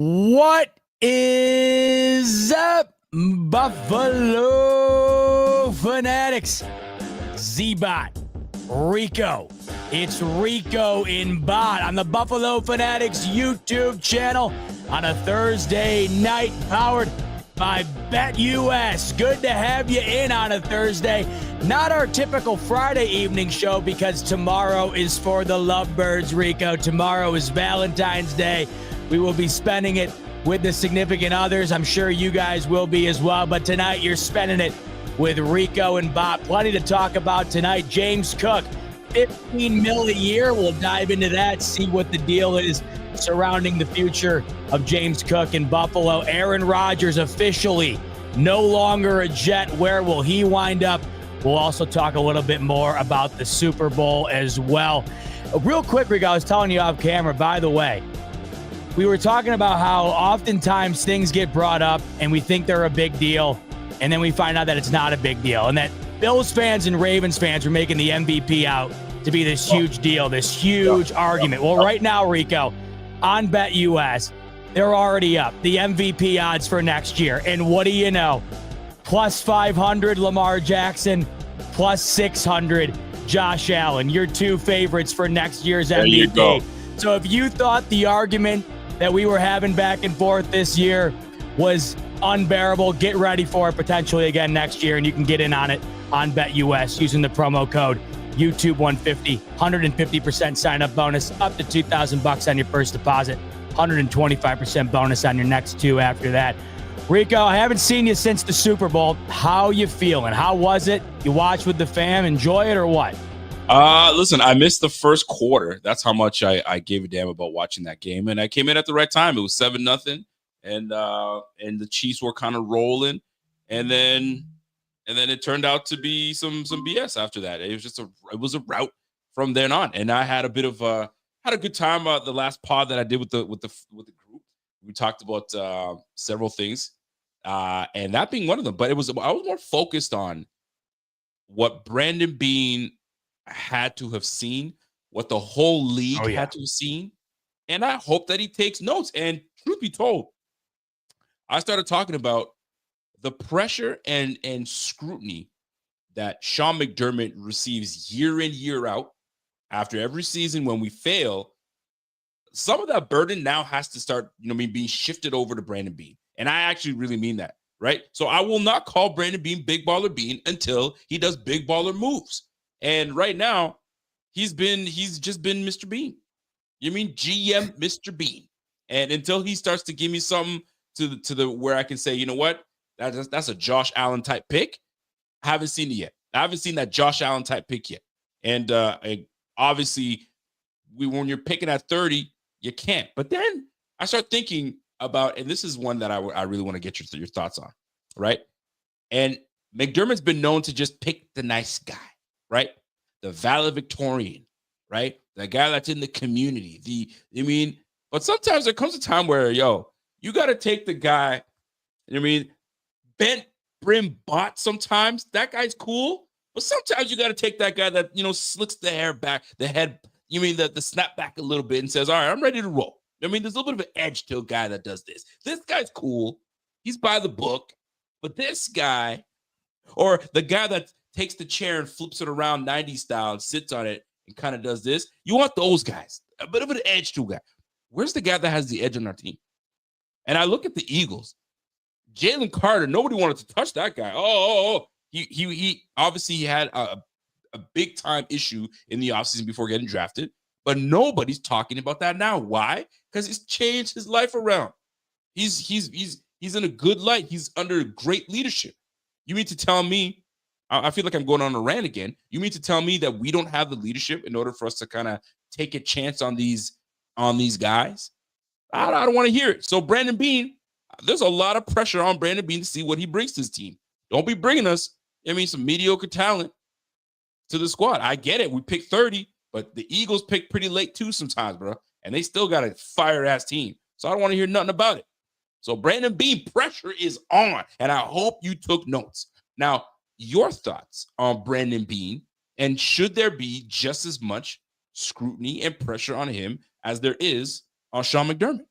What is up, Buffalo Fanatics? Z-Bot, Rico. It's Rico in Bot on the Buffalo Fanatics YouTube channel on a Thursday night, powered by BetUS. Good to have you in on a Thursday. Not our typical Friday evening show because tomorrow is for the lovebirds, Rico. Tomorrow is Valentine's Day. We will be spending it with the significant others. I'm sure you guys will be as well. But tonight you're spending it with Rico and Bot. Plenty to talk about tonight. James Cook, $15 million a year. We'll dive into that, see what the deal is surrounding the future of James Cook in Buffalo. Aaron Rodgers officially no longer a Jet. Where will he wind up? We'll also talk a little bit more about the Super Bowl as well. Real quick, Rico, I was telling you off camera, by the way, we were talking about how oftentimes things get brought up and we think they're a big deal, and then we find out that it's not a big deal, and that Bills fans and Ravens fans are making the MVP out to be this huge deal, this huge argument. Well, right now, Rico, on BetUS, they're already up, the MVP odds for next year. And what do you know? Plus 500 Lamar Jackson, plus 600 Josh Allen, your two favorites for next year's There you MVP. go. So if you thought the argument that we were having back and forth this year was unbearable, get ready for it potentially again next year, and you can get in on it on BetUS using the promo code YouTube150, 150% sign-up bonus, up to $2,000 on your first deposit, 125% bonus on your next two after that. Rico, I haven't seen you since the Super Bowl. How you feeling? How was it? You watched with the fam, enjoy it or what? Listen, I missed the first quarter. That's how much I gave a damn about watching that game. And I came in at the right time. It was 7-0. And the Chiefs were kind of rolling. And then it turned out to be some BS after that. It was just it was a rout from then on. And I had a bit of had a good time the last pod that I did with the group. We talked about several things. And that being one of them. But I was more focused on what Brandon Beane had to have seen, what the whole league had to have seen, and I hope that he takes notes. And truth be told, I started talking about the pressure and scrutiny that Sean McDermott receives year in, year out after every season. When we fail, some of that burden now has to start, being shifted over to Brandon Beane. And I actually really mean that, right? So I will not call Brandon Beane Big Baller Beane until he does big baller moves. And right now, he's just been Mr. Beane. You mean GM Mr. Beane. And until he starts to give me something to the where I can say, you know what, that's a Josh Allen type pick. I haven't seen it yet. I haven't seen that Josh Allen type pick yet. And obviously, when you're picking at 30, you can't. But then I start thinking about, and this is one that I really want to get your thoughts on, right? And McDermott's been known to just pick the nice guy. Right? The valedictorian, right? The guy that's in the community. But sometimes there comes a time where, you got to take the guy, bent brim bot sometimes. That guy's cool. But sometimes you got to take that guy that, slicks the hair back, the head, the snap back a little bit and says, all right, I'm ready to roll. There's a little bit of an edge to a guy that does this. This guy's cool. He's by the book. But this guy, or the guy that takes the chair and flips it around 90 style and sits on it and kind of does this. You want those guys, a bit of an edge to a guy. Where's the guy that has the edge on our team? And I look at the Eagles. Jalen Carter, nobody wanted to touch that guy. He obviously had a big time issue in the offseason before getting drafted, but nobody's talking about that now. Why? Because he's changed his life around. He's in a good light. He's under great leadership. You mean to tell me, I feel like I'm going on a rant again. You mean to tell me that we don't have the leadership in order for us to kind of take a chance on these guys? I don't want to hear it. So Brandon Beane, there's a lot of pressure on Brandon Beane to see what he brings to his team. Don't be bringing us, some mediocre talent to the squad. I get it. We picked 30, but the Eagles pick pretty late too sometimes, bro. And they still got a fire-ass team. So I don't want to hear nothing about it. So Brandon Beane, pressure is on, and I hope you took notes. Now, your thoughts on Brandon Beane, and should there be just as much scrutiny and pressure on him as there is on Sean McDermott?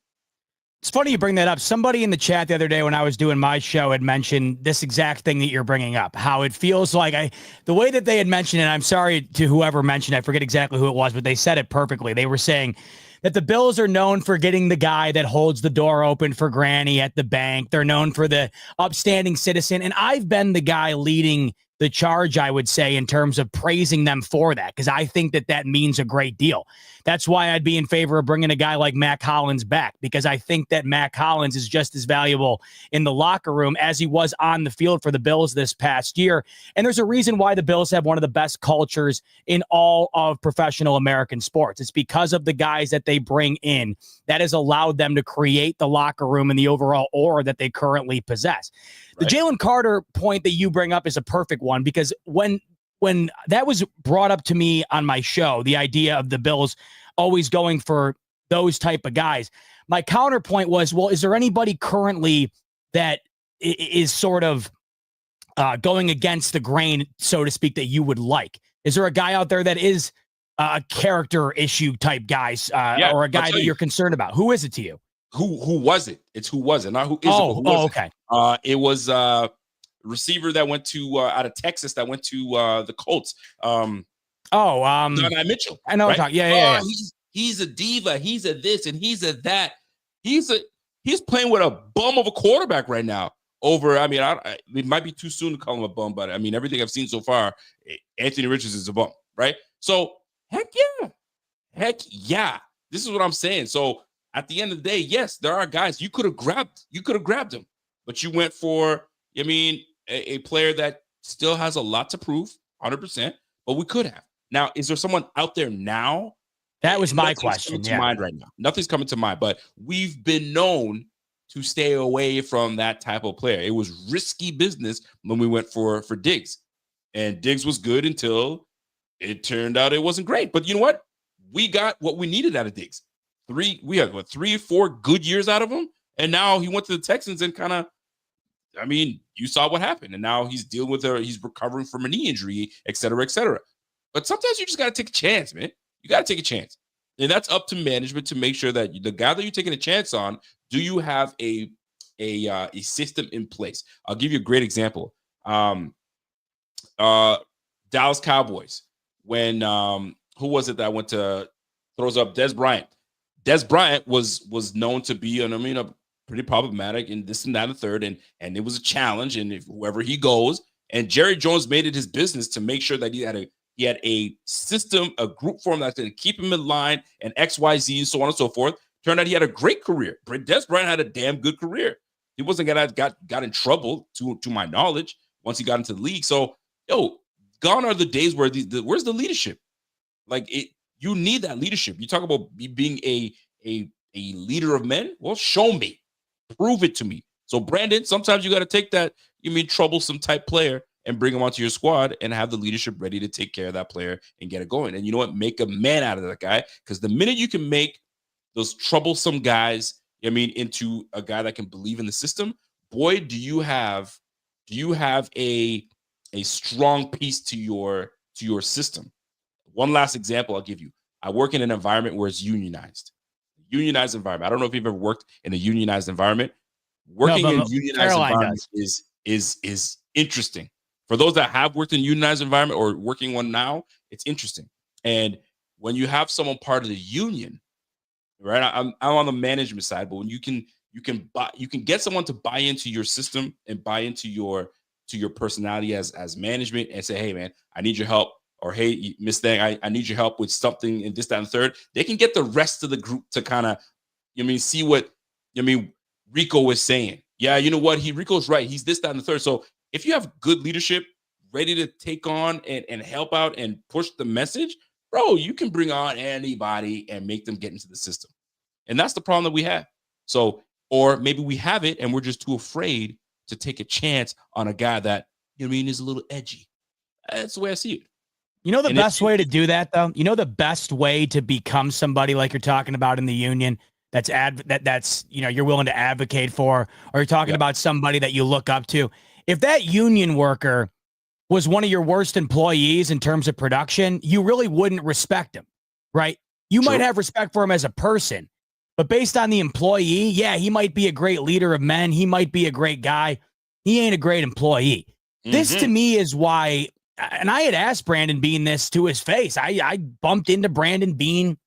It's funny you bring that up. Somebody in the chat the other day when I was doing my show had mentioned this exact thing that you're bringing up, how it feels like the way that they had mentioned it, I'm sorry to whoever mentioned it, I forget exactly who it was, but they said it perfectly. They were saying that the Bills are known for getting the guy that holds the door open for Granny at the bank. They're known for the upstanding citizen. And I've been the guy leading the charge, I would say, in terms of praising them for that, because I think that that means a great deal. That's why I'd be in favor of bringing a guy like Mac Hollins back, because I think that Mac Hollins is just as valuable in the locker room as he was on the field for the Bills this past year. And there's a reason why the Bills have one of the best cultures in all of professional American sports. It's because of the guys that they bring in that has allowed them to create the locker room and the overall aura that they currently possess. The Jalen Carter point that you bring up is a perfect one, because when that was brought up to me on my show, the idea of the Bills always going for those type of guys, my counterpoint was, well, is there anybody currently that is sort of going against the grain, so to speak, that you would like? Is there a guy out there that is a character issue type guys or a guy that you're concerned about? Who is it to you? Who was it? It's who was it, not who is it. Who was okay. It was receiver that went to out of Texas that went to the Colts. Donovan Mitchell. I know. Right? Yeah. He's a diva. He's a this and he's a that. He's playing with a bum of a quarterback right now. It might be too soon to call him a bum, but I mean, everything I've seen so far, Anthony Richards is a bum, right? So heck yeah. This is what I'm saying. So at the end of the day, yes, there are guys you could have grabbed him, but you went for, a player that still has a lot to prove, 100%. But we could have. Now, is there someone out there now? That was my question. To mind right now. Nothing's coming to mind, but we've been known to stay away from that type of player. It was risky business when we went for Diggs, and Diggs was good until it turned out it wasn't great. But you know what? We got what we needed out of Diggs. We had 3 or 4 good years out of him, and now he went to the Texans and kind of, you saw what happened, and now he's dealing with he's recovering from a knee injury, et cetera, et cetera. But sometimes you just got to take a chance, man. You got to take a chance. And that's up to management to make sure that the guy that you're taking a chance on, do you have a system in place? I'll give you a great example. Dallas Cowboys, when who was it that went to throws up Des Bryant? Des Bryant was known to be pretty problematic and this and that and third, and it was a challenge, and if whoever he goes, and Jerry Jones made it his business to make sure that he had a system, a group for him that's going to keep him in line, and XYZ, so on and so forth. Turned out he had a great career. Des Bryant had a damn good career. He wasn't got in trouble, to my knowledge, once he got into the league. So, gone are the days where where's the leadership? You need that leadership. You talk about being a leader of men. Well, show me, prove it to me. So, Brandon, sometimes you got to take that troublesome type player and bring him onto your squad and have the leadership ready to take care of that player and get it going. And you know what? Make a man out of that guy, because the minute you can make those troublesome guys, into a guy that can believe in the system, boy, do you have a strong piece to your system. One last example I'll give you. I work in an environment where it's unionized. Unionized environment. I don't know if you've ever worked in a unionized environment. Working in a unionized environment is interesting. For those that have worked in a unionized environment or working one now, it's interesting. And when you have someone part of the union, right? I'm on the management side, but when you can get someone to buy into your system and buy into your personality as management and say, hey man, I need your help. Or, hey, Miss Thang, I need your help with something and this, that, and the third. They can get the rest of the group to kind of, see what, Rico was saying. Yeah, you know what? Rico's right. He's this, that, and the third. So if you have good leadership ready to take on and help out and push the message, bro, you can bring on anybody and make them get into the system. And that's the problem that we have. So, or maybe we have it and we're just too afraid to take a chance on a guy that, is a little edgy. That's the way I see it. The best way to do that, though? The best way to become somebody like you're talking about in the union that's you're willing to advocate for, or you're talking about somebody that you look up to. If that union worker was one of your worst employees in terms of production, you really wouldn't respect him, right? You might have respect for him as a person, But based on the employee, yeah, he might be a great leader of men. He might be a great guy. He ain't a great employee. This to me is why, and I had asked Brandon Beane this to his face. I bumped into Brandon Beane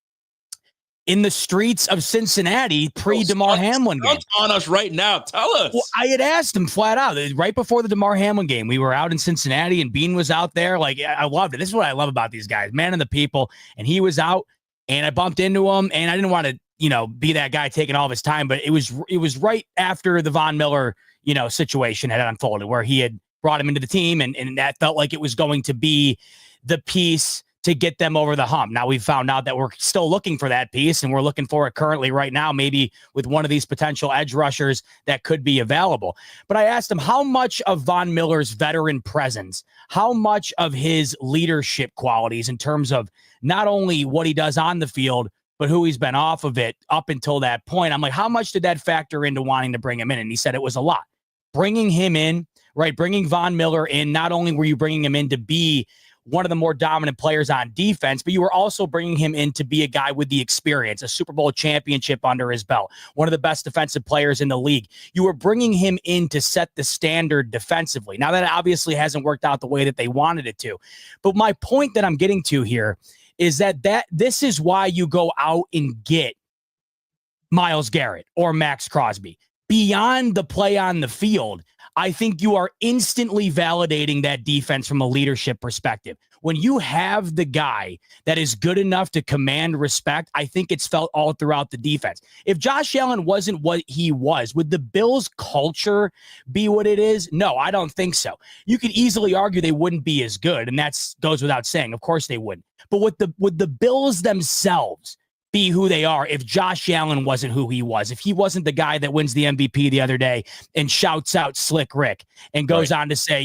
in the streets of Cincinnati pre-Damar Hamlin game. On us right now. Tell us. Well, I had asked him flat out right before the Damar Hamlin game. We were out in Cincinnati and Beane was out there. Like, I loved it. This is what I love about these guys, man of the people. And he was out and I bumped into him and I didn't want to, be that guy taking all of his time, but it was right after the Von Miller, situation had unfolded where he had brought him into the team and that felt like it was going to be the piece to get them over the hump. Now we've found out that we're still looking for that piece and we're looking for it currently right now, maybe with one of these potential edge rushers that could be available. But I asked him how much of Von Miller's veteran presence, how much of his leadership qualities in terms of not only what he does on the field, but who he's been off of it up until that point. I'm like, how much did that factor into wanting to bring him in? And he said it was a lot. Bringing him in, right? Bringing Von Miller in, not only were you bringing him in to be one of the more dominant players on defense, but you were also bringing him in to be a guy with the experience, a Super Bowl championship under his belt, one of the best defensive players in the league. You were bringing him in to set the standard defensively. Now that obviously hasn't worked out the way that they wanted it to. But my point that I'm getting to here is that this is why you go out and get Myles Garrett or Max Crosby. Beyond the play on the field, I think you are instantly validating that defense from a leadership perspective. When you have the guy that is good enough to command respect, I think it's felt all throughout the defense. If Josh Allen wasn't what he was, would the Bills' culture be what it is? No, I don't think so. You could easily argue they wouldn't be as good, and that goes without saying. Of course they wouldn't. But would the Bills themselves be who they are if Josh Allen wasn't who he was, if he wasn't the guy that wins the MVP the other day and shouts out Slick Rick and goes on to say,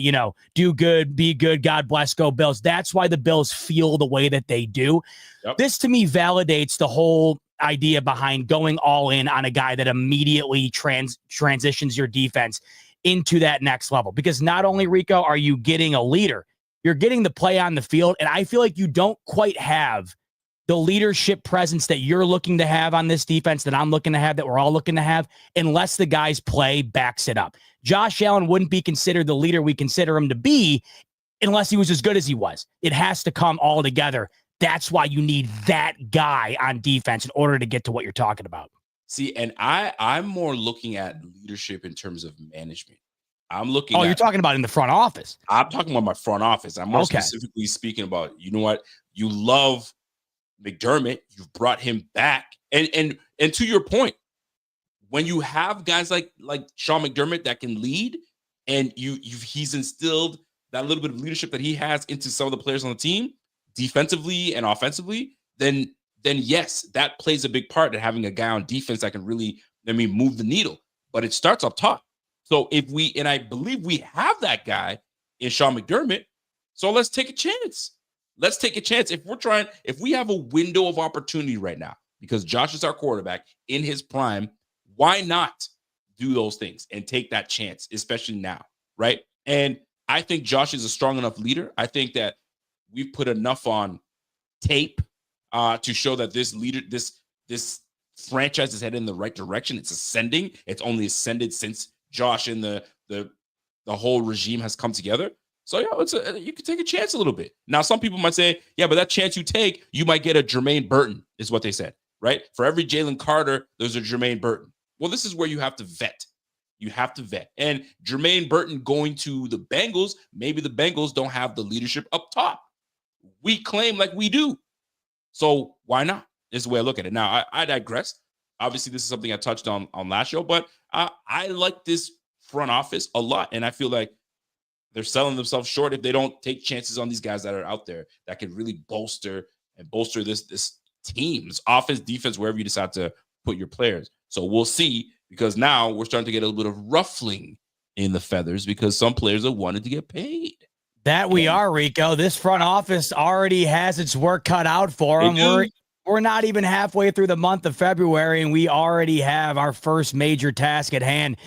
do good, be good, God bless, go Bills. That's why the Bills feel the way that they do. Yep. This to me validates the whole idea behind going all in on a guy that immediately transitions your defense into that next level. Because not only, Rico, are you getting a leader, you're getting the play on the field. And I feel like you don't quite have the leadership presence that you're looking to have on this defense, that I'm looking to have, that we're all looking to have, unless the guy's play backs it up. Josh Allen wouldn't be considered the leader we consider him to be unless he was as good as he was. It has to come all together. That's why you need that guy on defense in order to get to what you're talking about. See, and I'm more looking at leadership in terms of management. I'm looking you're talking about in the front office. I'm talking about my front office. I'm more specifically speaking about, what? You love McDermott, you've brought him back. And to your point, when you have guys like Sean McDermott that can lead, and he's instilled that little bit of leadership that he has into some of the players on the team, defensively and offensively, then yes, that plays a big part in having a guy on defense that can really, move the needle. But it starts up top. So and I believe we have that guy in Sean McDermott. So let's take a chance. Let's take a chance. If we have a window of opportunity right now, because Josh is our quarterback in his prime, why not do those things and take that chance, especially now, right? And I think Josh is a strong enough leader. I think that we've put enough on tape to show that this franchise is headed in the right direction. It's ascending. It's only ascended since Josh and the whole regime has come together. So, you can take a chance a little bit. Now, some people might say, yeah, but that chance you take, you might get a Jermaine Burton, is what they said, right? For every Jalen Carter, there's a Jermaine Burton. Well, this is where you have to vet. You have to vet. And Jermaine Burton going to the Bengals, maybe the Bengals don't have the leadership up top. We claim like we do. So why not? Is the way I look at it. Now, I digress. Obviously, this is something I touched on last show, but I like this front office a lot. And I feel like they're selling themselves short if they don't take chances on these guys that are out there that can really bolster this team's offense, defense, wherever you decide to put your players. So we'll see, because now we're starting to get a little bit of ruffling in the feathers because some players have wanted to get paid. That we are, Rico. This front office already has its work cut out for them. We're not even halfway through the month of February, and we already have our first major task at hand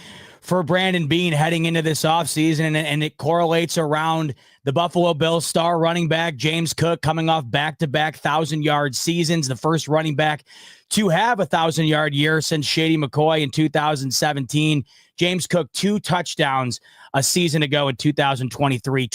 for Brandon Beane heading into this offseason, and it correlates around the Buffalo Bills star running back James Cook coming off back-to-back 1,000-yard seasons, the first running back to have a 1,000-yard year since Shady McCoy in 2017. James Cook, 2 touchdowns a season ago in 2023,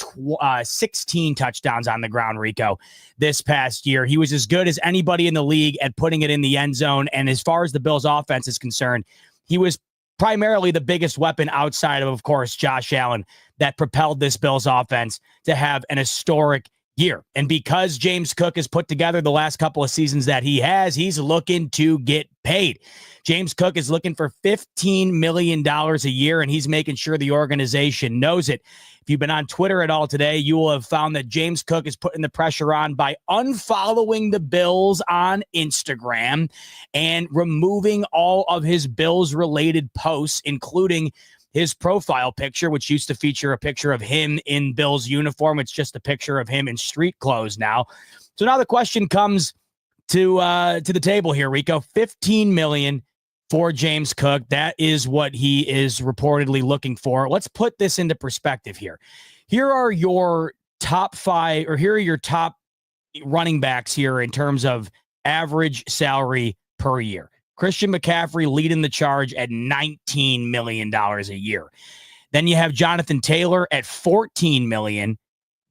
16 touchdowns on the ground, Rico, this past year. He was as good as anybody in the league at putting it in the end zone, and as far as the Bills' offense is concerned, he was primarily the biggest weapon outside of course, Josh Allen, that propelled this Bills offense to have an historic year. And because James Cook has put together the last couple of seasons that he has, he's looking to get paid. James Cook is looking for $15 million a year, and he's making sure the organization knows it. If you've been on Twitter at all today, you will have found that James Cook is putting the pressure on by unfollowing the Bills on Instagram and removing all of his Bills-related posts, including his profile picture, which used to feature a picture of him in Bills uniform. It's just a picture of him in street clothes now. So now the question comes to the table here, Rico. $15 million for James Cook. That is what he is reportedly looking for. Let's put this into perspective here. Here are your top 5, or here are your top running backs here in terms of average salary per year. Christian McCaffrey leading the charge at $19 million a year. Then you have Jonathan Taylor at $14 million.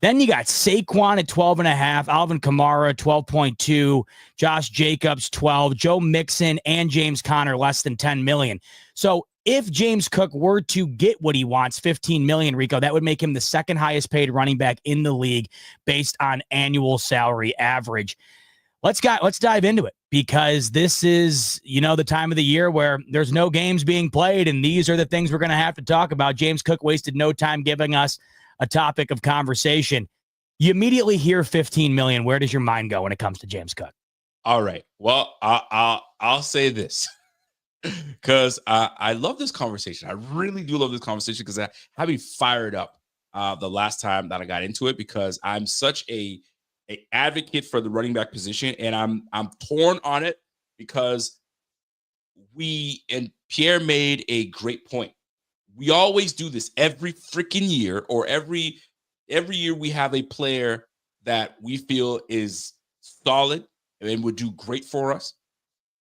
Then you got Saquon at 12.5, Alvin Kamara 12.2, Josh Jacobs 12, Joe Mixon and James Conner less than $10 million. So if James Cook were to get what he wants, $15 million, Rico, that would make him the second highest paid running back in the league based on annual salary average. Let's dive into it, because this is, the time of the year where there's no games being played, and these are the things we're going to have to talk about. James Cook wasted no time giving us a topic of conversation. You immediately hear $15 million. Where does your mind go when it comes to James Cook? All right. Well, I'll say this, because I love this conversation. I really do love this conversation, because I had me fired up the last time that I got into it, because I'm such a advocate for the running back position, and I'm torn on it, because Pierre made a great point. We always do this every freaking year, or every year we have a player that we feel is solid and would do great for us,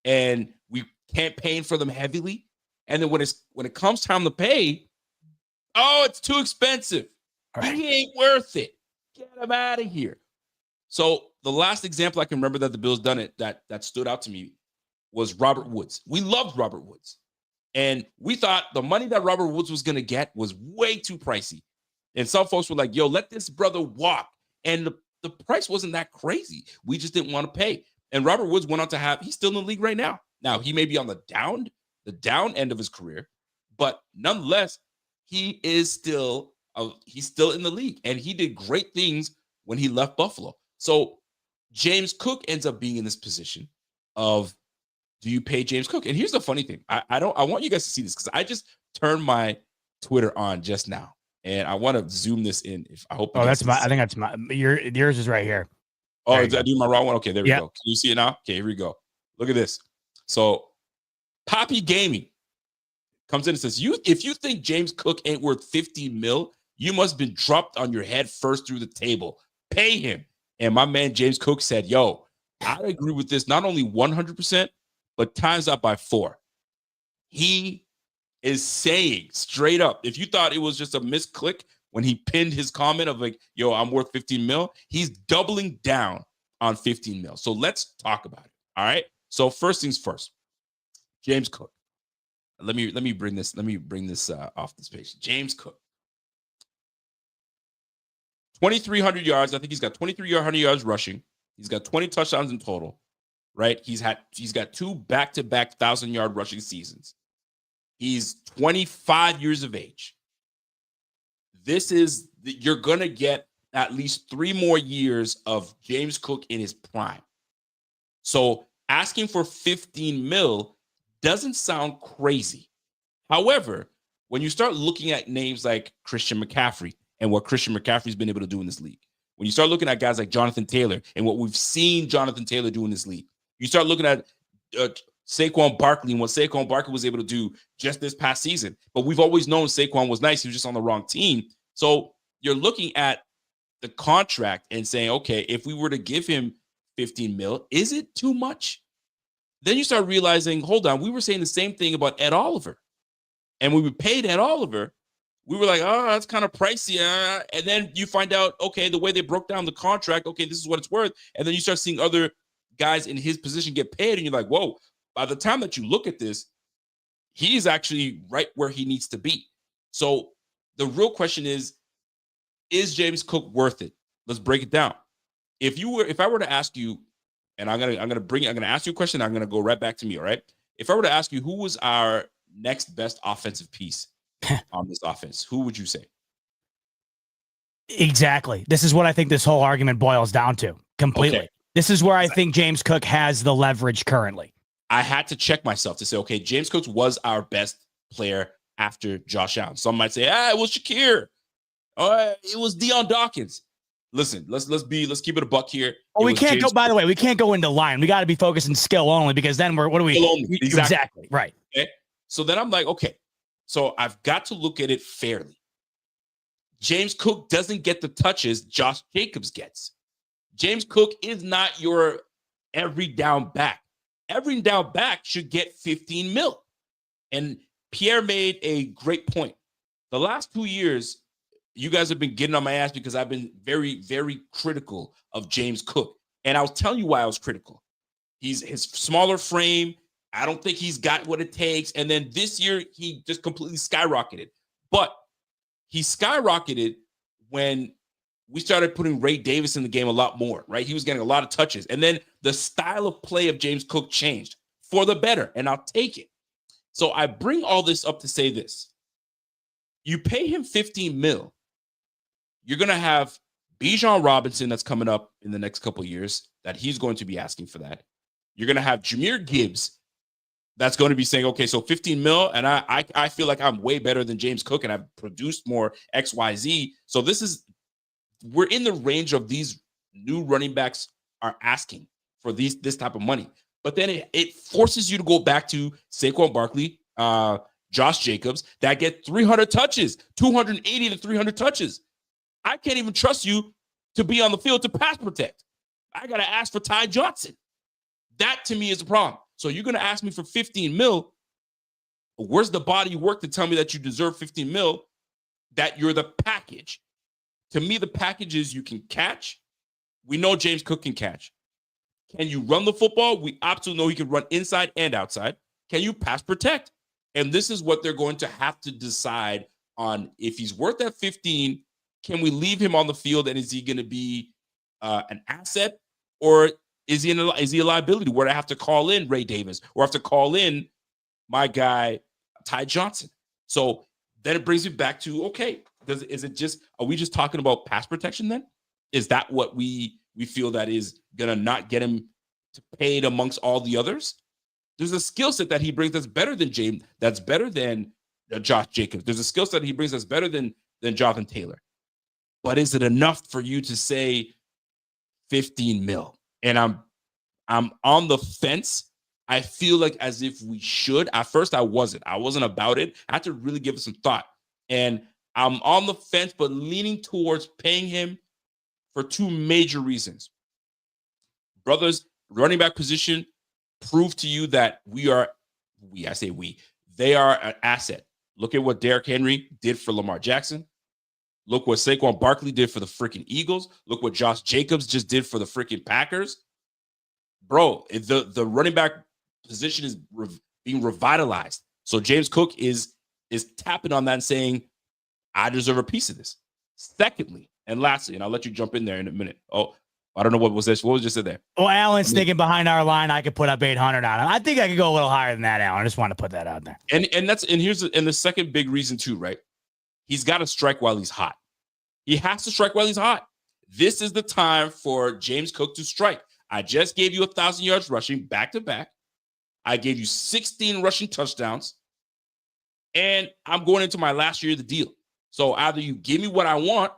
and we campaign for them heavily. And then when it comes time to pay, it's too expensive. Right. He ain't worth it. Get him out of here. So the last example I can remember that the Bills done it that stood out to me was Robert Woods. We loved Robert Woods, and we thought the money that Robert Woods was going to get was way too pricey. And some folks were like, yo, let this brother walk. And the price wasn't that crazy. We just didn't want to pay. And Robert Woods went on to he's still in the league right now. Now, he may be on the down end of his career, but nonetheless, he is still in the league, and he did great things when he left Buffalo. So James Cook ends up being in this position of, do you pay James Cook? And here's the funny thing. I want you guys to see this, because I just turned my Twitter on just now, and I want to zoom this in. I think that's yours is right here. Oh, did I do my wrong one? Okay, there we go. Can you see it now? Okay, here we go. Look at this. So Poppy Gaming comes in and says, if you think James Cook ain't worth $15 million, you must have been dropped on your head first through the table. Pay him. And my man James Cook said, yo, I agree with this not only 100%, but times up by 4. He is saying straight up, if you thought it was just a misclick when he pinned his comment of like, yo, I'm worth $15 million, he's doubling down on $15 million. So let's talk about it. All right. So first things first, James Cook. Let me bring this off this page. James Cook. 2,300 yards. I think he's got 2,300 yards rushing. He's got 20 touchdowns in total, right? He's got 2 back-to-back 1,000-yard rushing seasons. He's 25 years of age. You're going to get at least 3 more years of James Cook in his prime. So asking for $15 million doesn't sound crazy. However, when you start looking at names like Christian McCaffrey, and what Christian McCaffrey's been able to do in this league, when you start looking at guys like Jonathan Taylor and what we've seen Jonathan Taylor do in this league, you start looking at Saquon Barkley and what Saquon Barkley was able to do just this past season. But we've always known Saquon was nice. He was just on the wrong team. So you're looking at the contract and saying, okay, if we were to give him 15 mil, is it too much? Then you start realizing, hold on, we were saying the same thing about Ed Oliver. And when we paid Ed Oliver, we were like, oh, that's kind of pricey. And then you find out, okay, the way they broke down the contract, okay, this is what it's worth. And then you start seeing other guys in his position get paid. And you're like, whoa, by the time that you look at this, he's actually right where he needs to be. So the real question is James Cook worth it? Let's break it down. If I were to ask you, and I'm gonna ask you a question, I'm gonna go right back to me, all right? If I were to ask you who was our next best offensive piece on this offense, who would you say? Exactly. This is what I think this whole argument boils down to completely. Okay. This is where I think James Cook has the leverage currently. I had to check myself to say, okay, James Cook was our best player after Josh Allen. Some might say, it was Shakir. It was Deion Dawkins. Listen, let's keep it a buck here. Well, we can't go. By the way, we can't go into line. We got to be focused on skill only, because then what do we? Exactly. Right. Okay. So then I'm like, okay, so I've got to look at it fairly. James Cook doesn't get the touches Josh Jacobs gets. James Cook is not your every down back. Every down back should get 15 mil. And Pierre made a great point. The last 2 years, you guys have been getting on my ass because I've been very, very critical of James Cook. And I was telling you why I was critical. He's his smaller frame. I don't think he's got what it takes. And then this year, he just completely skyrocketed. But he skyrocketed when we started putting Ray Davis in the game a lot more, right? He was getting a lot of touches. And then the style of play of James Cook changed for the better, and I'll take it. So I bring all this up to say this. You pay him 15 mil. You're going to have Bijan Robinson that's coming up in the next couple of years that he's going to be asking for that. You're going to have Jahmyr Gibbs that's going to be saying, okay, so 15 mil, and I feel like I'm way better than James Cook, and I've produced more XYZ. So we're in the range of these new running backs are asking for this type of money. But then it forces you to go back to Saquon Barkley, Josh Jacobs, that get 300 touches, 280 to 300 touches. I can't even trust you to be on the field to pass protect. I got to ask for Ty Johnson. That, to me, is a problem. So you're going to ask me for 15 mil. Where's the body of work to tell me that you deserve 15 mil, that you're the package? To me, the package is you can catch. We know James Cook can catch. Can you run the football? We absolutely know he can run inside and outside. Can you pass protect? And this is what they're going to have to decide on. If he's worth that 15, can we leave him on the field, and is he going to be an asset, or is he a liability where I have to call in Ray Davis or have to call in my guy Ty Johnson? So then it brings me back to, okay, are we just talking about pass protection then? Is that what we feel that is gonna not get him to paid amongst all the others? There's a skill set that he brings that's better than James, that's better than Josh Jacobs. There's a skill set he brings that's better than Jonathan Taylor. But is it enough for you to say 15 mil? And I'm on the fence. I feel like as if we should. At first, I wasn't about it. I had to really give it some thought. And I'm on the fence, but leaning towards paying him for two major reasons. Brothers, running back position proved to you that they are an asset. Look at what Derrick Henry did for Lamar Jackson. Look what Saquon Barkley did for the freaking Eagles. Look what Josh Jacobs just did for the freaking Packers. Bro, the running back position is being revitalized. So James Cook is tapping on that and saying, I deserve a piece of this. Secondly, and lastly, and I'll let you jump in there in a minute. Oh, I don't know what was this. What was just said there? Well, Alan's thinking behind our line, I could put up 800 on him. I think I could go a little higher than that, Alan. I just want to put that out there. And here's the second big reason too, right? He's got to strike while he's hot. He has to strike while he's hot. This is the time for James Cook to strike. I just gave you 1,000 yards rushing back to back. I gave you 16 rushing touchdowns. And I'm going into my last year of the deal. So either you give me what I want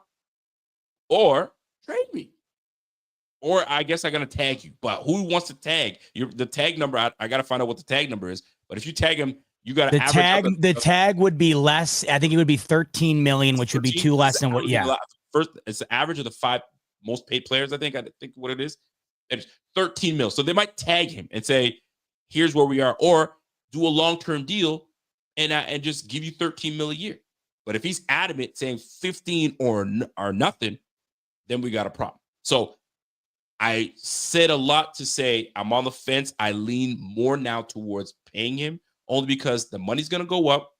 or trade me. Or I guess I got to tag you. But who wants to tag? The tag number, I got to find out what the tag number is. But if you tag him, you got to average. The tag would be less. I think it would be 13 million, which would be two less than what. Yeah. First, it's the average of the 5 most paid players. I think what it is. It's 13 mil. So they might tag him and say, "Here's where we are," or do a long-term deal and just give you 13 mil a year. But if he's adamant saying 15 or nothing, then we got a problem. So I said a lot to say I'm on the fence. I lean more now towards paying him only because the money's going to go up.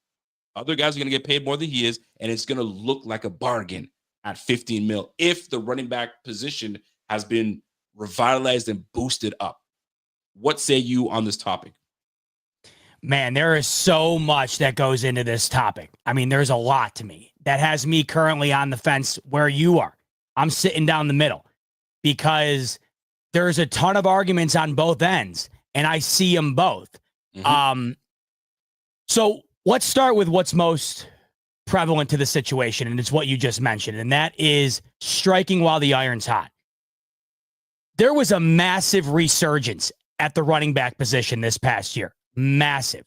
Other guys are going to get paid more than he is, and it's going to look like a bargain at 15 mil if the running back position has been revitalized and boosted up. What say you on this topic? Man, there is so much that goes into this topic. I mean, there's a lot to me that has me currently on the fence where you are. I'm sitting down the middle because there's a ton of arguments on both ends, and I see them both. Mm-hmm. So let's start with what's most prevalent to the situation, and it's what you just mentioned, and that is striking while the iron's hot. There was a massive resurgence at the running back position this past year. Massive.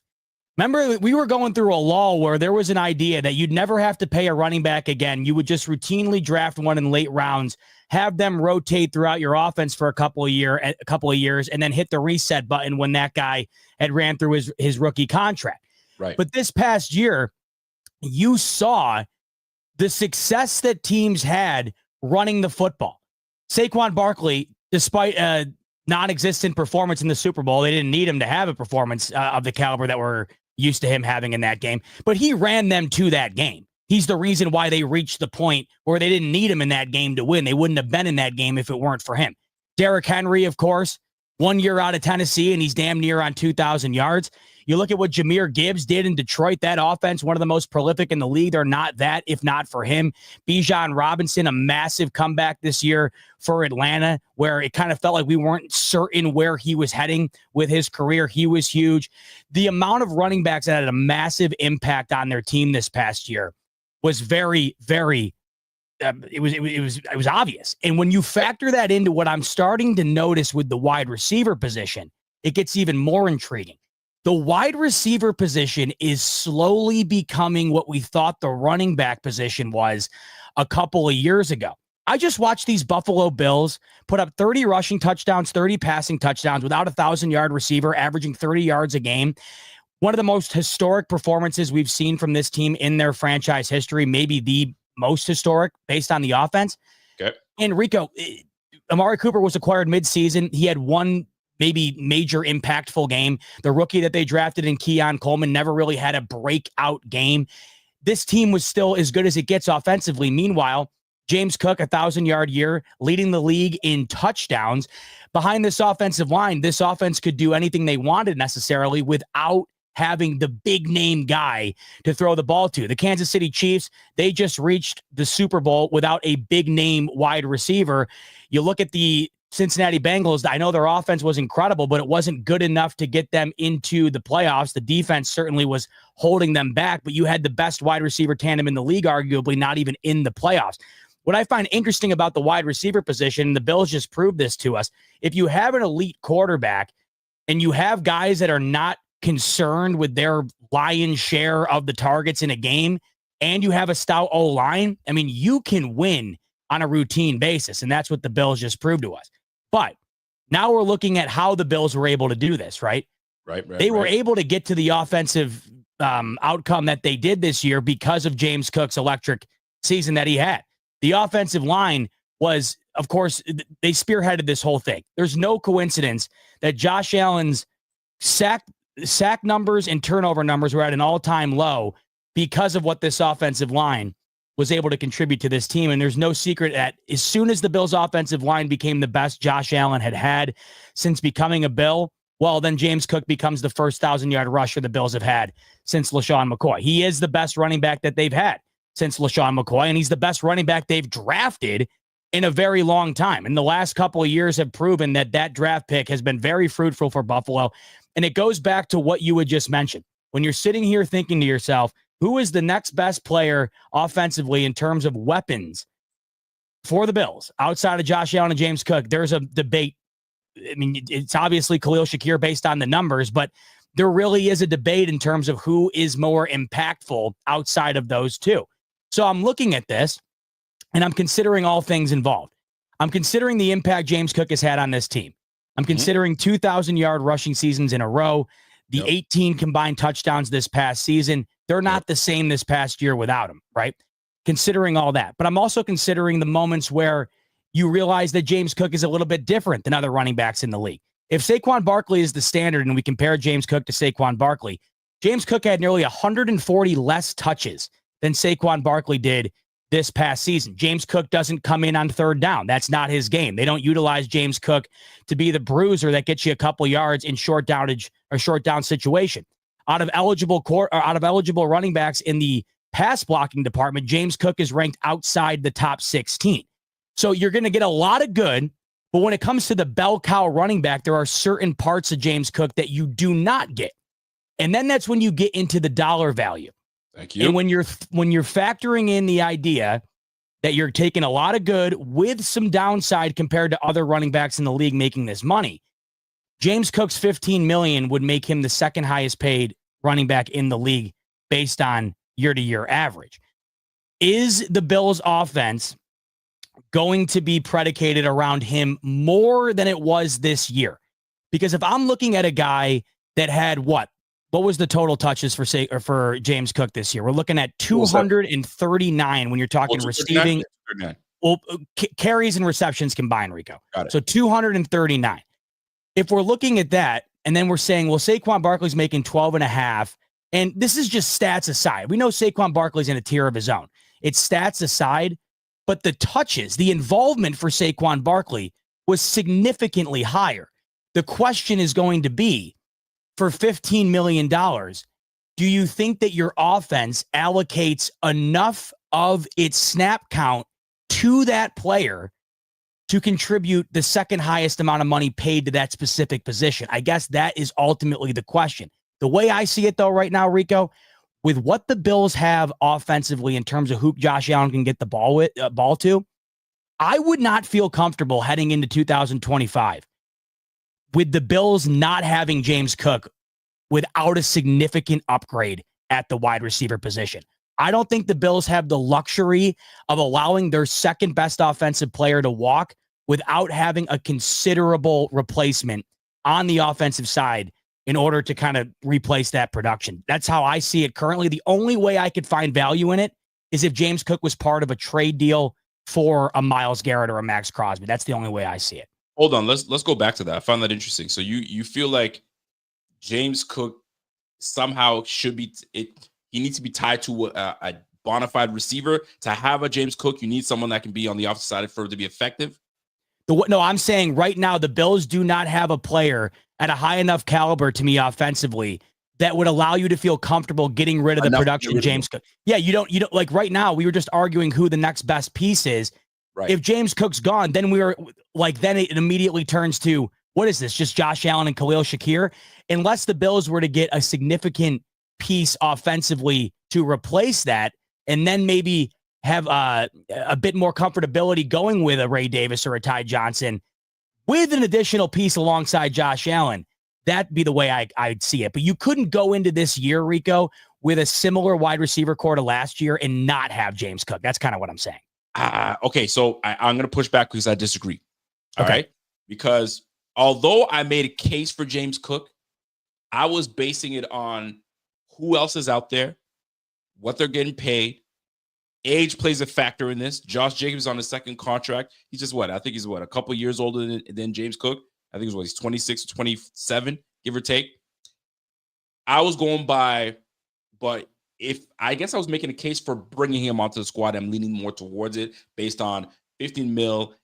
Remember, we were going through a lull where there was an idea that you'd never have to pay a running back again. You would just routinely draft one in late rounds, have them rotate throughout your offense for a couple of years, and then hit the reset button when that guy had ran through his rookie contract. Right. But this past year, you saw the success that teams had running the football. Saquon Barkley, despite a non-existent performance in the Super Bowl, they didn't need him to have a performance of the caliber that we're used to him having in that game, but he ran them to that game. He's the reason why they reached the point where they didn't need him in that game to win. They wouldn't have been in that game if it weren't for him. Derrick Henry, of course, 1 year out of Tennessee, and he's damn near on 2,000 yards. You look at what Jahmyr Gibbs did in Detroit, that offense, one of the most prolific in the league. They're not that, if not for him. Bijan Robinson, a massive comeback this year for Atlanta, where it kind of felt like we weren't certain where he was heading with his career. He was huge. The amount of running backs that had a massive impact on their team this past year was very, very, it was obvious. And when you factor that into what I'm starting to notice with the wide receiver position, it gets even more intriguing. The wide receiver position is slowly becoming what we thought the running back position was a couple of years ago. I just watched these Buffalo Bills put up 30 rushing touchdowns, 30 passing touchdowns without a 1,000-yard receiver, averaging 30 yards a game. One of the most historic performances we've seen from this team in their franchise history, maybe the most historic based on the offense. Okay. And Rico, Amari Cooper was acquired midseason. He had one maybe major impactful game. The rookie that they drafted in Keon Coleman never really had a breakout game. This team was still as good as it gets offensively. Meanwhile, James Cook, 1,000-yard year, leading the league in touchdowns. Behind this offensive line, this offense could do anything they wanted necessarily without having the big name guy to throw the ball to. The Kansas City Chiefs, they just reached the Super Bowl without a big name wide receiver. You look at the Cincinnati Bengals, I know their offense was incredible, but it wasn't good enough to get them into the playoffs. The defense certainly was holding them back, but you had the best wide receiver tandem in the league, arguably not even in the playoffs. What I find interesting about the wide receiver position, the Bills just proved this to us, if you have an elite quarterback and you have guys that are not concerned with their lion's share of the targets in a game, and you have a stout O-line, I mean, you can win on a routine basis, and that's what the Bills just proved to us. But now we're looking at how the Bills were able to do this, right? Right. They were able to get to the offensive outcome that they did this year because of James Cook's electric season that he had. The offensive line was, of course, they spearheaded this whole thing. There's no coincidence that Josh Allen's sack numbers and turnover numbers were at an all-time low because of what this offensive line was able to contribute to this team. And there's no secret that as soon as the Bills' offensive line became the best Josh Allen had since becoming a Bill, well, then James Cook becomes the first 1,000-yard rusher the Bills have had since LaShawn McCoy. He is the best running back that they've had since LaShawn McCoy, and he's the best running back they've drafted in a very long time. And the last couple of years have proven that draft pick has been very fruitful for Buffalo. And it goes back to what you had just mentioned. When you're sitting here thinking to yourself, who is the next best player offensively in terms of weapons for the Bills, outside of Josh Allen and James Cook, there's a debate. I mean, it's obviously Khalil Shakir based on the numbers, but there really is a debate in terms of who is more impactful outside of those two. So I'm looking at this, and I'm considering all things involved. I'm considering the impact James Cook has had on this team. I'm considering 2,000-yard rushing seasons in a row, the 18 combined touchdowns this past season. They're not the same this past year without him, right? Considering all that. But I'm also considering the moments where you realize that James Cook is a little bit different than other running backs in the league. If Saquon Barkley is the standard and we compare James Cook to Saquon Barkley, James Cook had nearly 140 less touches than Saquon Barkley did this past season. James Cook doesn't come in on third down. That's not his game. They don't utilize James Cook to be the bruiser that gets you a couple yards in short downage or short down situation. Out of eligible running backs in the pass blocking department, James Cook is ranked outside the top 16. So you're going to get a lot of good, but when it comes to the bell cow running back, there are certain parts of James Cook that you do not get. And then that's when you get into the dollar value. Thank you. And when you're factoring in the idea that you're taking a lot of good with some downside compared to other running backs in the league making this money, James Cook's $15 million would make him the second highest paid running back in the league based on year-to-year average. Is the Bills' offense going to be predicated around him more than it was this year? Because if I'm looking at a guy that had what was the total touches for James Cook this year? We're looking at 239 when you're talking receiving. Well, carries and receptions combined, Rico. Got it. So 239. If we're looking at that, and then we're saying, well, Saquon Barkley's making 12 and a half, and this is just stats aside. We know Saquon Barkley's in a tier of his own. It's stats aside, but the touches, the involvement for Saquon Barkley was significantly higher. The question is going to be, for $15 million, do you think that your offense allocates enough of its snap count to that player to contribute the second highest amount of money paid to that specific position? I guess that is ultimately the question. The way I see it, though, right now, Rico, with what the Bills have offensively in terms of who Josh Allen can get the ball to, I would not feel comfortable heading into 2025 with the Bills not having James Cook without a significant upgrade at the wide receiver position. I don't think the Bills have the luxury of allowing their second best offensive player to walk without having a considerable replacement on the offensive side in order to kind of replace that production. That's how I see it currently. The only way I could find value in it is if James Cook was part of a trade deal for a Myles Garrett or a Max Crosby. That's the only way I see it. Hold on, let's go back to that. I found that interesting. So you feel like James Cook somehow should be he needs to be tied to a bona fide receiver. To have a James Cook, you need someone that can be on the offensive side for it to be effective. No, I'm saying right now the Bills do not have a player at a high enough caliber to me offensively that would allow you to feel comfortable getting rid of the production of James Cook. Yeah, you don't like right now we were just arguing who the next best piece is. Right. If James Cook's gone, then then it immediately turns to, what is this? Just Josh Allen and Khalil Shakir? Unless the Bills were to get a significant piece offensively to replace that, and then maybe have a bit more comfortability going with a Ray Davis or a Ty Johnson with an additional piece alongside Josh Allen, that'd be the way I'd see it. But you couldn't go into this year, Rico, with a similar wide receiver core to last year and not have James Cook. That's kind of what I'm saying. Okay, so I'm going to push back because I disagree. All right? Because although I made a case for James Cook, I was basing it on who else is out there, what they're getting paid. Age plays a factor in this. Josh Jacobs on his second contract. He's just I think he's a couple years older than James Cook. I think he's 26 or 27, give or take. I was going by, but I guess I was making a case for bringing him onto the squad. I'm leaning more towards it based on 15 mil.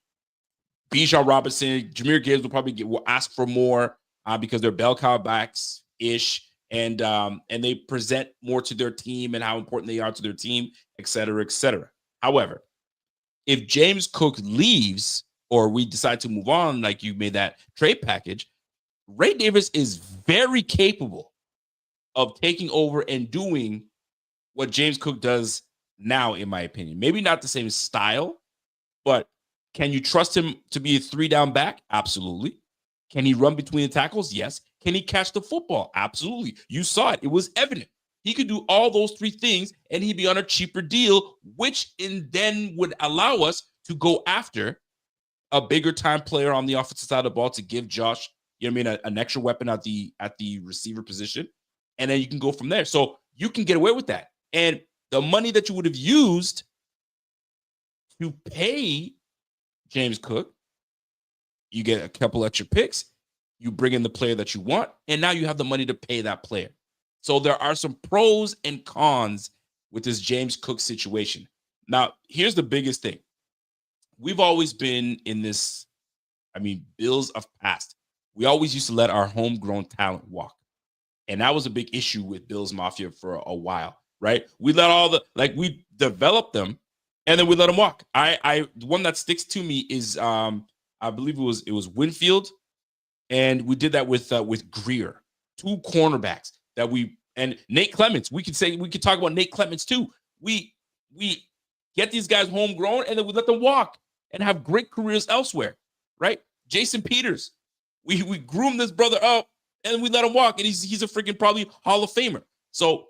Bijan Robinson, Jahmyr Gibbs will ask for more because they're bell cow backs ish, and they present more to their team and how important they are to their team, et cetera, et cetera. However, if James Cook leaves or we decide to move on, like you made that trade package, Ray Davis is very capable of taking over and doing what James Cook does now, in my opinion. Maybe not the same style, but Can you trust him to be a 3-down back? Absolutely. Can he run between the tackles? Yes. Can he catch the football? Absolutely. You saw it. It was evident. He could do all those 3 things, and he'd be on a cheaper deal, which then would allow us to go after a bigger time player on the offensive side of the ball to give Josh, you know what I mean, an extra weapon at the receiver position. And then you can go from there. So you can get away with that. And the money that you would have used to pay James Cook, you get a couple extra picks, you bring in the player that you want, and now you have the money to pay that player. So there are some pros and cons with this James Cook situation. Now, here's the biggest thing. We've always been in this, Bills of past. We always used to let our homegrown talent walk. And that was a big issue with Bills Mafia for a while, right? We let we developed them and then we let them walk. The one that sticks to me is, I believe it was Winfield. And we did that with Greer, 2 cornerbacks and Nate Clements. We could talk about Nate Clements too. We get these guys homegrown and then we let them walk and have great careers elsewhere, right? Jason Peters, we groomed this brother up and we let him walk, and he's a freaking probably Hall of Famer. So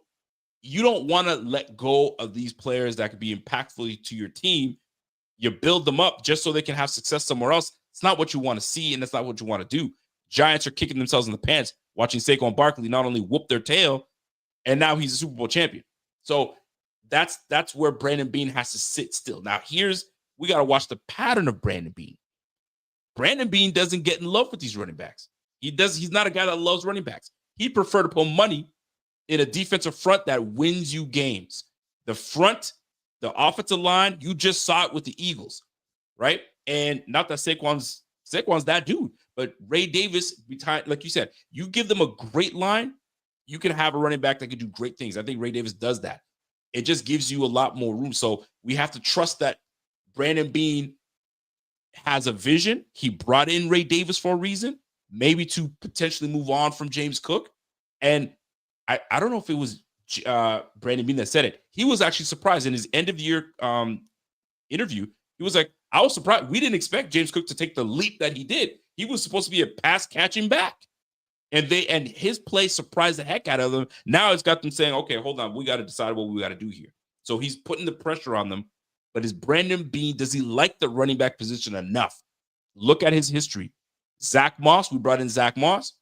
you don't want to let go of these players that could be impactful to your team. You build them up just so they can have success somewhere else. It's not what you want to see, and that's not what you want to do. Giants are kicking themselves in the pants watching Saquon Barkley not only whoop their tail, and now he's a Super Bowl champion. So that's where Brandon Beane has to sit still. Now, we got to watch the pattern of Brandon Beane. Brandon Beane doesn't get in love with these running backs. He's not a guy that loves running backs. He'd prefer to put money in a defensive front that wins you games. The front, the offensive line, you just saw it with the Eagles, right? And not that Saquon's that dude, but Ray Davis, behind, like you said, you give them a great line, you can have a running back that can do great things. I think Ray Davis does that. It just gives you a lot more room. So we have to trust that Brandon Beane has a vision. He brought in Ray Davis for a reason, maybe to potentially move on from James Cook. And I don't know if it was Brandon Beane that said it. He was actually surprised in his end of the year interview. He was like, I was surprised. We didn't expect James Cook to take the leap that he did. He was supposed to be a pass catching back. And his play surprised the heck out of them. Now it's got them saying, okay, hold on, we got to decide what we got to do here. So he's putting the pressure on them. But is Brandon Beane, does he like the running back position enough? Look at his history. Zach Moss, we brought in Zach Moss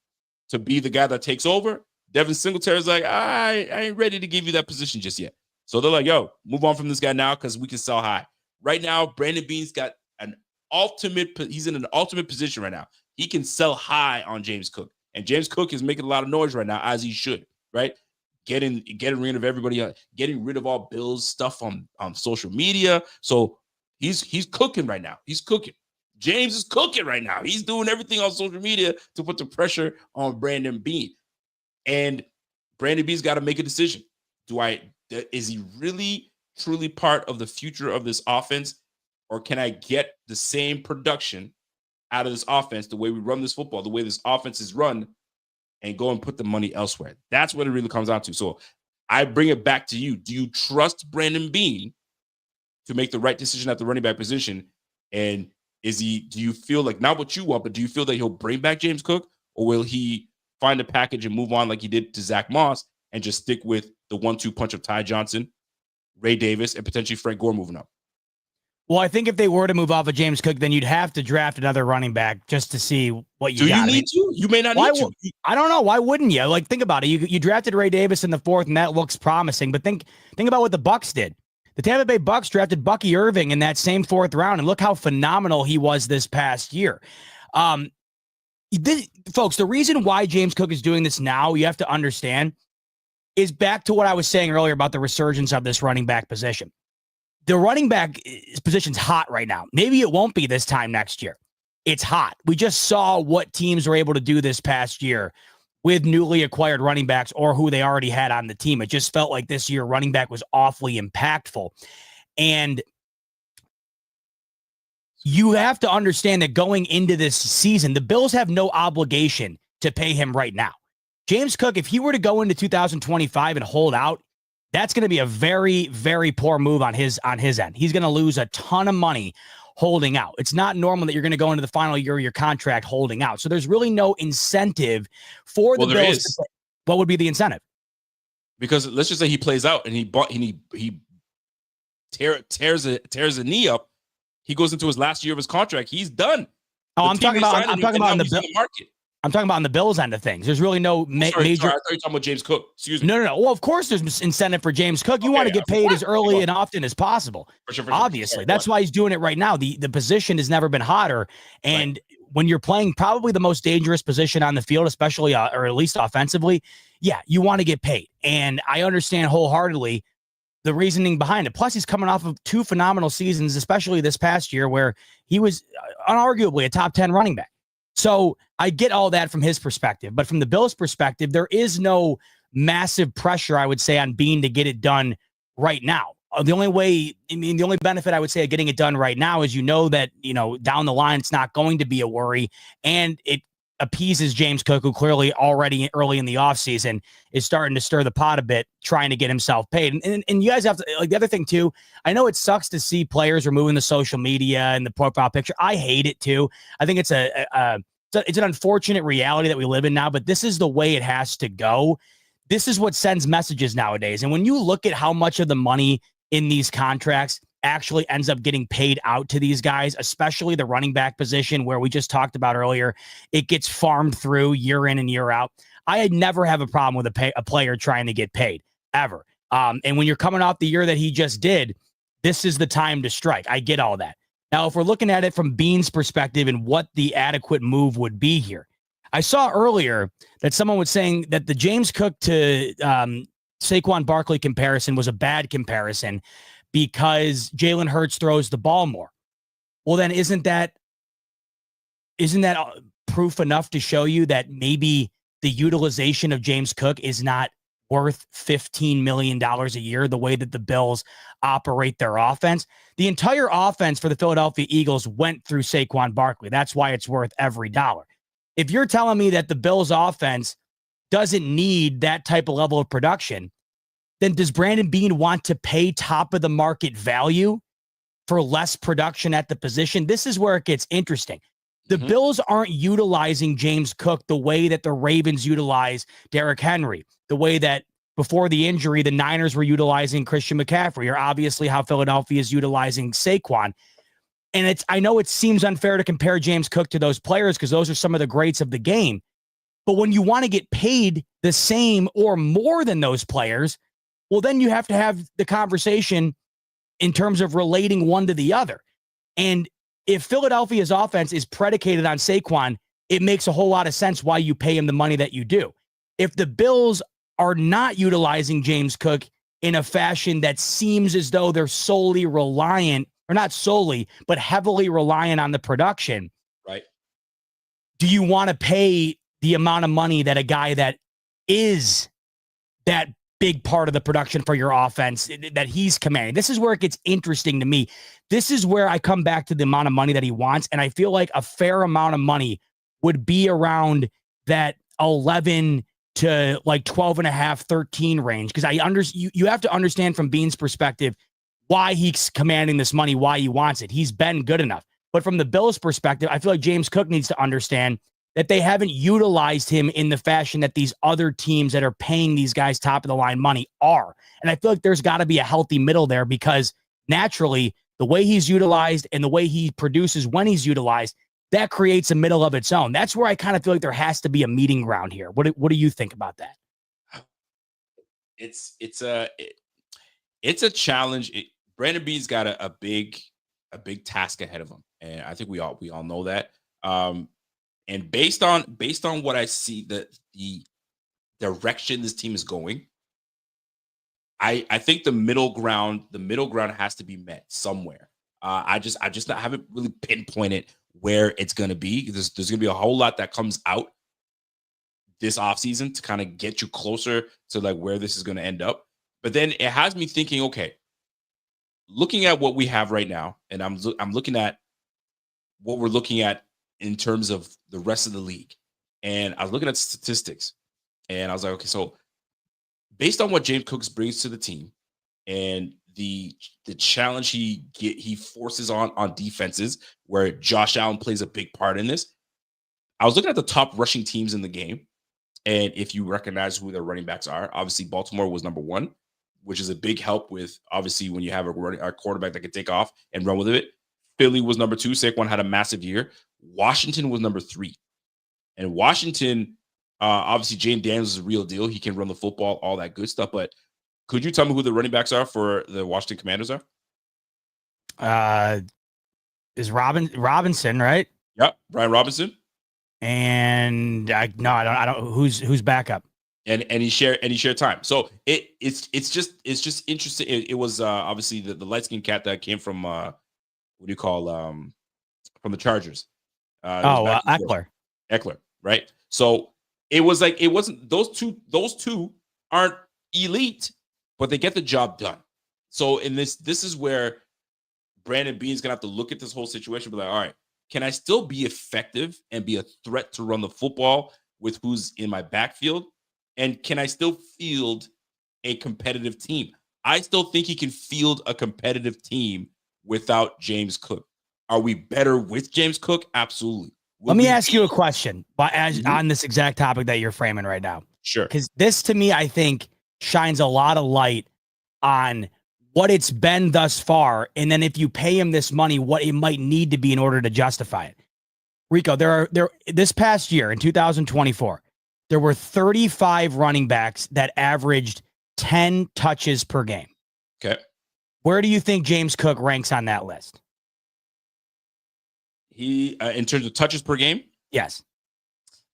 to be the guy that takes over. Devin Singletary's like, I ain't ready to give you that position just yet. So they're like, yo, move on from this guy now because we can sell high. Right now, Brandon Beane's got he's in an ultimate position right now. He can sell high on James Cook. And James Cook is making a lot of noise right now, as he should, right? Getting rid of everybody, getting rid of all Bills stuff on social media. So he's cooking right now. He's cooking. James is cooking right now. He's doing everything on social media to put the pressure on Brandon Beane. And Brandon Beane's got to make a decision. Is he really, truly part of the future of this offense? Or can I get the same production out of this offense, the way we run this football, the way this offense is run, and go and put the money elsewhere? That's what it really comes down to. So I bring it back to you. Do you trust Brandon Beane to make the right decision at the running back position? And do you feel like, not what you want, but do you feel that he'll bring back James Cook, or will he find a package and move on like he did to Zach Moss and just stick with the 1-2 punch of Ty Johnson, Ray Davis, and potentially Frank Gore moving up? Well, I think if they were to move off of James Cook, then you'd have to draft another running back just to see what you got. Do you need to? You may not need to. I don't know. Why wouldn't you? Like, think about it. You drafted Ray Davis in the 4th, and that looks promising. But think about what the Bucs did. The Tampa Bay Bucs drafted Bucky Irving in that same 4th round, and look how phenomenal he was this past year. Folks, the reason why James Cook is doing this now, you have to understand, is back to what I was saying earlier about the resurgence of this running back position. The running back position's hot right now. Maybe it won't be this time next year. It's hot. We just saw what teams were able to do this past year with newly acquired running backs or who they already had on the team. It just felt like this year running back was awfully impactful. And you have to understand that going into this season, the Bills have no obligation to pay him right now. James Cook, if he were to go into 2025 and hold out, that's going to be a very, very poor move on his end. He's going to lose a ton of money holding out. It's not normal that you're going to go into the final year of your contract holding out. So there's really no incentive for the Bills. What would be the incentive? Because let's just say he plays out and he tears a knee up. He goes into his last year of his contract. He's done. Oh, I'm talking about on the market. I'm talking about on the Bills end of things. There's really no major. I thought you were talking about James Cook. Excuse me. No. Well, of course there's incentive for James Cook. You want to get paid as early and often as possible. For sure. Obviously, that's why he's doing it right now. The position has never been hotter. And when you're playing probably the most dangerous position on the field, especially or at least offensively, yeah, you want to get paid. And I understand wholeheartedly the reasoning behind it. Plus, he's coming off of 2 phenomenal seasons, especially this past year where he was unarguably a top 10 running back. So I get all that from his perspective, but from the Bills' perspective, there is no massive pressure, I would say, on Beane to get it done right now. The only benefit I would say of getting it done right now is that, down the line, it's not going to be a worry, and it appeases James Cook, who clearly already early in the offseason is starting to stir the pot a bit, trying to get himself paid. And you guys have to, the other thing too, I know it sucks to see players removing the social media and the profile picture. I hate it too. I think it's it's an unfortunate reality that we live in now, but this is the way it has to go. This is what sends messages nowadays. And when you look at how much of the money in these contracts actually ends up getting paid out to these guys, especially the running back position where we just talked about earlier, it gets farmed through year in and year out. I never have a problem with a player trying to get paid ever. And when you're coming off the year that he just did, this is the time to strike. I get all that. Now, if we're looking at it from Beane's perspective and what the adequate move would be here, I saw earlier that someone was saying that the James Cook to Saquon Barkley comparison was a bad comparison because Jalen Hurts throws the ball more. Well, then isn't that proof enough to show you that maybe the utilization of James Cook is not worth $15 million a year, the way that the Bills operate their offense? The entire offense for the Philadelphia Eagles went through Saquon Barkley. That's why it's worth every dollar. If you're telling me that the Bills offense doesn't need that type of level of production, then does Brandon Beane want to pay top of the market value for less production at the position? This is where it gets interesting. The Bills aren't utilizing James Cook the way that the Ravens utilize Derrick Henry, the way that before the injury, the Niners were utilizing Christian McCaffrey, or obviously how Philadelphia is utilizing Saquon. And I know it seems unfair to compare James Cook to those players because those are some of the greats of the game. But when you want to get paid the same or more than those players, well, then you have to have the conversation in terms of relating one to the other. And if Philadelphia's offense is predicated on Saquon, it makes a whole lot of sense why you pay him the money that you do. If the Bills are not utilizing James Cook in a fashion that seems as though they're solely reliant, or not solely, but heavily reliant on the production, right? Do you want to pay the amount of money that a guy that is that big part of the production for your offense that he's commanding? This is where it gets interesting to me. This is where I come back to the amount of money that he wants. And I feel like a fair amount of money would be around that 11 to like 12 and a half, 13 range. Because you have to understand from Beane's perspective why he's commanding this money, why he wants it. He's been good enough. But from the Bills' perspective, I feel like James Cook needs to understand that they haven't utilized him in the fashion that these other teams that are paying these guys top of the line money are. And I feel like there's got to be a healthy middle there, because naturally the way he's utilized and the way he produces when he's utilized, that creates a middle of its own. That's where I kind of feel like there has to be a meeting ground here. What do you think about that? It's a challenge. Brandon Beane's got a big task ahead of him. And I think we all know that. And based on what I see, the direction this team is going, I think the middle ground has to be met somewhere. I haven't really pinpointed where it's going to be. There's going to be a whole lot that comes out this offseason to kind of get you closer to like where this is going to end up. But then it has me thinking, okay, looking at what we have right now, and I'm looking at what we're looking at in terms of the rest of the league. And I was looking at statistics, and I was like, okay, so based on what James Cook brings to the team and the challenge he forces on defenses, where Josh Allen plays a big part in this. I was looking at the top rushing teams in the game, and if you recognize who their running backs are, obviously Baltimore was number one, which is a big help with obviously when you have a quarterback that can take off and run with it. Philly was number two. Saquon had a massive year. Washington was number three. And Washington, obviously, Jane Daniels is a real deal. He can run the football, all that good stuff. But could you tell me who the running backs are for the Washington Commanders are? Is Robinson, right? Yep, Brian Robinson. And I don't. Who's backup? And he shared time. So it's just interesting. It was obviously the light skinned cat that came from what do you call from the Chargers? Eckler. Eckler, right? So it wasn't those two aren't elite, but they get the job done. So in this is where Brandon Beane's gonna have to look at this whole situation and be like, all right, can I still be effective and be a threat to run the football with who's in my backfield? And can I still field a competitive team? I still think he can field a competitive team without James Cook. Are we better with James Cook? Absolutely. Let me ask you a question on this exact topic that you're framing right now. Sure. Because this, to me, I think shines a lot of light on what it's been thus far. And then if you pay him this money, what it might need to be in order to justify it. Rico, this past year in 2024, there were 35 running backs that averaged 10 touches per game. Okay. Where do you think James Cook ranks on that list? He, in terms of touches per game? Yes.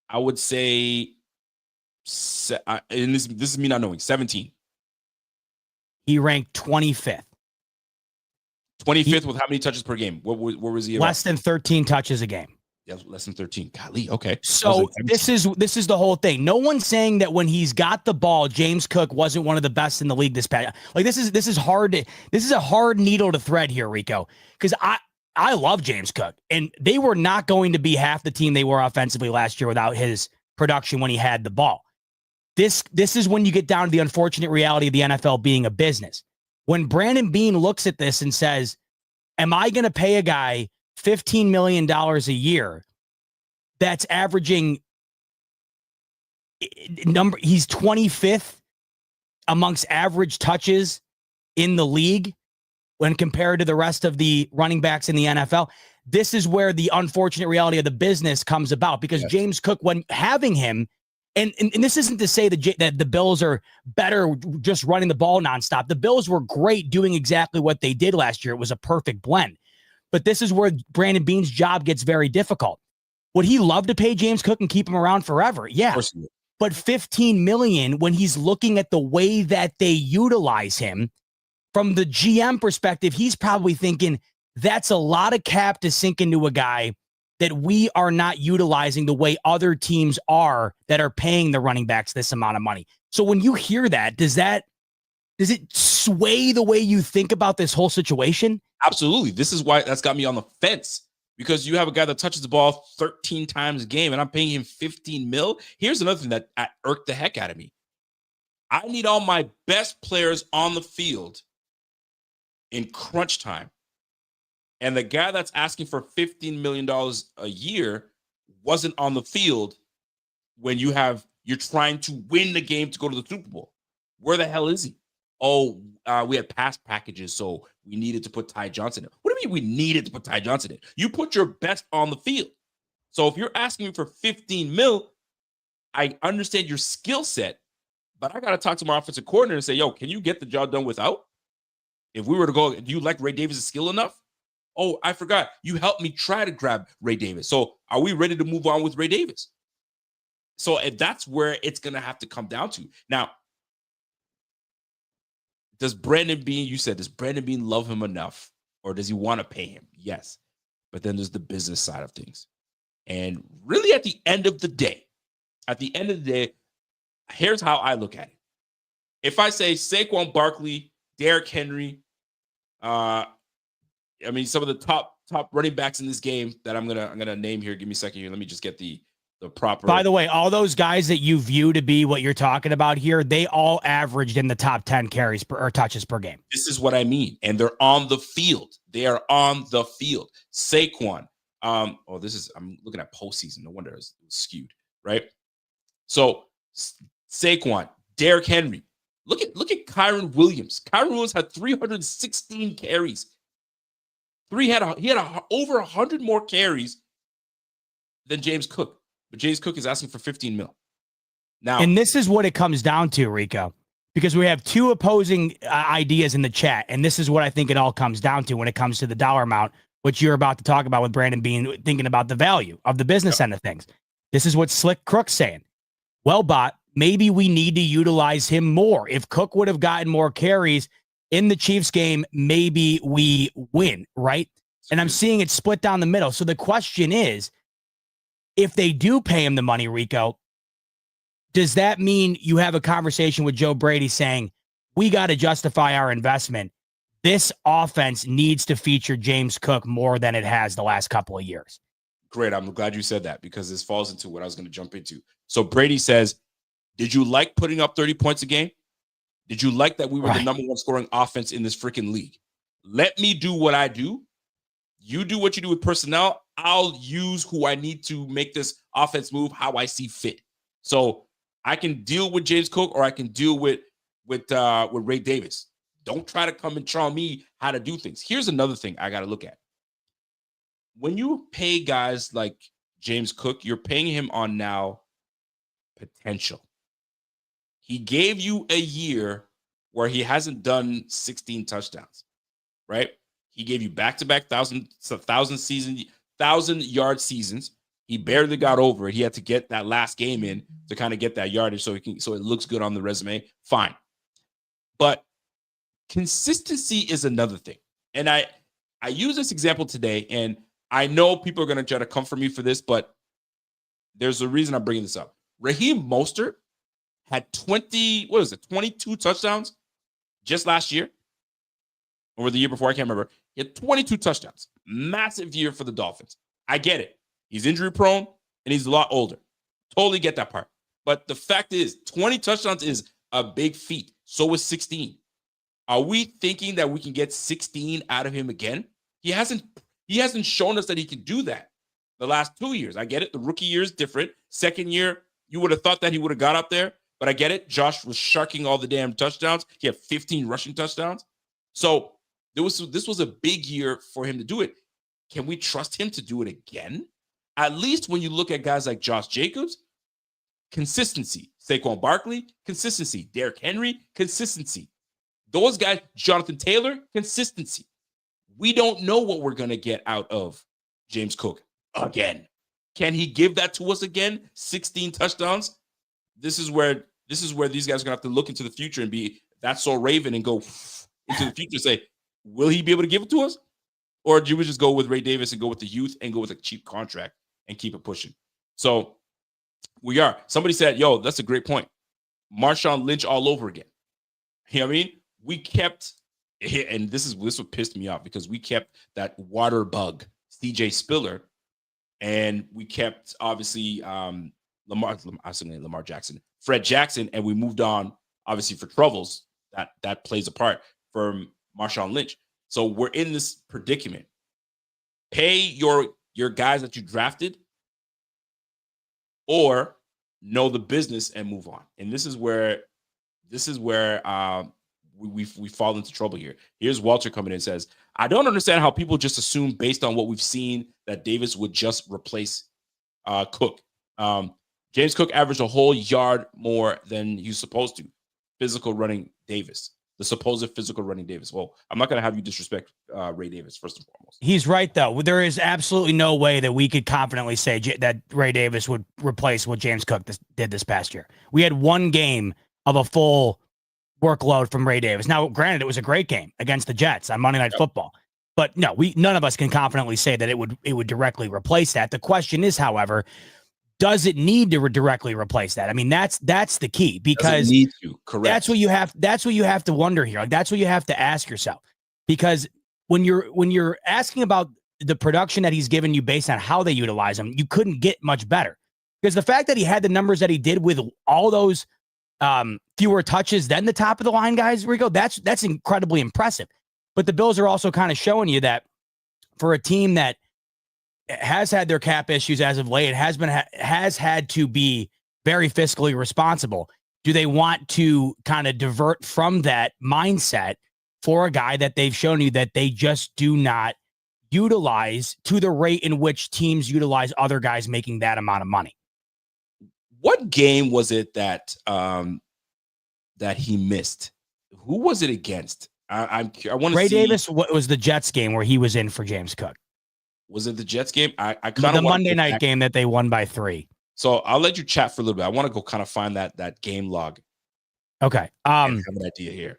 I would say, and this is me not knowing, 17. He ranked 25th. 25th with how many touches per game? What was he? Less than 13 touches a game. Yeah, less than 13. Golly, okay. So this is the whole thing. No one's saying that when he's got the ball, James Cook wasn't one of the best in the league this past. Like this is hard. This is a hard needle to thread here, Rico, because I love James Cook, and they were not going to be half the team they were offensively last year without his production when he had the ball. This is when you get down to the unfortunate reality of the NFL being a business. When Brandon Beane looks at this and says, am I going to pay a guy $15 million a year that's averaging he's 25th amongst average touches in the league when compared to the rest of the running backs in the NFL? This is where the unfortunate reality of the business comes about, because James Cook, when having him, and this isn't to say that the Bills are better just running the ball nonstop. The Bills were great doing exactly what they did last year. It was a perfect blend. But this is where Brandon Beane's job gets very difficult. Would he love to pay James Cook and keep him around forever? Yeah. But $15 million, when he's looking at the way that they utilize him, from the GM perspective, he's probably thinking that's a lot of cap to sink into a guy that we are not utilizing the way other teams are that are paying the running backs this amount of money. So when you hear that, does it sway the way you think about this whole situation? Absolutely. This is why that's got me on the fence, because you have a guy that touches the ball 13 times a game and I'm paying him 15 mil. Here's another thing that irked the heck out of me. I need all my best players on the field in crunch time. And the guy that's asking for $15 million a year wasn't on the field when you're trying to win the game to go to the Super Bowl. Where the hell is he? Oh, we had pass packages, so we needed to put Ty Johnson in. What do you mean we needed to put Ty Johnson in? You put your best on the field. So if you're asking me for 15 mil, I understand your skill set, but I got to talk to my offensive coordinator and say, yo, can you get the job done without? If we were to go, do you like Ray Davis' skill enough? Oh, I forgot. You helped me try to grab Ray Davis. So are we ready to move on with Ray Davis? So if that's where it's going to have to come down to. Now, does Brandon Beane love him enough, or does he want to pay him? Yes. But then there's the business side of things. And really at the end of the day, here's how I look at it. If I say Saquon Barkley, Derrick Henry, some of the top running backs in this game that I'm gonna name here. Give me a second here. Let me just get the the proper. By the way, all those guys that you view to be what you're talking about here, they all averaged in the top 10 carries or touches per game. This is what I mean. And they're on the field. They are on the field. Saquon. I'm looking at postseason. No wonder it was skewed, right? So Saquon, Derrick Henry. Look at Kyron Williams. Kyron Williams had 316 carries. He had over 100 more carries than James Cook. But James Cook is asking for 15 mil. Now, and this is what it comes down to, Rico, because we have two opposing ideas in the chat. And this is what I think it all comes down to when it comes to the dollar amount, which you're about to talk about with Brandon Beane, thinking about the value of the business end of things. This is what Slick Crook's saying. Well, Bot, maybe we need to utilize him more. If Cook would have gotten more carries in the Chiefs game, maybe we win, right? And I'm seeing it split down the middle. So the question is, if they do pay him the money, Rico, does that mean you have a conversation with Joe Brady saying, we got to justify our investment? This offense needs to feature James Cook more than it has the last couple of years. Great. I'm glad you said that because this falls into what I was going to jump into. So Brady says, did you like putting up 30 points a game? Did you like that we were the number one scoring offense in this freaking league? Let me do what I do. You do what you do with personnel. I'll use who I need to make this offense move how I see fit. So I can deal with James Cook or I can deal with Ray Davis. Don't try to come and tell me how to do things. Here's another thing I got to look at. When you pay guys like James Cook, you're paying him on now potential. He gave you a year where he hasn't done 16 touchdowns, right? He gave you back-to-back 1,000-yard seasons. He barely got over it. He had to get that last game in to kind of get that yardage so it looks good on the resume. Fine. But consistency is another thing. And I use this example today, and I know people are going to try to come for me for this, but there's a reason I'm bringing this up. Raheem Mostert had 22 touchdowns just last year or the year before. I can't remember. He had 22 touchdowns. Massive year for the Dolphins. I get it. He's injury prone and he's a lot older. Totally get that part. But the fact is 20 touchdowns is a big feat. So is 16. Are we thinking that we can get 16 out of him again? He hasn't shown us that he can do that the last 2 years. I get it. The rookie year is different. Second year, you would have thought that he would have got up there, but I get it. Josh was sharking all the damn touchdowns. He had 15 rushing touchdowns. So this was a big year for him to do it. Can we trust him to do it again? At least when you look at guys like Josh Jacobs, consistency. Saquon Barkley, consistency. Derrick Henry, consistency. Those guys, Jonathan Taylor, consistency. We don't know what we're going to get out of James Cook again. Can he give that to us again? 16 touchdowns. This is where these guys are going to have to look into the future and be that's so Raven and go into the future and say, will he be able to give it to us? Or do we just go with Ray Davis and go with the youth and go with a cheap contract and keep it pushing? So we are. Somebody said, yo, that's a great point. Marshawn Lynch all over again. You know what I mean? We kept, and this what pissed me off because we kept that water bug, CJ Spiller, and we kept obviously Lamar Jackson, Fred Jackson, and we moved on obviously for troubles that plays a part from Marshawn Lynch. So we're in this predicament. Pay your guys that you drafted, or know the business and move on. And this is where we fall into trouble here. Here's Walter coming in and says, I don't understand how people just assume based on what we've seen that Davis would just replace Cook. James Cook averaged a whole yard more than he's supposed to. Physical running Davis. The supposed physical running Davis. Well, I'm not going to have you disrespect Ray Davis, first and foremost. He's right, though. There is absolutely no way that we could confidently say that Ray Davis would replace what James Cook did this past year. We had one game of a full workload from Ray Davis. Now, granted, it was a great game against the Jets on Monday Night Football. But no, none of us can confidently say that it would directly replace that. The question is, however, does it need to directly replace that? I mean, that's the key, because need to, correct. That's what you have to wonder here. Like, that's what you have to ask yourself, because when you're asking about the production that he's given you based on how they utilize him, you couldn't get much better. Because the fact that he had the numbers that he did with all those fewer touches than the top of the line guys, Rico, that's incredibly impressive. But the Bills are also kind of showing you that for a team that has had their cap issues as of late, has had to be very fiscally responsible. Do they want to kind of divert from that mindset for a guy that they've shown you that they just do not utilize to the rate in which teams utilize other guys making that amount of money? What game was it that that he missed? Who was it against? I want to see. Ray Davis was the Jets game where he was in for James Cook. Was it the Jets game? I kind of the Monday night game that they won by 3. So I'll let you chat for a little bit. I want to go kind of find that game log. Okay. I have an idea here.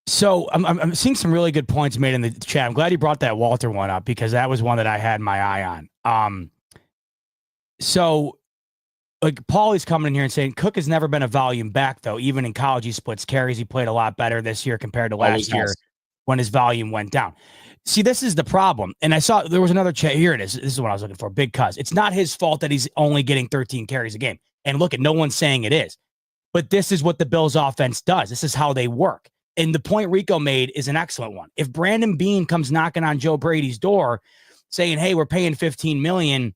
So I'm seeing some really good points made in the chat. I'm glad you brought that Walter one up because that was one that I had my eye on. So like Paulie's coming in here and saying Cook has never been a volume back though. Even in college, he splits carries. He played a lot better this year compared to last year when his volume went down. See, this is the problem. And I saw there was another chat. Here it is. This is what I was looking for. Big Cuz. It's not his fault that he's only getting 13 carries a game. And look at no one's saying it is. But this is what the Bills offense does. This is how they work. And the point Rico made is an excellent one. If Brandon Beane comes knocking on Joe Brady's door saying, hey, we're paying $15 million,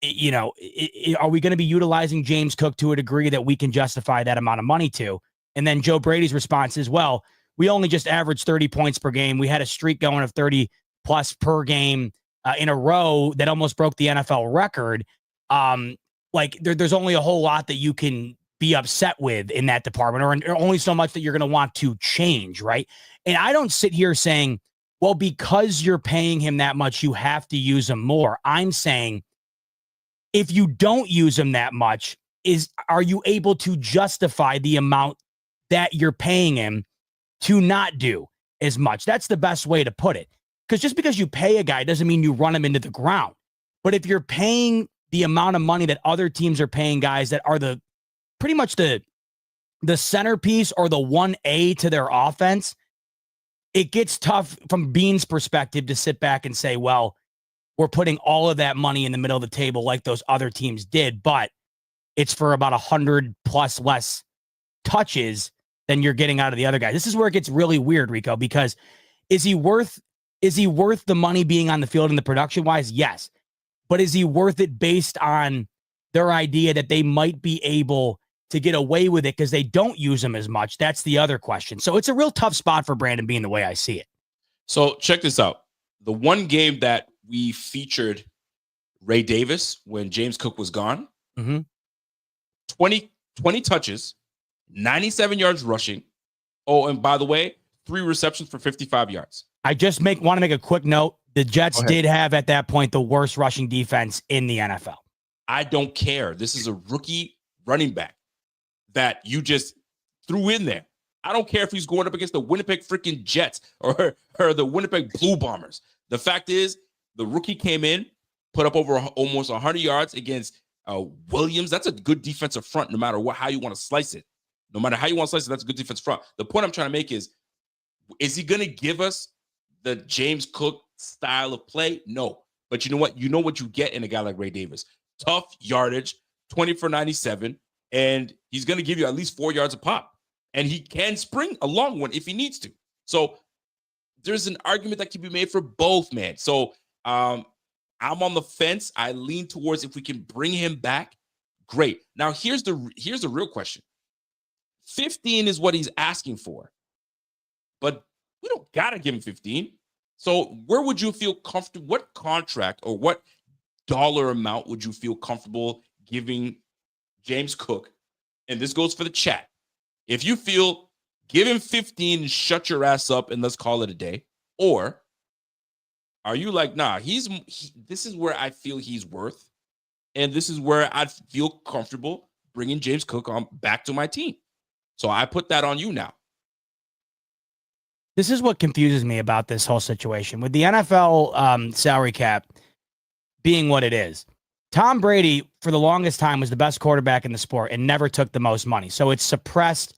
are we going to be utilizing James Cook to a degree that we can justify that amount of money to? And then Joe Brady's response is, well, we only just averaged 30 points per game. We had a streak going of 30 plus per game in a row that almost broke the NFL record. There's only a whole lot that you can be upset with in that department, or only so much that you're going to want to change, right? And I don't sit here saying, well, because you're paying him that much, you have to use him more. I'm saying, if you don't use him that much, are you able to justify the amount that you're paying him to not do as much? That's the best way to put it. Because just because you pay a guy doesn't mean you run him into the ground. But if you're paying the amount of money that other teams are paying guys that are pretty much the centerpiece or the 1A to their offense, it gets tough from Beane's perspective to sit back and say, well, we're putting all of that money in the middle of the table like those other teams did, but it's for about 100 plus less touches than you're getting out of the other guy. This is where it gets really weird, Rico, because is he worth the money being on the field and the production wise? Yes. But is he worth it based on their idea that they might be able to get away with it because they don't use him as much? That's the other question. So it's a real tough spot for Brandon Beane the way I see it. So check this out. The one game that we featured Ray Davis when James Cook was gone, 20 touches, 97 yards rushing. Oh, and by the way, 3 receptions for 55 yards. I just want to make a quick note. The Jets did have at that point the worst rushing defense in the NFL. I don't care. This is a rookie running back that you just threw in there. I don't care if he's going up against the Winnipeg freaking Jets or the Winnipeg Blue Bombers. The fact is, the rookie came in, put up over almost 100 yards against Williams. That's a good defensive front, no matter how you want to slice it. No matter how you want to slice it, that's a good defensive front. The point I'm trying to make is he going to give us the James Cook style of play? No. But you know what? You know what you get in a guy like Ray Davis. Tough yardage, 20 for 97, and he's going to give you at least 4 yards a pop. And he can spring a long one if he needs to. So there's an argument that can be made for both, man. So I'm on the fence. I lean towards if we can bring him back, great. Now here's the real question. 15 is what he's asking for, but we don't gotta give him 15. So where would you feel comfortable? What contract or what dollar amount would you feel comfortable giving James Cook? And this goes for the chat. If you feel, give him 15 and shut your ass up and let's call it a day. Or are you like, nah, this is where I feel he's worth, and this is where I'd feel comfortable bringing James Cook on back to my team. So I put that on you now. This is what confuses me about this whole situation. With the NFL salary cap being what it is, Tom Brady, for the longest time, was the best quarterback in the sport and never took the most money. So it suppressed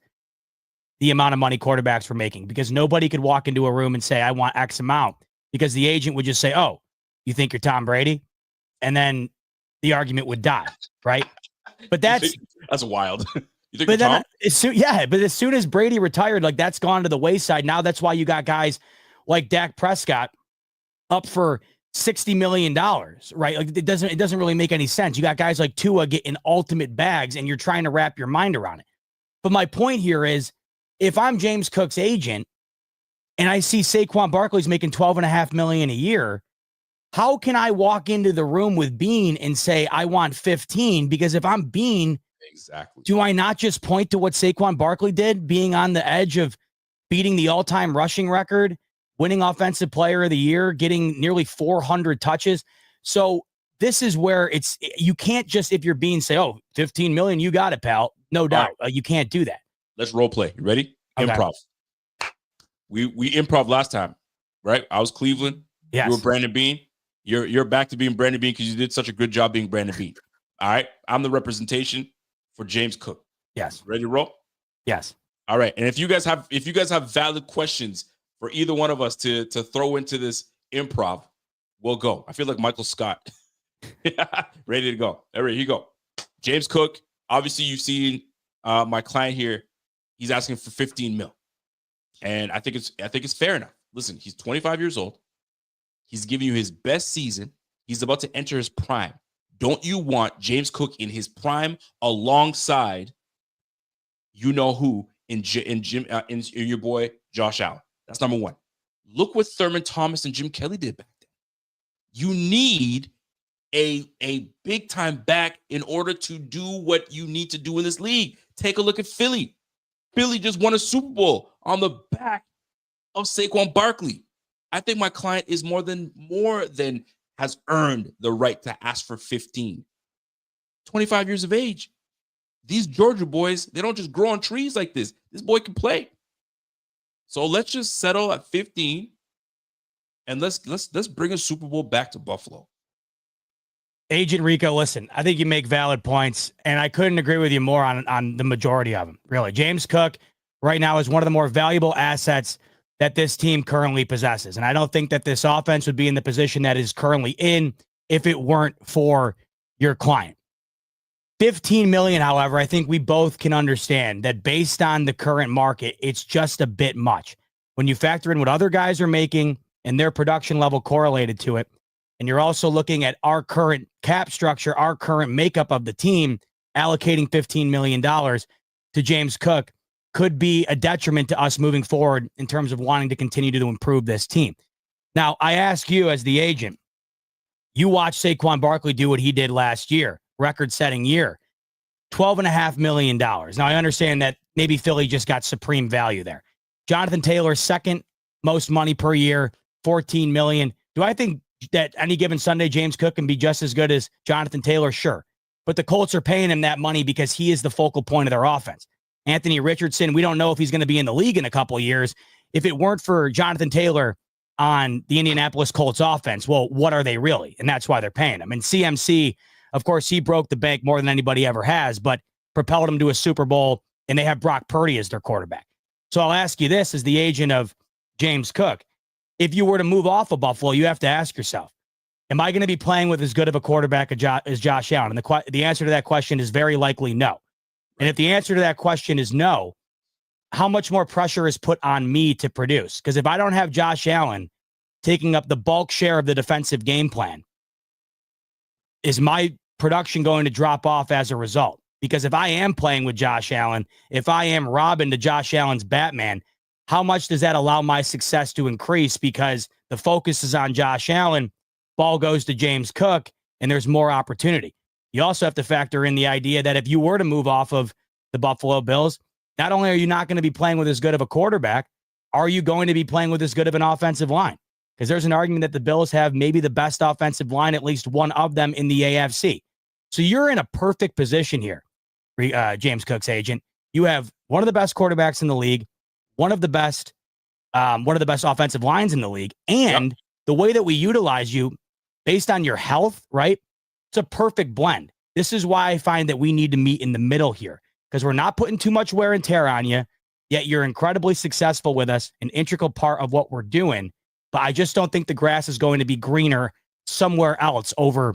the amount of money quarterbacks were making because nobody could walk into a room and say, I want X amount, because the agent would just say, oh, you think you're Tom Brady? And then the argument would die, right? But that's wild. You think but then Tom? But as soon as Brady retired, like that's gone to the wayside. Now that's why you got guys like Dak Prescott up for $60 million, right? Like it doesn't really make any sense. You got guys like Tua getting ultimate bags, and you're trying to wrap your mind around it. But my point here is, if I'm James Cook's agent and I see Saquon Barkley's making $12.5 million a year, how can I walk into the room with Beane and say I want 15? Because if I'm Beane, exactly, do I not just point to what Saquon Barkley did, being on the edge of beating the all-time rushing record, winning Offensive Player of the Year, getting nearly 400 touches? So this is where you can't just, if you're Beane, say, oh, 15 million, you got it, pal. No doubt. Right. You can't do that. Let's role play. You ready? Okay. Improv. We improv last time, right? I was Cleveland. Yes. You were Brandon Beane. You're back to being Brandon Beane because you did such a good job being Brandon Beane. All right. I'm the representation for James Cook. Yes. Ready to roll? Yes. All right. And if you guys have valid questions for either one of us to throw into this improv, we'll go. I feel like Michael Scott. Ready to go. All right, here you go. James Cook. Obviously, you've seen my client here. He's asking for 15 mil. And I think it's fair enough. Listen, he's 25 years old. He's giving you his best season. He's about to enter his prime. Don't you want James Cook in his prime alongside you know who in your boy Josh Allen? That's number one. Look what Thurman Thomas and Jim Kelly did back then. You need a big time back in order to do what you need to do in this league. Take a look at Philly. Philly just won a Super Bowl on the back of Saquon Barkley. I think my client is more than has earned the right to ask for 15. 25 years of age. These Georgia boys, they don't just grow on trees like this. This boy can play. So let's just settle at 15 and let's bring a Super Bowl back to Buffalo. Agent Rico, listen, I think you make valid points, and I couldn't agree with you more on the majority of them. Really, James Cook right now is one of the more valuable assets that this team currently possesses. And I don't think that this offense would be in the position that is currently in if it weren't for your client. 15 million, however, I think we both can understand that based on the current market, it's just a bit much. When you factor in what other guys are making and their production level correlated to it, and you're also looking at our current cap structure, our current makeup of the team, allocating $15 million to James Cook could be a detriment to us moving forward in terms of wanting to continue to improve this team. Now, I ask you as the agent, you watched Saquon Barkley do what he did last year, record-setting year, $12.5 million. Now, I understand that maybe Philly just got supreme value there. Jonathan Taylor, second most money per year, $14 million. Do I think that any given Sunday, James Cook can be just as good as Jonathan Taylor? Sure. But the Colts are paying him that money because he is the focal point of their offense. Anthony Richardson, we don't know if he's going to be in the league in a couple of years. If it weren't for Jonathan Taylor on the Indianapolis Colts offense, well, what are they really? And that's why they're paying him. And CMC, of course, he broke the bank more than anybody ever has, but propelled him to a Super Bowl, and they have Brock Purdy as their quarterback. So I'll ask you this as the agent of James Cook. If you were to move off of Buffalo, you have to ask yourself, am I going to be playing with as good of a quarterback as Josh Allen? And the answer to that question is very likely no. And if the answer to that question is no, how much more pressure is put on me to produce? Because if I don't have Josh Allen taking up the bulk share of the defensive game plan, is my production going to drop off as a result? Because if I am playing with Josh Allen, if I am Robin to Josh Allen's Batman, how much does that allow my success to increase? Because the focus is on Josh Allen, ball goes to James Cook, and there's more opportunity. You also have to factor in the idea that if you were to move off of the Buffalo Bills, not only are you not going to be playing with as good of a quarterback, are you going to be playing with as good of an offensive line? Because there's an argument that the Bills have maybe the best offensive line, at least one of them in the AFC. So you're in a perfect position here, James Cook's agent. You have one of the best quarterbacks in the league, one of the best offensive lines in the league, and the way that we utilize you based on your health, right? It's a perfect blend. This is why I find that we need to meet in the middle here, because we're not putting too much wear and tear on you, yet you're incredibly successful with us, an integral part of what we're doing. But I just don't think the grass is going to be greener somewhere else over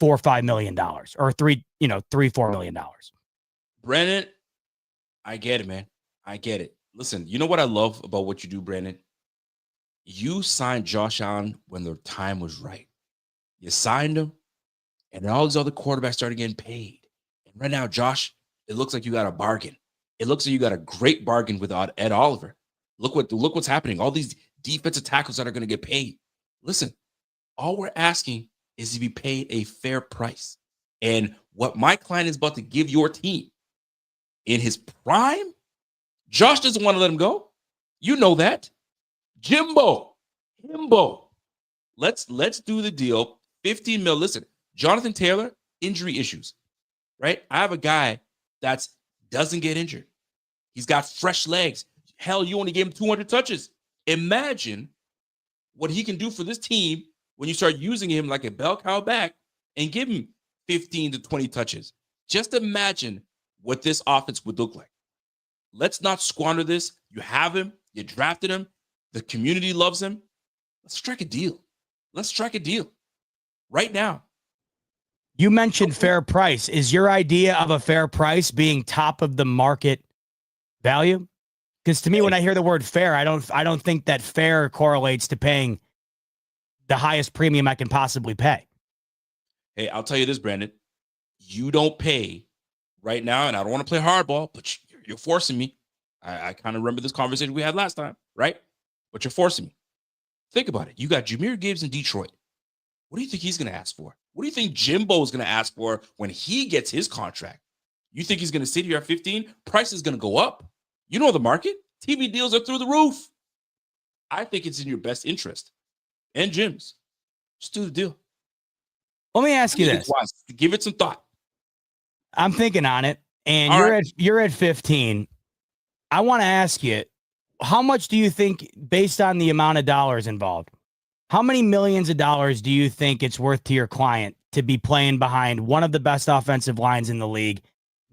or $5 million or $4 million. Brandon, I get it, man. I get it. Listen, you know what I love about what you do, Brandon? You signed Josh Allen when the time was right. You signed him, and then all these other quarterbacks started getting paid. And right now, Josh, it looks like you got a bargain. It looks like you got a great bargain with Ed Oliver. Look what's happening. All these defensive tackles that are going to get paid. Listen, all we're asking is to be paid a fair price. And what my client is about to give your team in his prime, Josh doesn't want to let him go. You know that. Himbo. Let's do the deal. 15 mil. Listen, Jonathan Taylor, injury issues, right? I have a guy that doesn't get injured. He's got fresh legs. Hell, you only gave him 200 touches. Imagine what he can do for this team when you start using him like a bell cow back and give him 15 to 20 touches. Just imagine what this offense would look like. Let's not squander this. You have him. You drafted him. The community loves him. Let's strike a deal. Right now. You mentioned fair price. Is your idea of a fair price being top of the market value? Because to me, when I hear the word fair, I don't think that fair correlates to paying the highest premium I can possibly pay. Hey, I'll tell you this, Brandon. You don't pay right now, and I don't want to play hardball, but you're forcing me. I kind of remember this conversation we had last time, right? But you're forcing me. Think about it. You got Jahmyr Gibbs in Detroit. What do you think he's going to ask for? What do you think Jimbo is going to ask for when he gets his contract? You think he's going to sit here at 15? Price is going to go up. You know the market. TV deals are through the roof. I think it's in your best interest. And Jim's. Just do the deal. Let me ask you this. Give it some thought. I'm thinking on it, and you're at 15. I want to ask you, how much do you think, based on the amount of dollars involved, how many millions of dollars do you think it's worth to your client to be playing behind one of the best offensive lines in the league,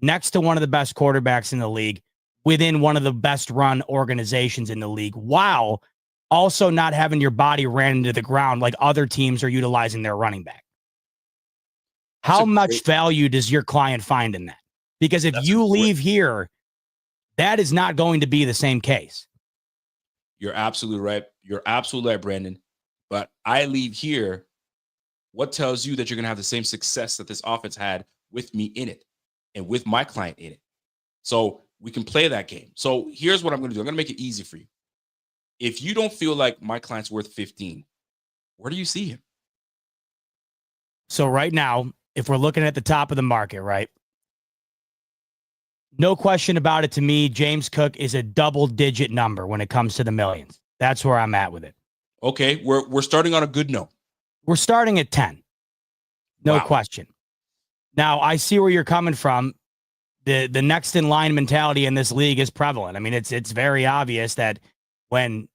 next to one of the best quarterbacks in the league, within one of the best run organizations in the league, while also not having your body ran into the ground like other teams are utilizing their running back? How much value does your client find in that? Because if you leave here, that is not going to be the same case. You're absolutely right. You're absolutely right, Brandon. But I leave here, what tells you that you're going to have the same success that this offense had with me in it and with my client in it? So we can play that game. So here's what I'm going to do. I'm going to make it easy for you. If you don't feel like my client's worth 15, where do you see him? So right now, if we're looking at the top of the market, right? No question about it to me, James Cook is a double-digit number when it comes to the millions. That's where I'm at with it. Okay, we're starting on a good note. We're starting at 10. No question. Now, I see where you're coming from. The next in line mentality in this league is prevalent. I mean, it's very obvious that when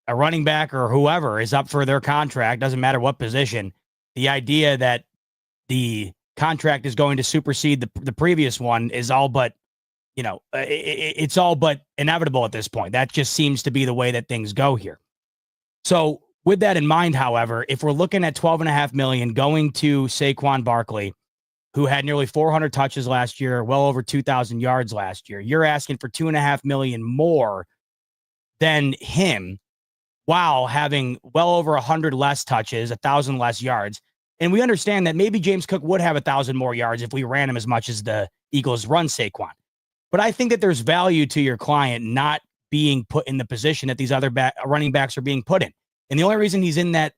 a running back or whoever is up for their contract, doesn't matter what position, the idea that the contract is going to supersede the previous one is all but, it's all but inevitable at this point. That just seems to be the way that things go here. So with that in mind, however, if we're looking at $12.5 million going to Saquon Barkley, who had nearly 400 touches last year, well over 2,000 yards last year, you're asking for $2.5 million more than him while having well over 100 less touches, 1,000 less yards. And we understand that maybe James Cook would have 1,000 more yards if we ran him as much as the Eagles run Saquon. But I think that there's value to your client not being put in the position that these other running backs are being put in. And the only reason he's in that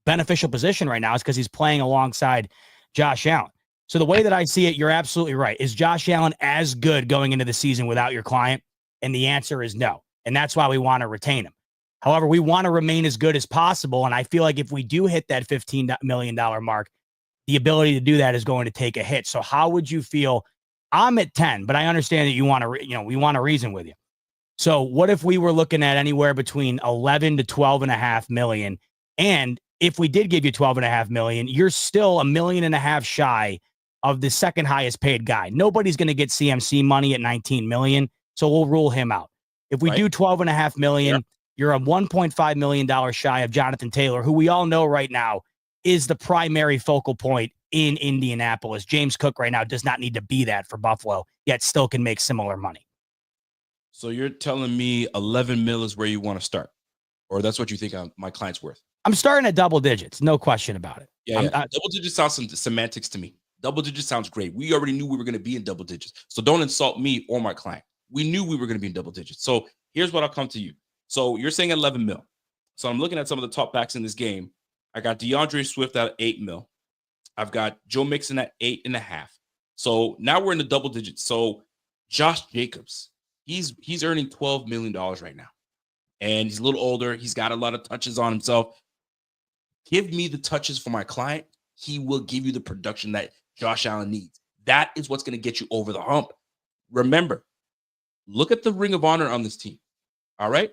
beneficial position right now is because he's playing alongside Josh Allen. So the way that I see it, you're absolutely right. Is Josh Allen as good going into the season without your client? And the answer is no. And that's why we want to retain him. However, we want to remain as good as possible. And I feel like if we do hit that $15 million mark, the ability to do that is going to take a hit. So how would you feel? I'm at 10, but I understand that you want to, we want to reason with you. So what if we were looking at anywhere between 11 to 12.5 million? And if we did give you 12.5 million, you're still $1.5 million shy of the second highest paid guy. Nobody's going to get CMC money at 19 million. So we'll rule him out. If we do 12.5 million, you're a $1.5 million shy of Jonathan Taylor, who we all know right now is the primary focal point in Indianapolis. James Cook right now does not need to be that for Buffalo, yet still can make similar money. So you're telling me 11 mil is where you want to start, or that's what you think my client's worth? I'm starting at double digits, no question about it. Yeah. Double digits sounds some semantics to me. Double digits sounds great. We already knew we were going to be in double digits. So don't insult me or my client. We knew we were going to be in double digits. So here's what I'll come to you. So you're saying 11 mil. So I'm looking at some of the top backs in this game. I got DeAndre Swift at 8 mil. I've got Joe Mixon at 8.5. So now we're in the double digits. So Josh Jacobs, he's earning $12 million right now. And he's a little older. He's got a lot of touches on himself. Give me the touches for my client. He will give you the production that Josh Allen needs. That is what's going to get you over the hump. Remember, look at the ring of honor on this team. All right?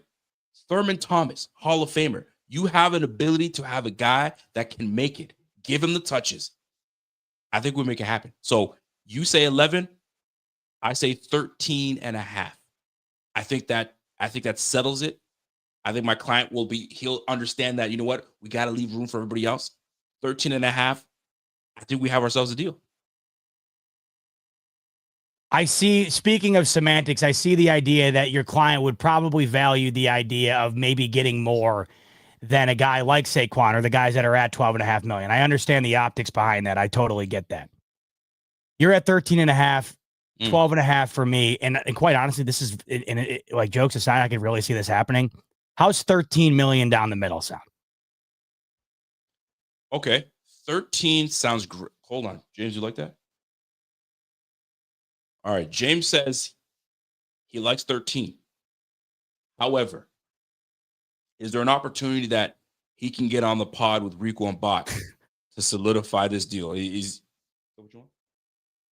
Thurman Thomas, Hall of Famer. You have an ability to have a guy that can make it. Give him the touches. I think we'll make it happen. So you say 11, I say 13.5. I think that settles it. I think my client he'll understand that, you know what, we got to leave room for everybody else. 13.5. I think we have ourselves a deal. Speaking of semantics, I see the idea that your client would probably value the idea of maybe getting more than a guy like Saquon or the guys that are at 12.5 million. I understand the optics behind that. I totally get that. You're at 13.5, 12.5 for me. And quite honestly, this is like jokes aside, I could really see this happening. How's 13 million down the middle sound? Okay. 13 sounds great. Hold on. James, you like that? All right. James says he likes 13. However, is there an opportunity that he can get on the pod with Rico and Bot to solidify this deal?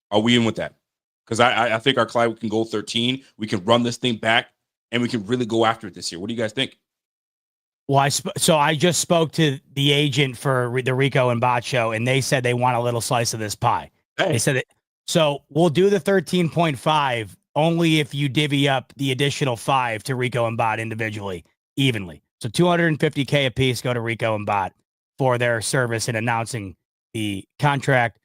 Are we in with that? Because I think our client can go 13. We can run this thing back, and we can really go after it this year. What do you guys think? Well, I just spoke to the agent for the Rico and Bot show, and they said they want a little slice of this pie. Hey. They said it. So we'll do the 13.5 only if you divvy up the additional 5 to Rico and Bot individually, evenly. So $250K a piece go to Rico and Bot for their service in announcing the contract,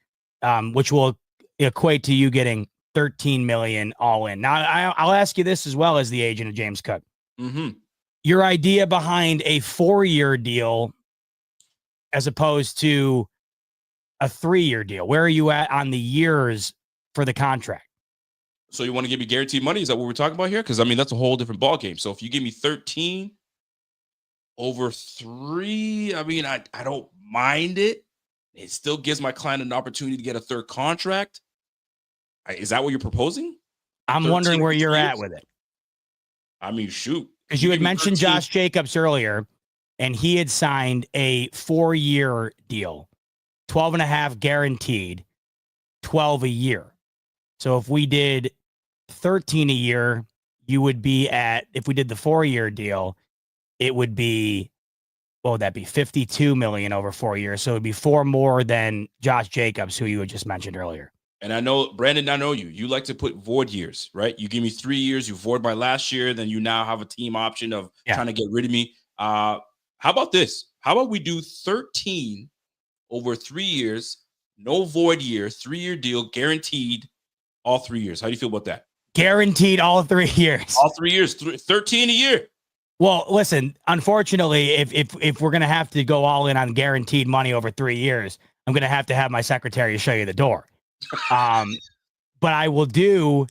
which will equate to you getting 13 million all in. Now, I'll ask you this as well as the agent of James Cook. Mm-hmm. Your idea behind a 4-year deal as opposed to a 3-year deal. Where are you at on the years for the contract? So you want to give me guaranteed money? Is that what we're talking about here? Because, I mean, that's a whole different ballgame. So if you give me 13 over 3, I mean, I don't mind it. It still gives my client an opportunity to get a third contract. Is that what you're proposing? I'm wondering where you're at with it. I mean, shoot. Because you had mentioned 13. Josh Jacobs earlier, and he had signed a 4-year deal, 12.5 guaranteed, 12 a year. So if we did 13 a year, you would be at, if we did the 4-year deal, it would be, what would that be? 52 million over 4 years. So it would be 4 more than Josh Jacobs, who you had just mentioned earlier. And I know, Brandon, I know you like to put void years, right? You give me 3 years, you void my last year, then you now have a team option of trying to get rid of me. How about this? How about we do 13 over 3 years, no void year, 3-year deal, guaranteed all 3 years. How do you feel about that? Guaranteed all 3 years. All 3 years, 13 a year. Well, listen, unfortunately, if we're going to have to go all in on guaranteed money over 3 years, I'm going to have my secretary show you the door. But I will do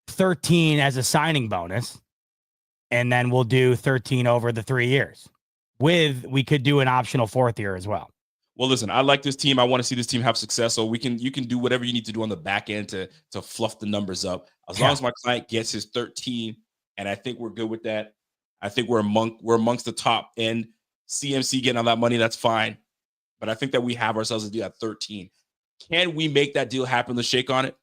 13 as a signing bonus, and then we'll do 13 over the 3 years. We could do an optional 4th year as well. Well, listen, I like this team. I want to see this team have success. So you can do whatever you need to do on the back end to fluff the numbers up. As long as my client gets his 13, and I think we're good with that. I think we're amongst the top end. CMC getting on that money, that's fine. But I think that we have ourselves a deal at 13. Can we make that deal happen? Let's shake on it.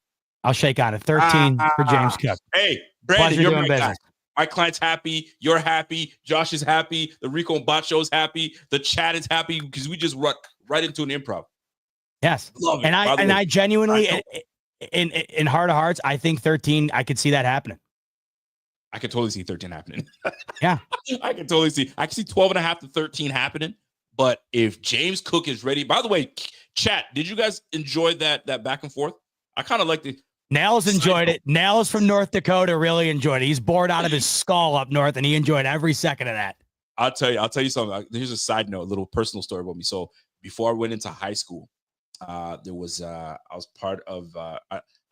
I'll shake on it. 13 for James Cook. Hey, Brandon, you're my business. guy. My client's happy. You're happy. Josh is happy. The Rico and Bot show is happy. The chat is happy because we just run right into an improv. Yes. Love it. And I genuinely, in heart of hearts, I think 13, I could see that happening. I could totally see 13 happening. Yeah. I can see 12.5 to 13 happening. But if James Cook is ready, by the way, chat, did you guys enjoy that back and forth? I kind of like the Nels enjoyed it. Nels from North Dakota really enjoyed it. He's bored out of his skull up north, and he enjoyed every second of that. I'll tell you something. Here's a side note, a little personal story about me. So before I went into high school, there was I was part of I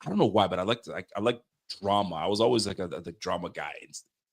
don't know why, but I like drama. I was always like the drama guy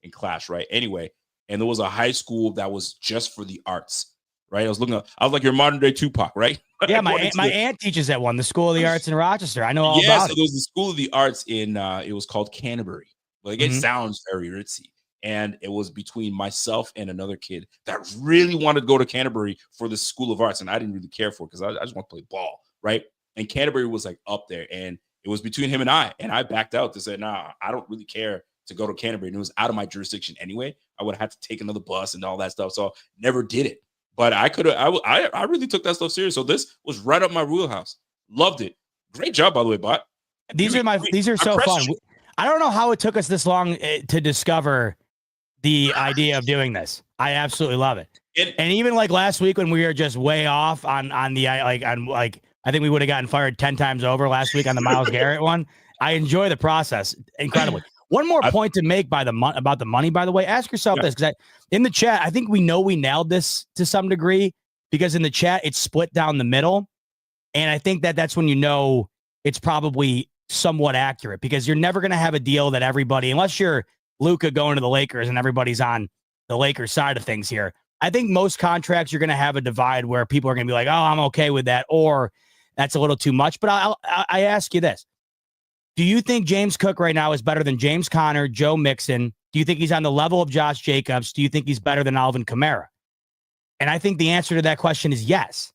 in class, right? Anyway, and there was a high school that was just for the arts, right? I was like your modern day Tupac, right? Yeah, my aunt teaches at one, the School of the Arts in Rochester. I know all yeah, about so it. there was the School of the Arts in it was called Canterbury. Like it sounds very ritzy. And it was between myself and another kid that really wanted to go to Canterbury for the School of Arts. And I didn't really care for it because I just want to play ball, right? And Canterbury was like up there. And it was between him and I. And I backed out to say, nah, I don't really care to go to Canterbury. And it was out of my jurisdiction anyway. I would have had to take another bus and all that stuff. So never did it. But I could have, I really took that stuff serious. So this was right up my wheelhouse. Loved it. Great job, by the way, Bot. These are so fun. I don't know how it took us this long to discover the idea of doing this. I absolutely love it. And even like last week when we were just way off on the I think we would have gotten fired 10 times over last week on the Myles Garrett one. I enjoy the process incredibly. One more point to make about the money, by the way. Ask yourself this, because in the chat, I think we nailed this to some degree, because in the chat it's split down the middle, and I think that's when you know it's probably somewhat accurate, because you're never going to have a deal that everybody, unless you're Luka going to the Lakers and everybody's on the Lakers side of things here. I think most contracts you're going to have a divide where people are going to be like, oh, I'm okay with that, or that's a little too much. But I ask you this. Do you think James Cook right now is better than James Conner, Joe Mixon? Do you think he's on the level of Josh Jacobs? Do you think he's better than Alvin Kamara? And I think the answer to that question is yes.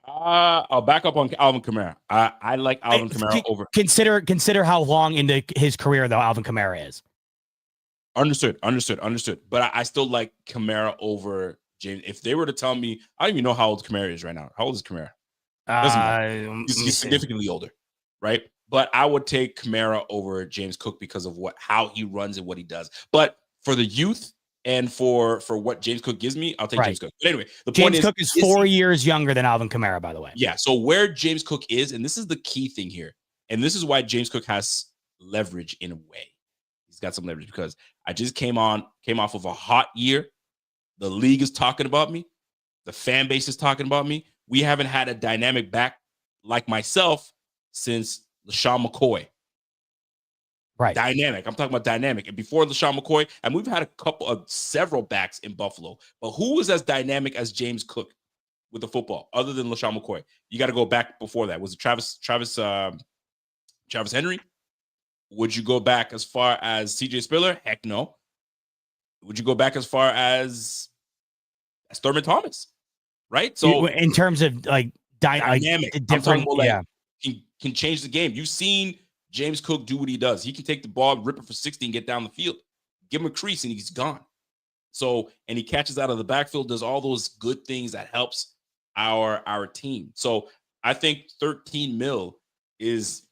I'll back up on Alvin Kamara. I like Alvin Kamara over. Consider how long into his career, though, Alvin Kamara is. Understood. But I still like Kamara over James. If they were to tell me, I don't even know how old Kamara is right now. How old is Kamara? He's significantly older, right? But I would take Kamara over James Cook because of how he runs and what he does. But for the youth and for what James Cook gives me, I'll take James Cook. But anyway, the point is, James Cook is 4 years younger than Alvin Kamara, by the way. Yeah. So where James Cook is, and this is the key thing here, and this is why James Cook has leverage in a way. He's got some leverage because I just came off of a hot year. The league is talking about me. The fan base is talking about me. We haven't had a dynamic back like myself since LaShawn McCoy. Right. Dynamic. I'm talking about dynamic. And before LaShawn McCoy, and we've had several backs in Buffalo, but who was as dynamic as James Cook with the football other than LaShawn McCoy? You got to go back before that. Was it Travis Henry? Would you go back as far as CJ Spiller? Heck no. Would you go back as far as Thurman Thomas? Right? So in terms of like dynamic, I'm talking about can change the game. You've seen James Cook do what he does. He can take the ball, rip it for 60 and get down the field. Give him a crease and he's gone. So, and he catches out of the backfield, does all those good things that helps our team. So I think 13 mil is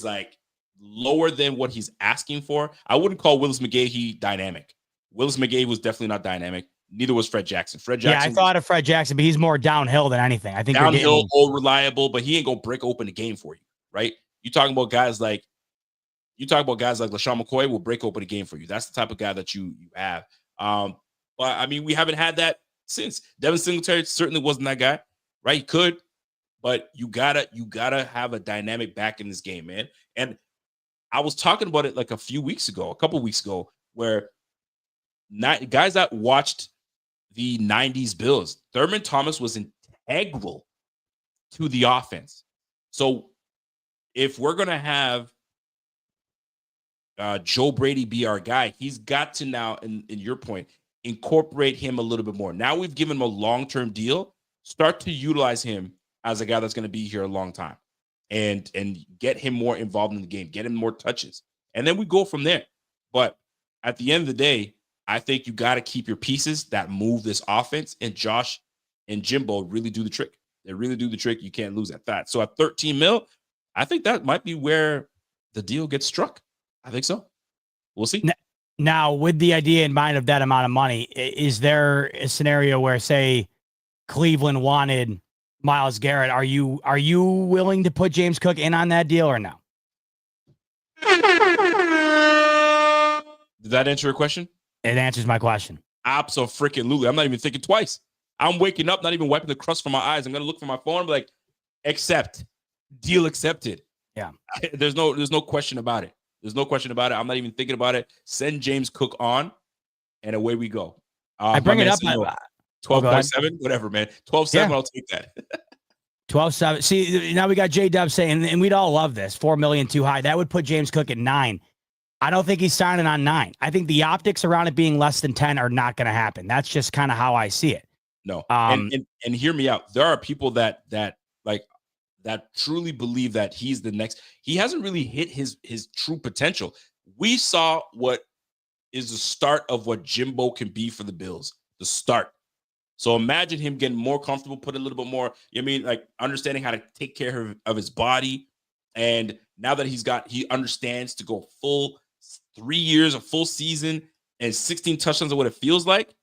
like lower than what he's asking for. I wouldn't call Willis McGahee dynamic. Willis McGahee was definitely not dynamic. Neither was Fred Jackson. I thought of Fred Jackson, but he's more downhill than anything. I think downhill, old, reliable, but he ain't gonna break open the game for you, right? You talking about guys like LaShawn McCoy will break open the game for you. That's the type of guy that you have. But I mean, we haven't had that since. Devin Singletary certainly wasn't that guy, right? He could, but you gotta have a dynamic back in this game, man. And I was talking about it like a couple weeks ago, where guys that watched the 90s Bills, Thurman Thomas was integral to the offense. So if we're going to have Joe Brady be our guy, he's got to now, in your point, incorporate him a little bit more. Now we've given him a long-term deal. Start to utilize him as a guy that's going to be here a long time and get him more involved in the game, get him more touches. And then we go from there. But at the end of the day, I think you got to keep your pieces that move this offense, and Josh and Jimbo really do the trick. They really do the trick. You can't lose at that. So at 13 mil, I think that might be where the deal gets struck. I think so. We'll see. Now, with the idea in mind of that amount of money, is there a scenario where, say, Cleveland wanted Myles Garrett? Are you willing to put James Cook in on that deal or no? Did that answer your question? It answers my question. Absolutely. I'm not even thinking twice. I'm waking up, not even wiping the crust from my eyes. I'm gonna look for my phone, and be like, accept, deal accepted. Yeah. There's no question about it. There's no question about it. I'm not even thinking about it. Send James Cook on, and away we go. I bring it up. 12.7, whatever, man. 12.7, yeah. I'll take that. 12.7. See, now we got J-Dub saying, and we'd all love this, $4 million too high. That would put James Cook at 9. I don't think he's signing on 9. I think the optics around it being less than 10 are not going to happen. That's just kind of how I see it. No. And hear me out. There are people that truly believe that he's the next. He hasn't really hit his true potential. We saw what is the start of what Jimbo can be for the Bills. The start. So imagine him getting more comfortable, put a little bit more, like understanding how to take care of his body. And now that he understands to go full 3 years, a full season, and 16 touchdowns of what it feels like,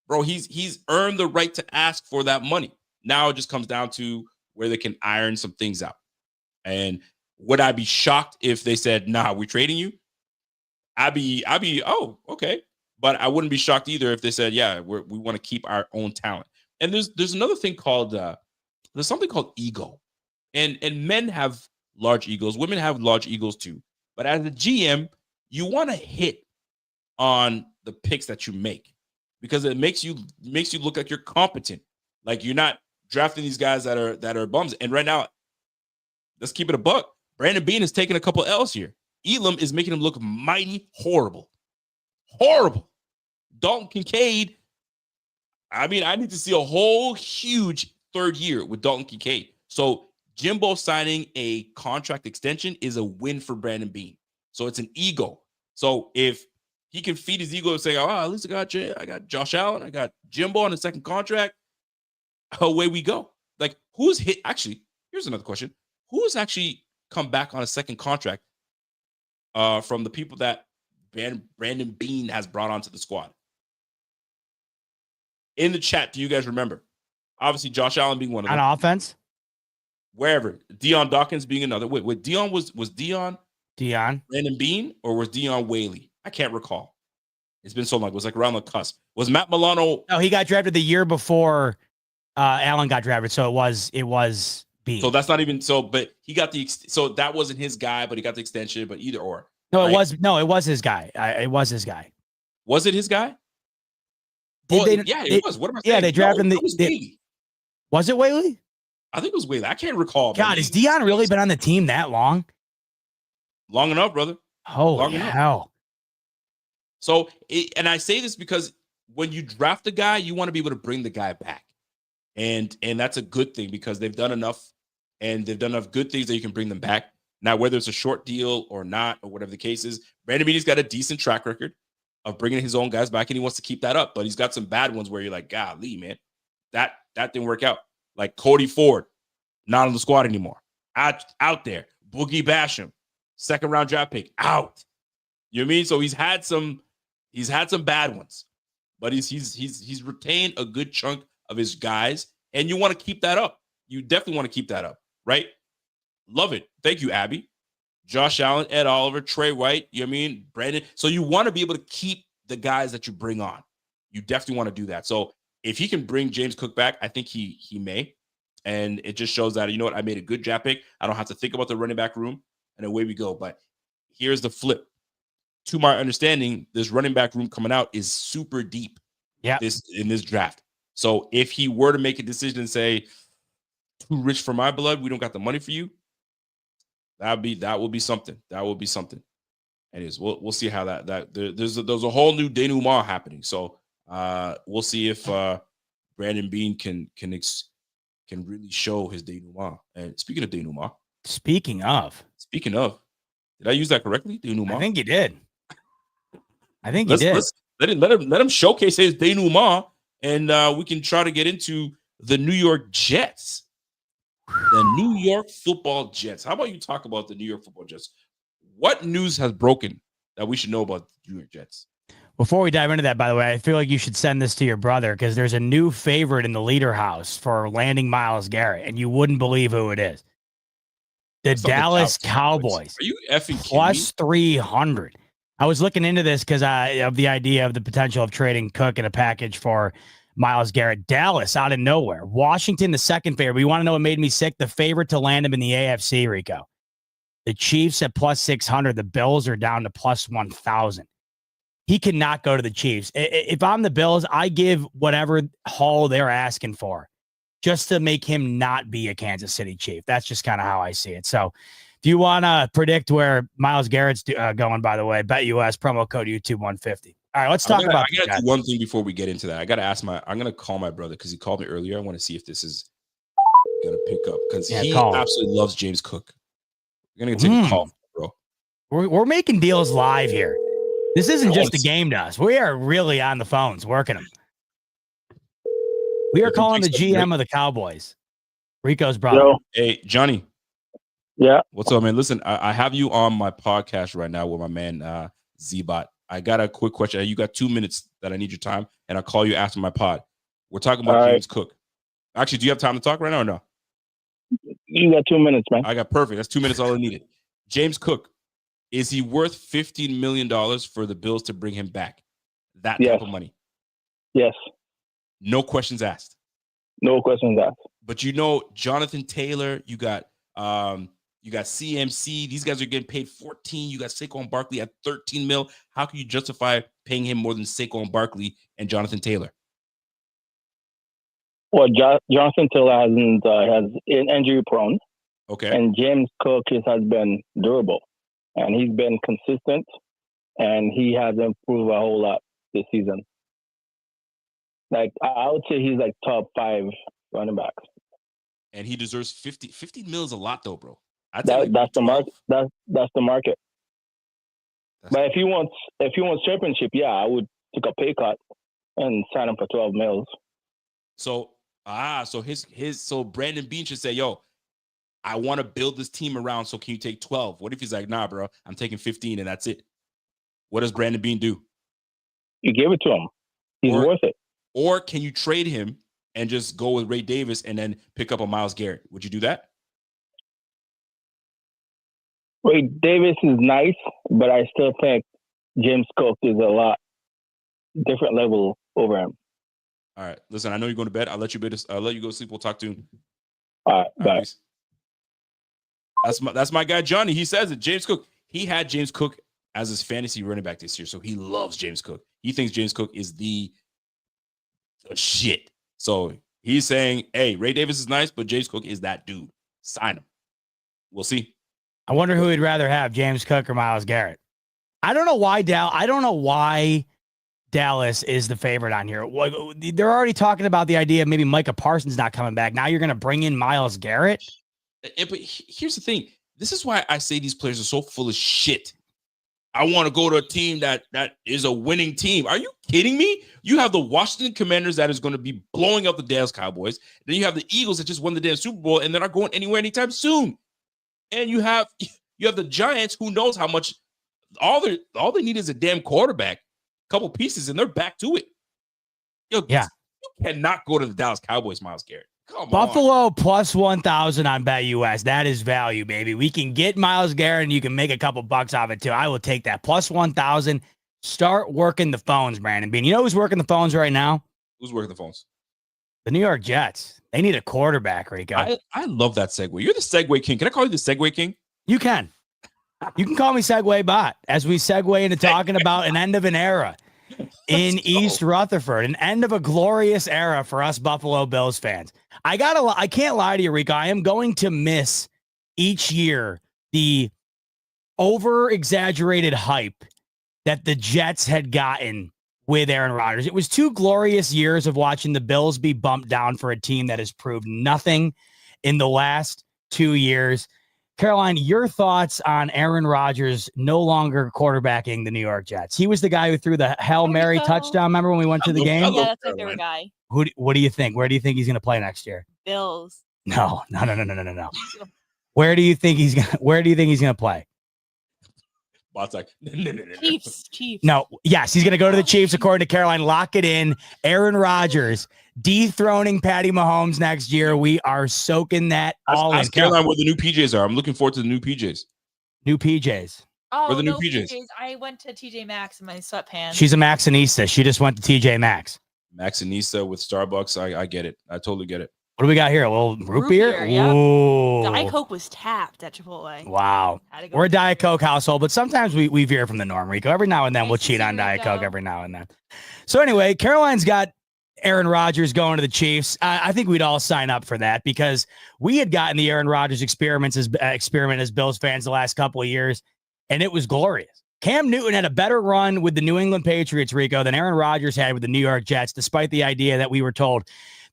bro, he's earned the right to ask for that money. Now it just comes down to where they can iron some things out. And would I be shocked if they said, nah, we're trading you? I'd be, oh, okay. But I wouldn't be shocked either if they said, yeah, we want to keep our own talent. And there's another thing called, there's something called ego. And men have large egos. Women have large egos too. But as a GM, you want to hit on the picks that you make because it makes you look like you're competent. Like you're not drafting these guys that are bums. And right now, let's keep it a buck. Brandon Beane is taking a couple L's here. Elam is making him look mighty horrible. Horrible. Dalton Kincaid, I need to see a whole huge third year with Dalton Kincaid. So Jimbo signing a contract extension is a win for Brandon Beane. So it's an ego. So if he can feed his ego and say, oh, at least I got Josh Allen, I got Jimbo on the second contract, away we go. Like who's hit? Actually, here's another question. Who's actually come back on a second contract from the people that Brandon Beane has brought onto the squad? In the chat, do you guys remember? Obviously, Josh Allen being one of them. On offense? Wherever. Deion Dawkins being another. Wait, Deion was Deion Brandon Beane or was Deion Whaley? I can't recall. It's been so long. It was like around the cusp. Was Matt Milano? No, he got drafted the year before Allen got drafted, so it was Beane. So that's not even so, but he got so that wasn't his guy, but he got the extension, but either or. No, right? It was his guy. It was his guy. Was it his guy? It was. What am I saying? Yeah, they drafted him. Was it Whaley? I think it was Whaley. I can't recall. God, has Deion really been on the team that long? Long enough, brother. Holy hell. So, and I say this because when you draft a guy, you want to be able to bring the guy back. And that's a good thing because they've done enough and they've done enough good things that you can bring them back. Now, whether it's a short deal or not, or whatever the case is, Brandon Beane's got a decent track record of bringing his own guys back, and he wants to keep that up. But he's got some bad ones where you're like, golly, man, that didn't work out. Like Cody Ford, not on the squad anymore. Out there. Boogie Basham, second round draft pick, out. You know what I mean? So he's had some bad ones, but he's retained a good chunk of his guys, and you want to keep that up. You definitely want to keep that up, right? Love it. Thank you, Abby. Josh Allen, Ed Oliver, Trey White, you know what I mean? Brandon. So you want to be able to keep the guys that you bring on. You definitely want to do that. So if he can bring James Cook back, I think he may. And it just shows that, you know what, I made a good draft pick. I don't have to think about the running back room, and away we go. But here's the flip. To my understanding, this running back room coming out is super deep. Yeah. In this draft. So if he were to make a decision and say, too rich for my blood, we don't got the money for you, that will be something. That will be something. Anyways, we'll see how there's a whole new denouement happening. So we'll see if Brandon Beane can really show his denouement. And speaking of denouement, speaking of, did I use that correctly? Denouement. I think you did. You did. Let him showcase his denouement, and we can try to get into the New York Jets. The New York Football Jets. How about you talk about the New York Football Jets? What news has broken that we should know about the New York Jets? Before we dive into that, by the way, I feel like you should send this to your brother because there's a new favorite in the leader house for landing Myles Garrett, and you wouldn't believe who it is. The It's not Dallas Cowboys. Cowboys. Are you effing kidding plus me? 300. I was looking into this because of the idea of the potential of trading Cook in a package for Myles Garrett. Dallas out of nowhere. Washington, the second favorite. But you want to know what made me sick? The favorite to land him in the AFC, Rico. The Chiefs at plus 600. The Bills are down to plus 1,000. He cannot go to the Chiefs. If I'm the Bills, I give whatever haul they're asking for just to make him not be a Kansas City Chief. That's just kind of how I see it. So if you want to predict where Myles Garrett's going, by the way, BetUS, promo code YouTube 150. All right, let's talk about I got to do one thing before we get into that. I got to ask I'm going to call my brother because he called me earlier. I want to see if this is going to pick up because he absolutely loves James Cook. We're going to take a call, bro. We're making deals live here. This isn't just a game to us. We are really on the phones working them. We are calling the GM of the Cowboys, Rico's brother. Yo. Hey, Johnny. Yeah. What's up, man? Listen, I have you on my podcast right now with my man Z-Bot. I got a quick question. You got 2 minutes that I need your time, and I'll call you after my pod. We're talking about James Cook. Actually, do you have time to talk right now or no? You got 2 minutes, man. I got perfect. That's 2 minutes all I needed. James Cook, is he worth $15 million for the Bills to bring him back? That type of money? Yes. No questions asked. No questions asked. But you know, Jonathan Taylor, you got CMC. These guys are getting paid 14. You got Saquon Barkley at 13 mil. How can you justify paying him more than Saquon Barkley and Jonathan Taylor? Well, Jonathan Taylor has injury prone. Okay. And James Cook has been durable. And he's been consistent. And he has improved a whole lot this season. Like, I would say he's like top 5 running backs. And he deserves 50 mil is a lot though, bro. That's the market. That's the market. But if he wants championship, yeah, I would take a pay cut and sign him for 12 mils. So so Brandon Beane should say, yo, I want to build this team around, so can you take 12? What if he's like, nah, bro, I'm taking 15 and that's it? What does Brandon Beane do? You give it to him. He's worth it. Or can you trade him and just go with Ray Davis and then pick up a Myles Garrett? Would you do that? Ray Davis is nice, but I still think James Cook is a lot different level over him. All right. Listen, I know you're going to bed. I'll let you go sleep. We'll talk to you. All right. Bye. That's my guy, Johnny. He says it. James Cook. He had James Cook as his fantasy running back this year, so he loves James Cook. He thinks James Cook is the shit. So he's saying, hey, Ray Davis is nice, but James Cook is that dude. Sign him. We'll see. I wonder who he'd rather have, James Cook or Myles Garrett. I don't know why Dallas is the favorite on here. They're already talking about the idea of maybe Micah Parsons not coming back. Now you're going to bring in Myles Garrett? But here's the thing. This is why I say these players are so full of shit. I want to go to a team that is a winning team. Are you kidding me? You have the Washington Commanders that is going to be blowing up the Dallas Cowboys. Then you have the Eagles that just won the damn Super Bowl and they're not going anywhere anytime soon. And you have the Giants, who knows how much all they need is a damn quarterback, a couple pieces, and they're back to it. You cannot go to the Dallas Cowboys, Myles Garrett. Come Buffalo on. plus 1,000 on BetUS. That is value, baby. We can get Myles Garrett, and you can make a couple bucks off it too. I will take that. Plus 1,000. Start working the phones, Brandon Beane. You know who's working the phones right now? Who's working the phones? The New York Jets. They need a quarterback, Rico. I love that segue. You're the segue king. Can I call you the segue king? You can. You can call me Segue Bot as we segue into talking about an end of an era in East Rutherford, an end of a glorious era for us Buffalo Bills fans. I can't lie to you, Rico. I am going to miss each year the over-exaggerated hype that the Jets had gotten with Aaron Rodgers. It was 2 glorious years of watching the Bills be bumped down for a team that has proved nothing in the last 2 years. Caroline, your thoughts on Aaron Rodgers no longer quarterbacking the New York Jets? He was the guy who threw the Hail Mary touchdown. Remember when we went to the game? Yeah, that's my favorite guy. What do you think? Where do you think he's going to play next year? Bills. No. Where do you think he's going to play? Bot's like, no. Chiefs. No, yes, he's going to go to the Chiefs, according to Caroline. Lock it in. Aaron Rodgers dethroning Patty Mahomes next year. We are soaking that all in. Ask Caroline where the new PJs are. I'm looking forward to the new PJs. New PJs. Oh, Where the no new PJs? I went to TJ Maxx in my sweatpants. She's a Maxxinista. She just went to TJ Maxx. Maxxinista with Starbucks. I get it. I totally get it. What do we got here? A little root beer? Yeah. Ooh. Diet Coke was tapped at Chipotle. Wow. We're a Diet Coke household, but sometimes we veer from the norm, Rico. Every now and then we'll cheat on Diet Coke every now and then. So anyway, Caroline's got Aaron Rodgers going to the Chiefs. I think we'd all sign up for that because we had gotten the Aaron Rodgers experiment as Bills fans the last couple of years, and it was glorious. Cam Newton had a better run with the New England Patriots, Rico, than Aaron Rodgers had with the New York Jets, despite the idea that we were told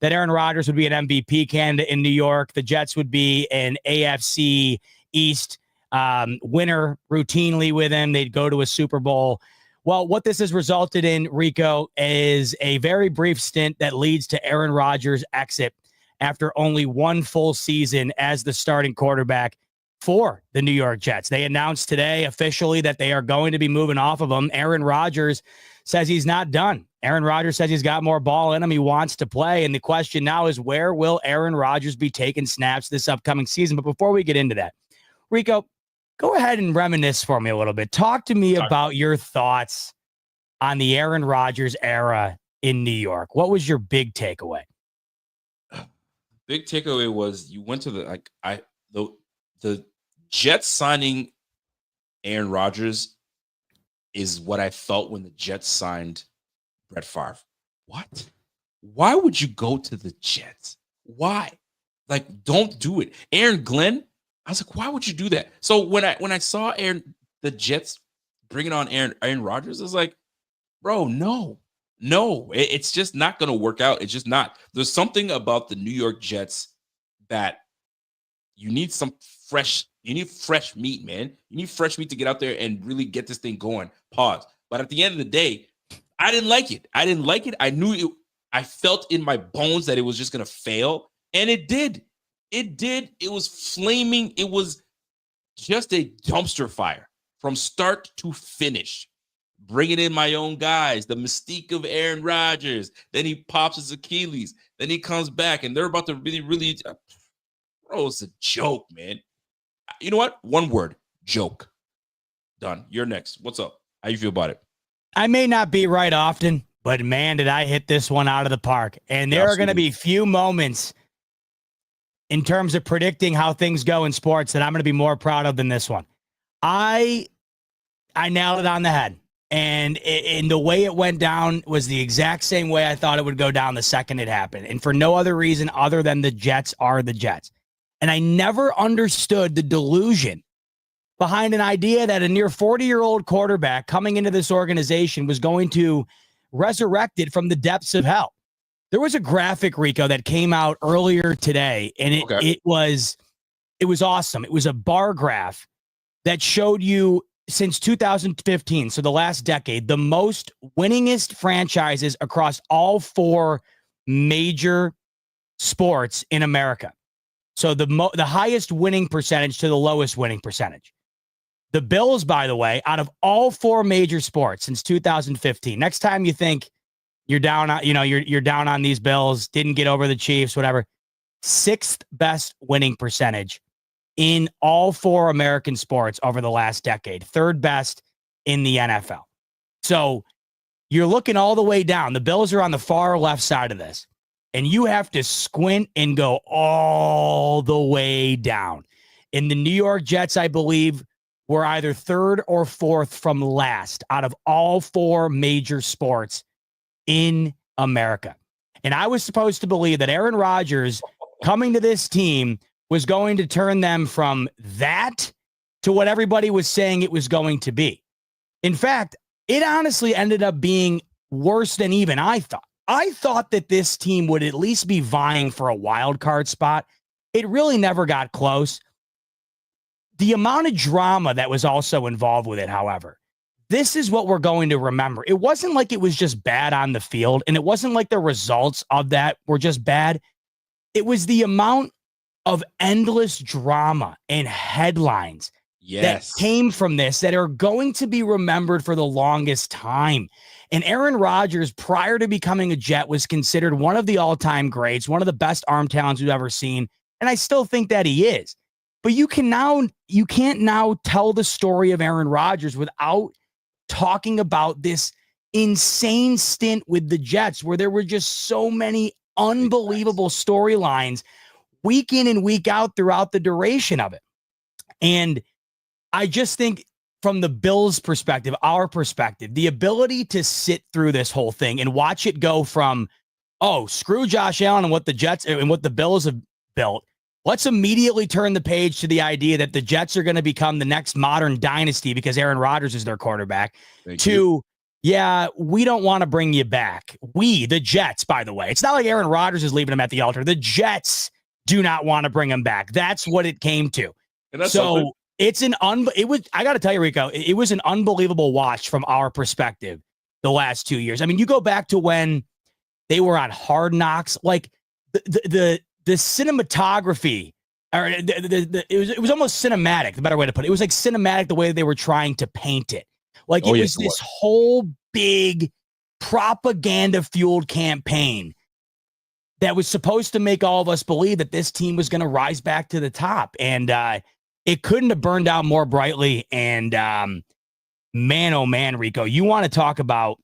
that Aaron Rodgers would be an MVP candidate in New York. The Jets would be an AFC East winner routinely with him. They'd go to a Super Bowl. Well, what this has resulted in, Rico, is a very brief stint that leads to Aaron Rodgers' exit after only one full season as the starting quarterback for the New York Jets. They announced today officially that they are going to be moving off of him. Aaron Rodgers says he's not done. Aaron Rodgers says he's got more ball in him. He wants to play. And the question now is, where will Aaron Rodgers be taking snaps this upcoming season? But before we get into that, Rico, go ahead and reminisce for me a little bit. Talk to me about your thoughts on the Aaron Rodgers era in New York. What was your big takeaway? Big takeaway was you went to the Jets signing Aaron Rodgers is what I felt when the Jets signed Brett Favre. What? Why would you go to the Jets? Why? Like, don't do it. Aaron Glenn, I was like, why would you do that? So when I saw the Jets bringing on Aaron Rodgers, I was like, bro, no, it's just not going to work out. It's just not. There's something about the New York Jets that you need fresh meat, man. You need fresh meat to get out there and really get this thing going. Pause. But at the end of the day, I didn't like it. I knew it. I felt in my bones that it was just going to fail. And it did. It was flaming. It was just a dumpster fire from start to finish. Bringing in my own guys, the mystique of Aaron Rodgers. Then he pops his Achilles. Then he comes back, and they're about to really, bro, it's a joke, man. You know what? One word, joke. Done. You're next. What's up? How you feel about it? I may not be right often, but man, did I hit this one out of the park. And there are going to be few moments in terms of predicting how things go in sports that I'm going to be more proud of than this one. I nailed it on the head. And the way it went down was the exact same way I thought it would go down the second it happened. And for no other reason other than the Jets are the Jets. And I never understood the delusion behind an idea that a near 40-year-old quarterback coming into this organization was going to resurrect it from the depths of hell. There was a graphic, Rico, that came out earlier today, and it was awesome. It was a bar graph that showed you since 2015, so the last decade, the most winningest franchises across all four major sports in America. So the highest winning percentage to the lowest winning percentage. The Bills, by the way, out of all four major sports since 2015. Next time you think you're down on, you're down on these Bills, didn't get over the Chiefs, whatever. Sixth best winning percentage in all four American sports over the last decade. Third best in the NFL. So you're looking all the way down. The Bills are on the far left side of this. And you have to squint and go all the way down. In the New York Jets, I believe, were either third or fourth from last out of all four major sports in America. And I was supposed to believe that Aaron Rodgers coming to this team was going to turn them from that to what everybody was saying it was going to be. In fact, it honestly ended up being worse than even I thought. I thought that this team would at least be vying for a wild card spot. It really never got close. The amount of drama that was also involved with it, however, this is what we're going to remember. It wasn't like it was just bad on the field, and it wasn't like the results of that were just bad. It was the amount of endless drama and headlines Yes. came from this that are going to be remembered for the longest time. And Aaron Rodgers, prior to becoming a Jet, was considered one of the all-time greats, one of the best arm talents we've ever seen. And I still think that he is. But you can't now tell the story of Aaron Rodgers without talking about this insane stint with the Jets, where there were just so many unbelievable storylines week in and week out throughout the duration of it. And I just think from the Bills' perspective, our perspective, the ability to sit through this whole thing and watch it go from, oh, screw Josh Allen and what the Jets and what the Bills have built. Let's immediately turn the page to the idea that the Jets are going to become the next modern dynasty because Aaron Rodgers is their quarterback. Yeah, we don't want to bring you back. We, the Jets, by the way. It's not like Aaron Rodgers is leaving him at the altar. The Jets do not want to bring him back. That's what it came to. So it's I got to tell you, Rico, it was an unbelievable watch from our perspective the last 2 years. I mean, you go back to when they were on Hard Knocks, like the cinematography, or it was almost cinematic, the better way to put it. It was like cinematic the way they were trying to paint it. Like it was this whole big propaganda-fueled campaign that was supposed to make all of us believe that this team was going to rise back to the top. And it couldn't have burned out more brightly. And man, oh man, Rico, you want to talk about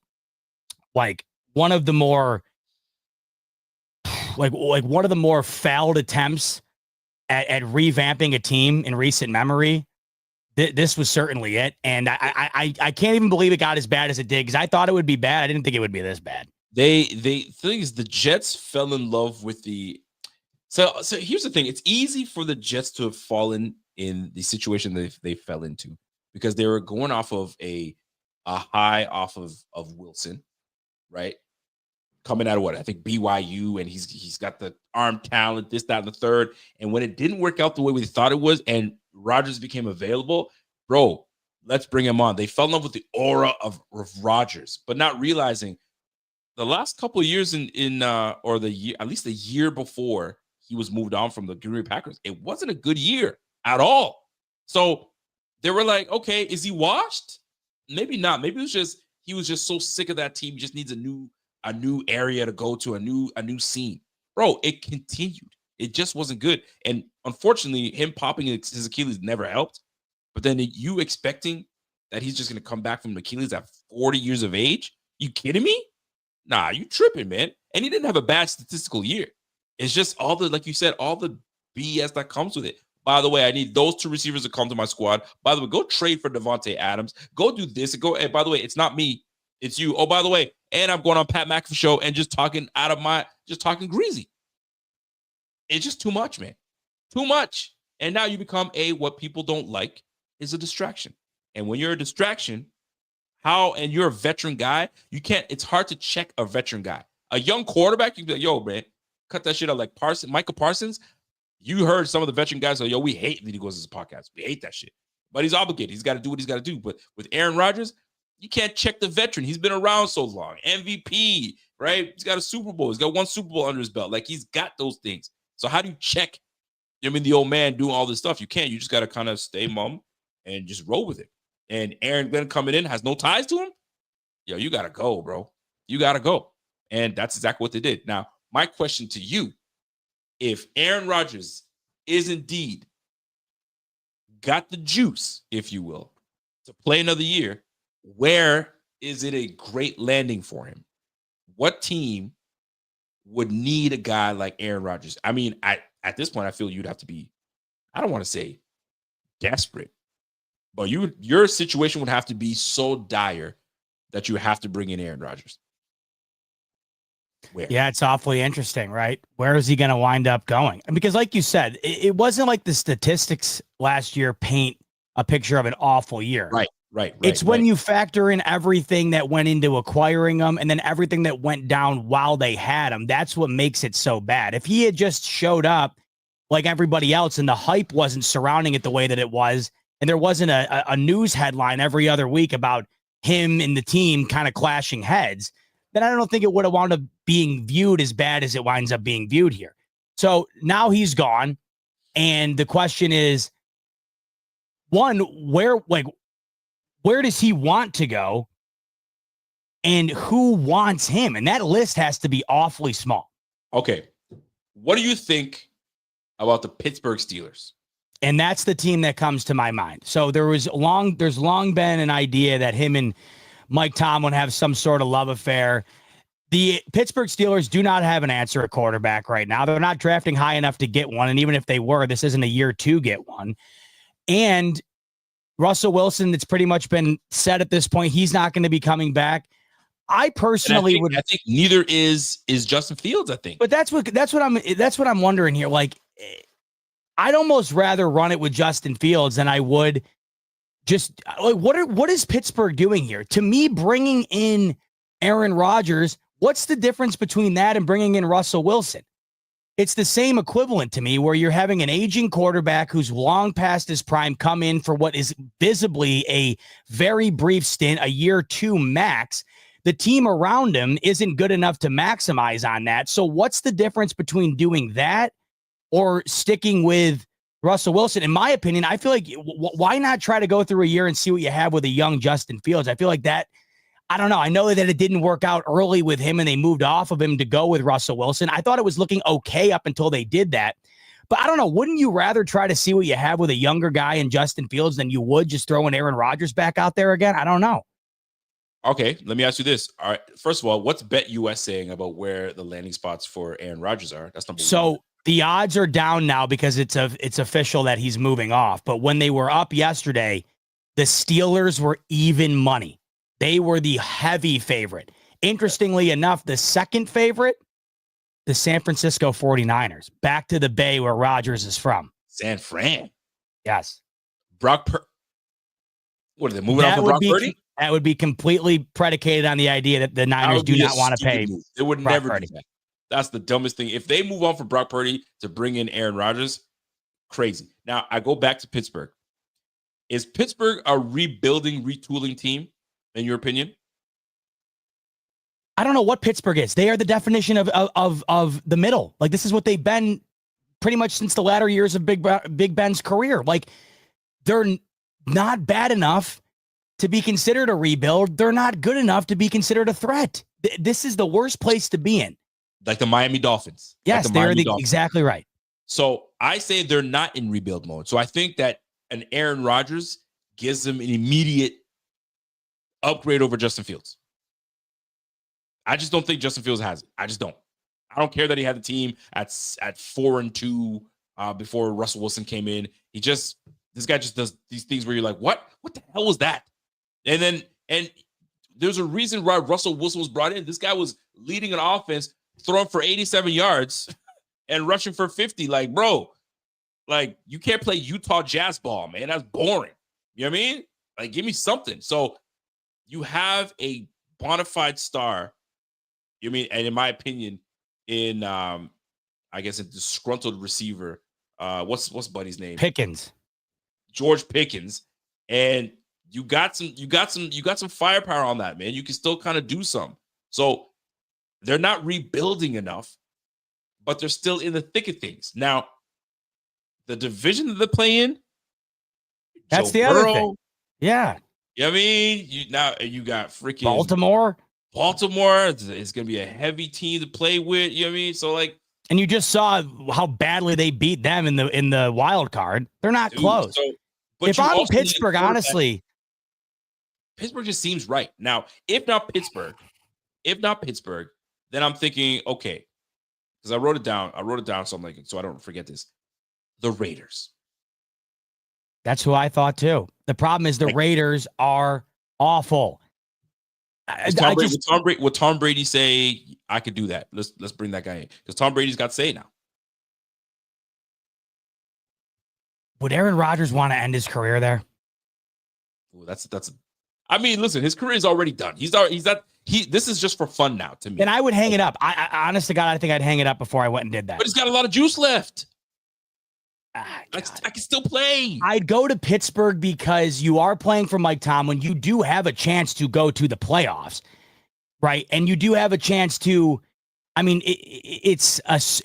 like one of the more one of the more failed attempts at revamping a team in recent memory. This was certainly it. And I can't even believe it got as bad as it did, because I thought it would be bad. I didn't think it would be this bad. The thing is, the Jets fell in love with the. So here's the thing. It's easy for the Jets to have fallen in the situation they fell into, because they were going off of a high off of Wilson, right? Coming out of what I think BYU, and he's got the arm talent, this, that, and the third. And when it didn't work out the way we thought it was, and Rodgers became available, bro, let's bring him on. They fell in love with the aura of Rodgers, but not realizing the last couple of years or the year, at least the year before he was moved on from the Green Bay Packers, it wasn't a good year at all. So they were like, okay, is he washed? Maybe not. Maybe he was just so sick of that team. He just needs a new area to go to, a new scene. Bro, it continued. It just wasn't good. And unfortunately, him popping his Achilles never helped. But then you expecting that he's just going to come back from Achilles at 40 years of age? You kidding me? Nah, you tripping, man. And he didn't have a bad statistical year. It's just all the, like you said, all the BS that comes with it. By the way, I need those two receivers to come to my squad. By the way, go trade for Devontae Adams. Go do this. And by the way, it's not me. It's you. Oh, by the way, and I'm going on Pat McAfee show and just talking greasy. It's just too much, man. Too much. And now you become what people don't like is a distraction. And when you're a distraction, and you're a veteran guy, it's hard to check a veteran guy. A young quarterback, you can be like, yo, man, cut that shit out like Michael Parsons. You heard some of the veteran guys say, yo, we hate that he goes to this podcast. We hate that shit. But he's obligated. He's got to do what he's got to do. But with Aaron Rodgers, you can't check the veteran. He's been around so long. MVP, right? He's got a Super Bowl. He's got one Super Bowl under his belt. Like, he's got those things. So how do you check, the old man doing all this stuff? You can't. You just got to kind of stay mum and just roll with it. And Aaron Glenn coming in has no ties to him. Yo, you got to go, bro. You got to go. And that's exactly what they did. Now, my question to you, if Aaron Rodgers is indeed got the juice, if you will, to play another year, where is it a great landing for him? What team would need a guy like Aaron Rodgers? I mean, at this point, I feel you'd have to be, I don't want to say desperate, but your situation would have to be so dire that you have to bring in Aaron Rodgers. Where? Yeah, it's awfully interesting, right? Where is he going to wind up going? And because like you said, it wasn't like the statistics last year paint a picture of an awful year. Right. It's when you factor in everything that went into acquiring them and then everything that went down while they had them. That's what makes it so bad. If he had just showed up like everybody else and the hype wasn't surrounding it the way that it was, and there wasn't a news headline every other week about him and the team kind of clashing heads, then I don't think it would have wound up being viewed as bad as it winds up being viewed here. So now he's gone. And the question is, one, where does he want to go? And who wants him? And that list has to be awfully small. Okay. What do you think about the Pittsburgh Steelers? And that's the team that comes to my mind. So there's long been an idea that him and Mike Tomlin have some sort of love affair. The Pittsburgh Steelers do not have an answer at quarterback right now. They're not drafting high enough to get one. And even if they were, this isn't a year to get one. And Russell Wilson, it's pretty much been said at this point, he's not going to be coming back. I personally I think neither is Justin Fields, I think. But that's what I'm wondering here. Like, I'd almost rather run it with Justin Fields than I would just like what is Pittsburgh doing here? To me, bringing in Aaron Rodgers, what's the difference between that and bringing in Russell Wilson? It's the same equivalent to me, where you're having an aging quarterback who's long past his prime come in for what is visibly a very brief stint, a year 2 max. The team around him isn't good enough to maximize on that. So what's the difference between doing that or sticking with Russell Wilson? In my opinion, I feel like why not try to go through a year and see what you have with a young Justin Fields? I feel like that, I don't know. I know that it didn't work out early with him and they moved off of him to go with Russell Wilson. I thought it was looking okay up until they did that. But I don't know. Wouldn't you rather try to see what you have with a younger guy in Justin Fields than you would just throwing Aaron Rodgers back out there again? I don't know. Okay, let me ask you this. All right, first of all, what's BetUS saying about where the landing spots for Aaron Rodgers are? That's number one. So the odds are down now because it's official that he's moving off. But when they were up yesterday, the Steelers were even money. They were the heavy favorite. Interestingly enough, the second favorite, the San Francisco 49ers, back to the Bay where Rodgers is from. San Fran. Yes. What are they moving on for Brock Purdy? That would be completely predicated on the idea that the Niners do not want to pay. They would never do that. That's the dumbest thing. If they move on from Brock Purdy to bring in Aaron Rodgers, crazy. Now, I go back to Pittsburgh. Is Pittsburgh a rebuilding, retooling team, in your opinion? I don't know what Pittsburgh is. They are the definition of the middle. Like, this is what they've been pretty much since the latter years of Big Ben's career. Like, they're not bad enough to be considered a rebuild. They're not good enough to be considered a threat. This is the worst place to be in. Like the Miami Dolphins. Yes, they're exactly right. So I say they're not in rebuild mode. So I think that an Aaron Rodgers gives them an immediate upgrade over Justin Fields. I just don't think Justin Fields has it. I just don't. I don't care that he had the team at 4-2 before Russell Wilson came in. This guy just does these things where you're like, what the hell was that? And there's a reason why Russell Wilson was brought in. This guy was leading an offense, throwing for 87 yards and rushing for 50. Like, bro, like, you can't play Utah Jazz ball, man. That's boring. You know what I mean? Like, give me something. So you have a bona fide star. You know what I mean? And in my opinion, in I guess a disgruntled receiver. What's Buddy's name? Pickens. George Pickens. And you got some firepower on that, man. You can still kind of do some. So they're not rebuilding enough, but they're still in the thick of things. Now, the division that they play in, that's Joe the Burrow, other thing. Yeah. You know what I mean? You got freaking Baltimore. It's going to be a heavy team to play with. You know what I mean? So, like, and you just saw how badly they beat them in the wild card. They're not close. So, if I'm Pittsburgh, honestly, Pittsburgh just seems right. Now, if not Pittsburgh, then I'm thinking, okay, because I wrote it down. So I'm like, so I don't forget this. The Raiders. That's who I thought too. The problem is the Raiders are awful. Would Tom Brady say, I could do that? Let's bring that guy in, because Tom Brady's got say now. Would Aaron Rodgers want to end his career there? Ooh, I mean, listen, his career is already done. This is just for fun now to me. And I would hang it up. I honest to God, I think I'd hang it up before I went and did that. But he's got a lot of juice left. I can still play. I'd go to Pittsburgh because you are playing for Mike Tomlin. You do have a chance to go to the playoffs, right? And you do have a chance to, I mean, it's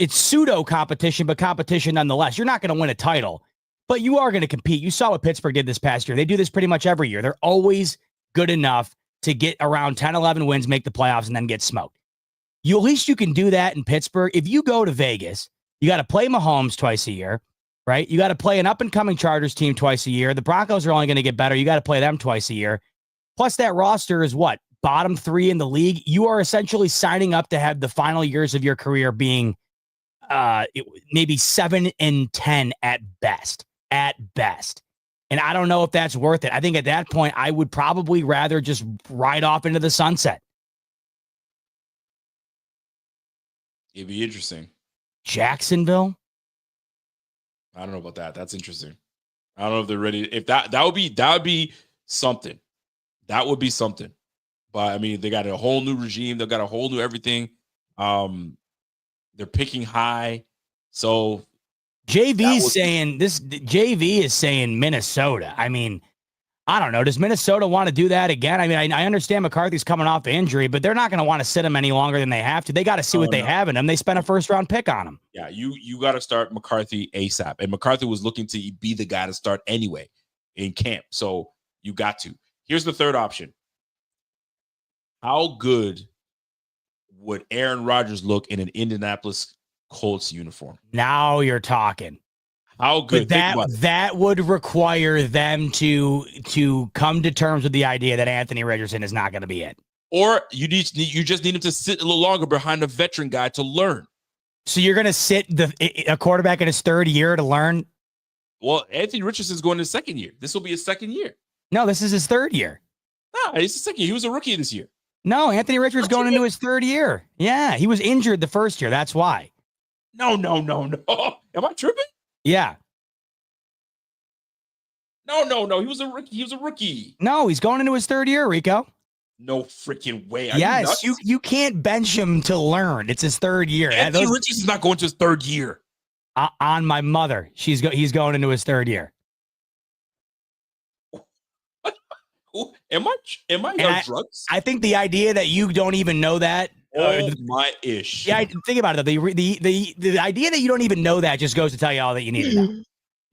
pseudo competition, but competition nonetheless. You're not going to win a title, but you are going to compete. You saw what Pittsburgh did this past year. They do this pretty much every year. They're always good enough to get around 10, 11 wins, make the playoffs, and then get smoked. At least you can do that in Pittsburgh. If you go to Vegas, you got to play Mahomes twice a year, right? You got to play an up-and-coming Chargers team twice a year. The Broncos are only going to get better. You got to play them twice a year. Plus, that roster is what? Bottom 3 in the league. You are essentially signing up to have the final years of your career being maybe 7 and 10 at best. At best. And I don't know if that's worth it. I think at that point, I would probably rather just ride off into the sunset. It'd be interesting. Jacksonville? I don't know about that. That's interesting. I don't know if they're ready. If that would be something. That would be something. But I mean, they got a whole new regime. They got a whole new everything. They're picking high. So JV is saying Minnesota. I mean, I don't know. Does Minnesota want to do that again? I mean, I understand McCarthy's coming off injury, but they're not going to want to sit him any longer than they have to. They got to see what they have in him. They spent a first-round pick on him. Yeah, you got to start McCarthy ASAP. And McCarthy was looking to be the guy to start anyway in camp. So you got to. Here's the third option. How good would Aaron Rodgers look in an Indianapolis Colts uniform? Now you're talking. How good? But that would require them to come to terms with the idea that Anthony Richardson is not going to be it. Or you just need him to sit a little longer behind a veteran guy to learn. So you're going to sit a quarterback in his third year to learn? Well, Anthony Richardson's going to his second year. This will be his second year. No, this is his third year. Nah, it's his second year. He was a rookie this year. No, Anthony Richards going into his third year. Yeah, he was injured the first year. That's why. No. Am I tripping? Yeah. No. He was a rookie. No, he's going into his third year, Rico. No freaking way. Yes, you can't bench him to learn. It's his third year. Anthony Richardson's not going to his third year. On my mother, he's going into his third year. Am I on drugs? I think the idea that you don't even know that. My ish. Yeah, think about it. The idea that you don't even know that just goes to tell you all that you need to know.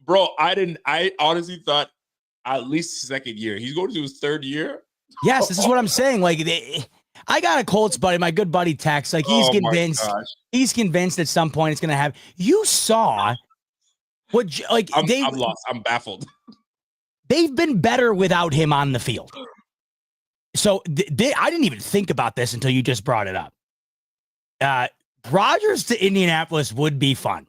Bro, I honestly thought at least second year. He's going to his third year. Yes, this is what I'm saying. Like, I got a Colts buddy, my good buddy Tex. Like, he's convinced. He's convinced at some point it's going to have. You saw what? Like, I'm lost. I'm baffled. They've been better without him on the field. So I didn't even think about this until you just brought it up. Rodgers to Indianapolis would be fun.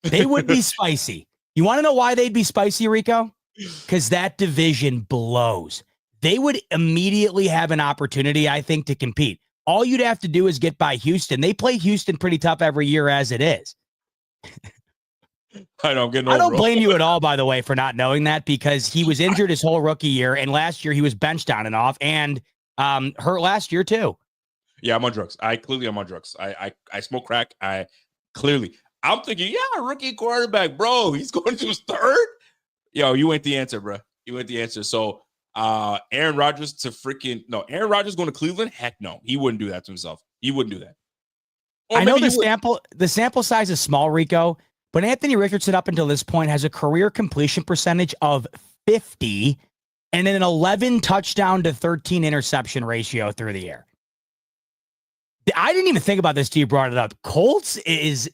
They would be spicy. You want to know why they'd be spicy, Rico? Because that division blows. They would immediately have an opportunity, I think, to compete. All you'd have to do is get by Houston. They play Houston pretty tough every year as it is. I know, I don't blame you at all, by the way, for not knowing that, because he was injured his whole rookie year, and last year he was benched on and off, and hurt last year too. Yeah, I'm on drugs. I'm on drugs. I smoke crack. I'm thinking, yeah, rookie quarterback, bro. He's going to his third. Yo, you ain't the answer, bro. You ain't the answer. So, Aaron Rodgers Aaron Rodgers going to Cleveland? Heck no, he wouldn't do that to himself. He wouldn't do that. I know the sample size is small, Rico. But Anthony Richardson, up until this point, has a career completion percentage of 50 and an 11 touchdown to 13 interception ratio through the air. I didn't even think about this till you brought it up. Colts is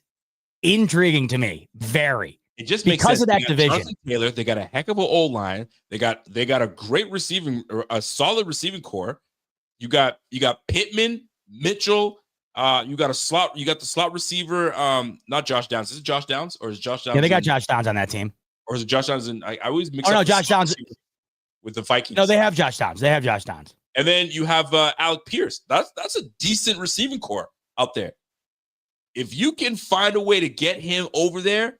intriguing to me. Very. It just makes because sense. of that division. Taylor, they got a heck of an O-line. They got a great a solid receiving core. You got Pittman, Mitchell. You got the slot receiver, not Josh Downs. Is it Josh Downs or is Josh Downs? Yeah, they got Josh Downs on that team. Or is it Josh Downs? I always mix up. Oh, no, Josh Downs with the Vikings. No, they have Josh Downs. And then you have Alec Pierce. That's a decent receiving core out there. If you can find a way to get him over there,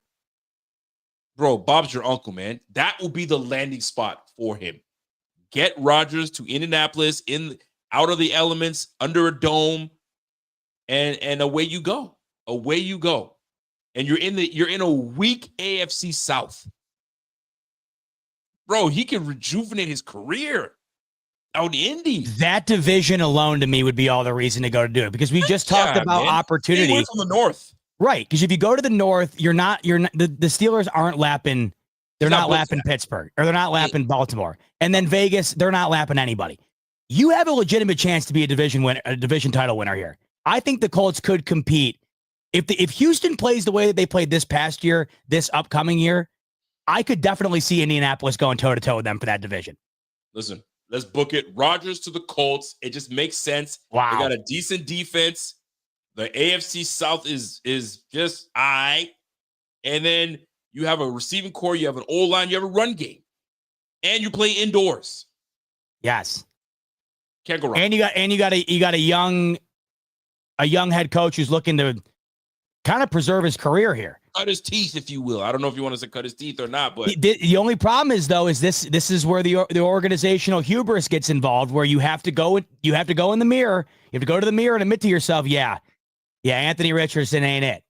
bro, Bob's your uncle, man. That will be the landing spot for him. Get Rodgers to Indianapolis out of the elements, under a dome. And away you go. And you're in a weak AFC South. Bro, he can rejuvenate his career out in Indy. That division alone to me would be all the reason to go to do it, because we just talked about opportunity. Stay away from the North. Right, because if you go to the north, you're not the Steelers aren't lapping. They're not lapping Pittsburgh, or they're not lapping Baltimore, and then Vegas, they're not lapping anybody. You have a legitimate chance to be a division title winner here. I think the Colts could compete if Houston plays the way that they played this past year, this upcoming year. I could definitely see Indianapolis going toe to toe with them for that division. Listen, let's book it. Rodgers to the Colts. It just makes sense. Wow, they got a decent defense. The AFC South is just and then you have a receiving core, you have an O-line, you have a run game, and you play indoors. Yes, can't go wrong. And you got a young head coach who's looking to kind of preserve his career here, cut his teeth, if you will. I don't know if you want to say cut his teeth or not, but the only problem is though this is where the organizational hubris gets involved, where you have to go in the mirror, you have to go to the mirror and admit to yourself, yeah, Anthony Richardson ain't it.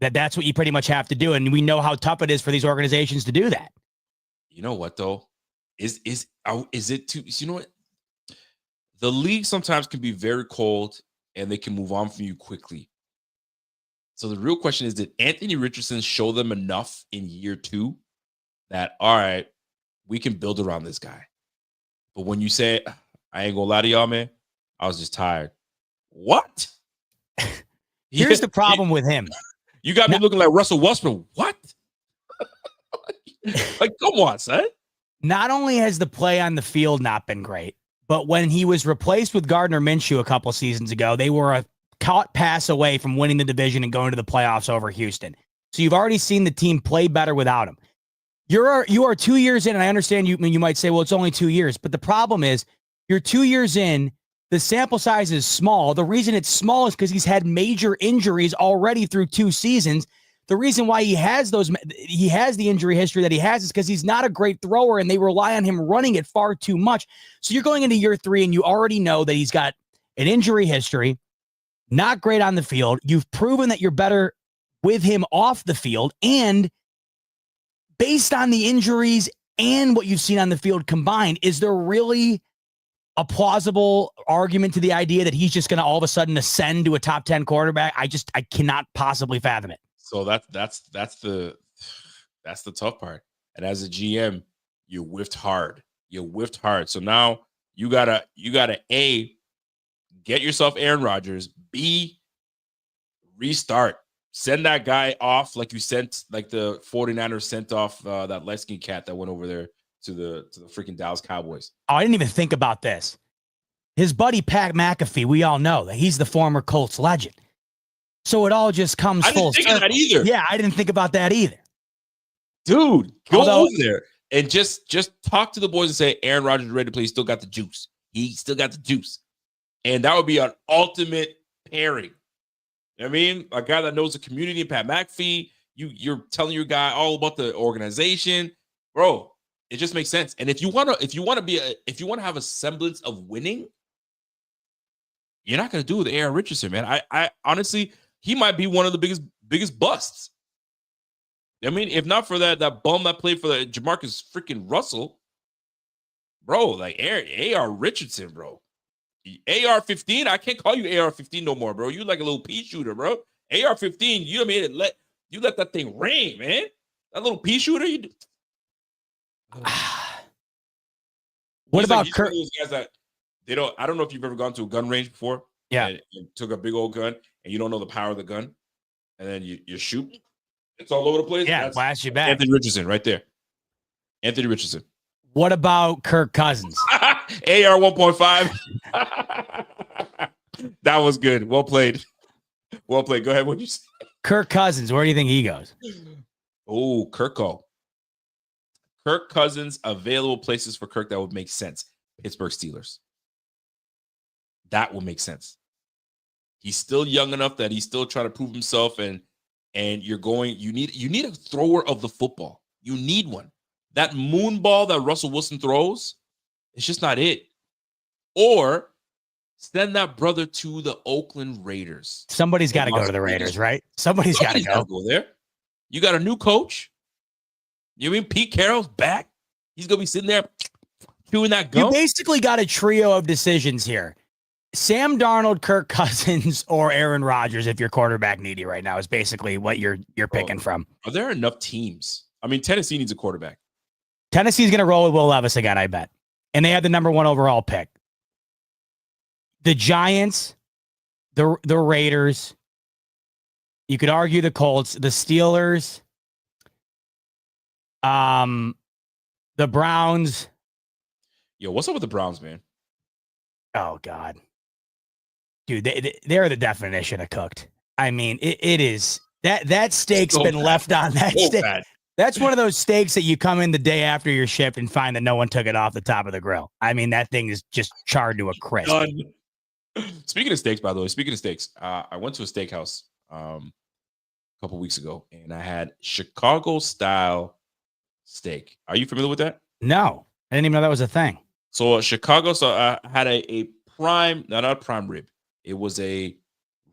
That's what you pretty much have to do. And we know how tough it is for these organizations to do that. You know what, though? Is it too, you know what? The league sometimes can be very cold and they can move on from you quickly. So the real question is, did Anthony Richardson show them enough in year 2 that, all right, we can build around this guy? But when you say, I ain't gonna lie to y'all, man, I was just tired. What? Here's the problem with him. You got me looking like Russell Westbrook. What? Like, come on, son. Not only has the play on the field not been great, but when he was replaced with Gardner Minshew a couple seasons ago, they were a caught pass away from winning the division and going to the playoffs over Houston. So you've already seen the team play better without him. You are 2 years in, and I understand you might say, well, it's only 2 years. But the problem is you're 2 years in. The sample size is small. The reason it's small is because he's had major injuries already through 2 seasons. The reason why he has the injury history that he has is because he's not a great thrower and they rely on him running it far too much. So you're going into year 3 and you already know that he's got an injury history, not great on the field. You've proven that you're better with him off the field, and based on the injuries and what you've seen on the field combined, is there really a plausible argument to the idea that he's just going to all of a sudden ascend to a top 10 quarterback? I cannot possibly fathom it. So that's the tough part. And as a GM, you whiffed hard. So now you gotta A, get yourself Aaron Rodgers. B, restart. Send that guy off like you sent, like the 49ers sent off that light-skinned cat that went over there to the freaking Dallas Cowboys. Oh, I didn't even think about this. His buddy Pat McAfee, we all know that he's the former Colts legend. So it all just comes full circle. I didn't think of that either. Yeah, I didn't think about that either. Dude, go over there and just talk to the boys and say, Aaron Rodgers is ready to play. He still got the juice. And that would be an ultimate pairing. You know what I mean? A guy that knows the community, Pat McAfee. You're telling your guy all about the organization. Bro, it just makes sense. And if you want to have a semblance of winning, you're not going to do it with Aaron Richardson, man. I honestly, he might be one of the biggest busts. I mean, if not for that bum that played for the Jamarcus freaking Russell, bro, like AR Richardson, bro. AR-15, I can't call you AR-15 no more, bro. You like a little pea shooter, bro. AR-15, you let that thing ring, man. That little pea shooter, you do. What about Kirk? Those guys that I don't know if you've ever gone to a gun range before. Yeah. And took a big old gun and you don't know the power of the gun. And then you shoot. It's all over the place. Yeah, blast you back. Anthony Richardson right there. Anthony Richardson. What about Kirk Cousins? AR 1.5. That was good. Well played. Go ahead. What you say? Kirk Cousins, where do you think he goes? Oh, Kirk Cousins, available places for Kirk that would make sense. Pittsburgh Steelers. That will make sense. He's still young enough that he's still trying to prove himself, and you need a thrower of the football. You need one. That moon ball that Russell Wilson throws, it's just not it. Or send that brother to the Oakland Raiders. Somebody's got to go to the Raiders, right? Somebody's got to go there. You got a new coach. You mean Pete Carroll's back? He's going to be sitting there chewing that gum. You basically got a trio of decisions here. Sam Darnold, Kirk Cousins, or Aaron Rodgers if you're quarterback needy right now is basically what you're picking from. Are there enough teams? I mean, Tennessee needs a quarterback. Tennessee's going to roll with Will Levis again, I bet. And they had the number 1 overall pick. The Giants, the Raiders, you could argue the Colts, the Steelers, the Browns. Yo, what's up with the Browns, man? Oh, God. Dude, they're the definition of cooked. I mean, it is. That steak's So been bad. left on that So steak. bad. That's one of those steaks that you come in the day after your shift and find that no one took it off the top of the grill. I mean, that thing is just charred to a crisp. Done. Speaking of steaks, by the way, I went to a steakhouse a couple weeks ago, and I had Chicago-style steak. Are you familiar with that? No, I didn't even know that was a thing. So I had a prime, not a prime rib. It was a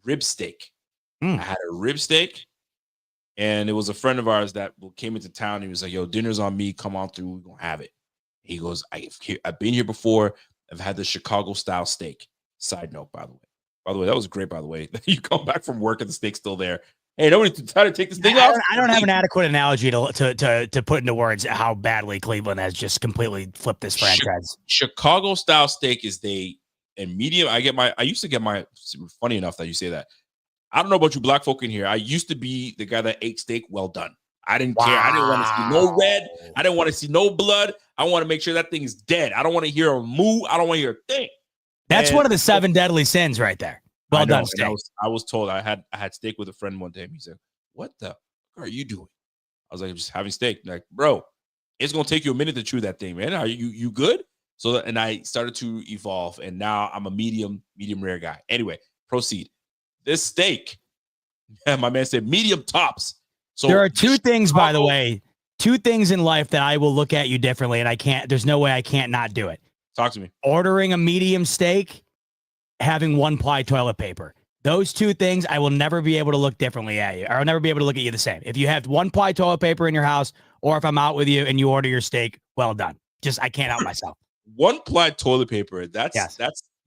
rib steak. Mm. I had a rib steak, and it was a friend of ours that came into town. He was like, "Yo, dinner's on me. Come on through. We're gonna have it." He goes, "I've been here before. I've had the Chicago-style steak." Side note, by the way, that was great. By the way, you come back from work and the steak's still there. Hey, nobody tried to take this thing off. I don't have an adequate analogy to put into words how badly Cleveland has just completely flipped this franchise. Chicago style steak is and medium. I used to get my, funny enough that you say that. I don't know about you black folk in here. I used to be the guy that ate steak well done. I didn't care. I didn't want to see no red. I didn't want to see no blood. I want to make sure that thing is dead. I don't want to hear a moo. I don't want to hear a thing. That's one of the 7 deadly sins right there. Well done, steak. I was told I had steak with a friend one day. And he said, "What the fuck are you doing?" I was like, "I'm just having steak." Like, bro, it's gonna take you a minute to chew that thing, man. Are you good? So, and I started to evolve, and now I'm a medium rare guy. Anyway, proceed. This steak, my man said medium tops. So there are 2 things, by the way, 2 things in life that I will look at you differently, and there's no way I can't not do it. Talk to me. Ordering a medium steak, having 1-ply toilet paper. Those 2 things, I will never be able to look differently at you. Or I'll never be able to look at you the same. If you have 1-ply toilet paper in your house, or if I'm out with you and you order your steak, well done. Just, I can't help myself. 1-ply toilet paper. Yes.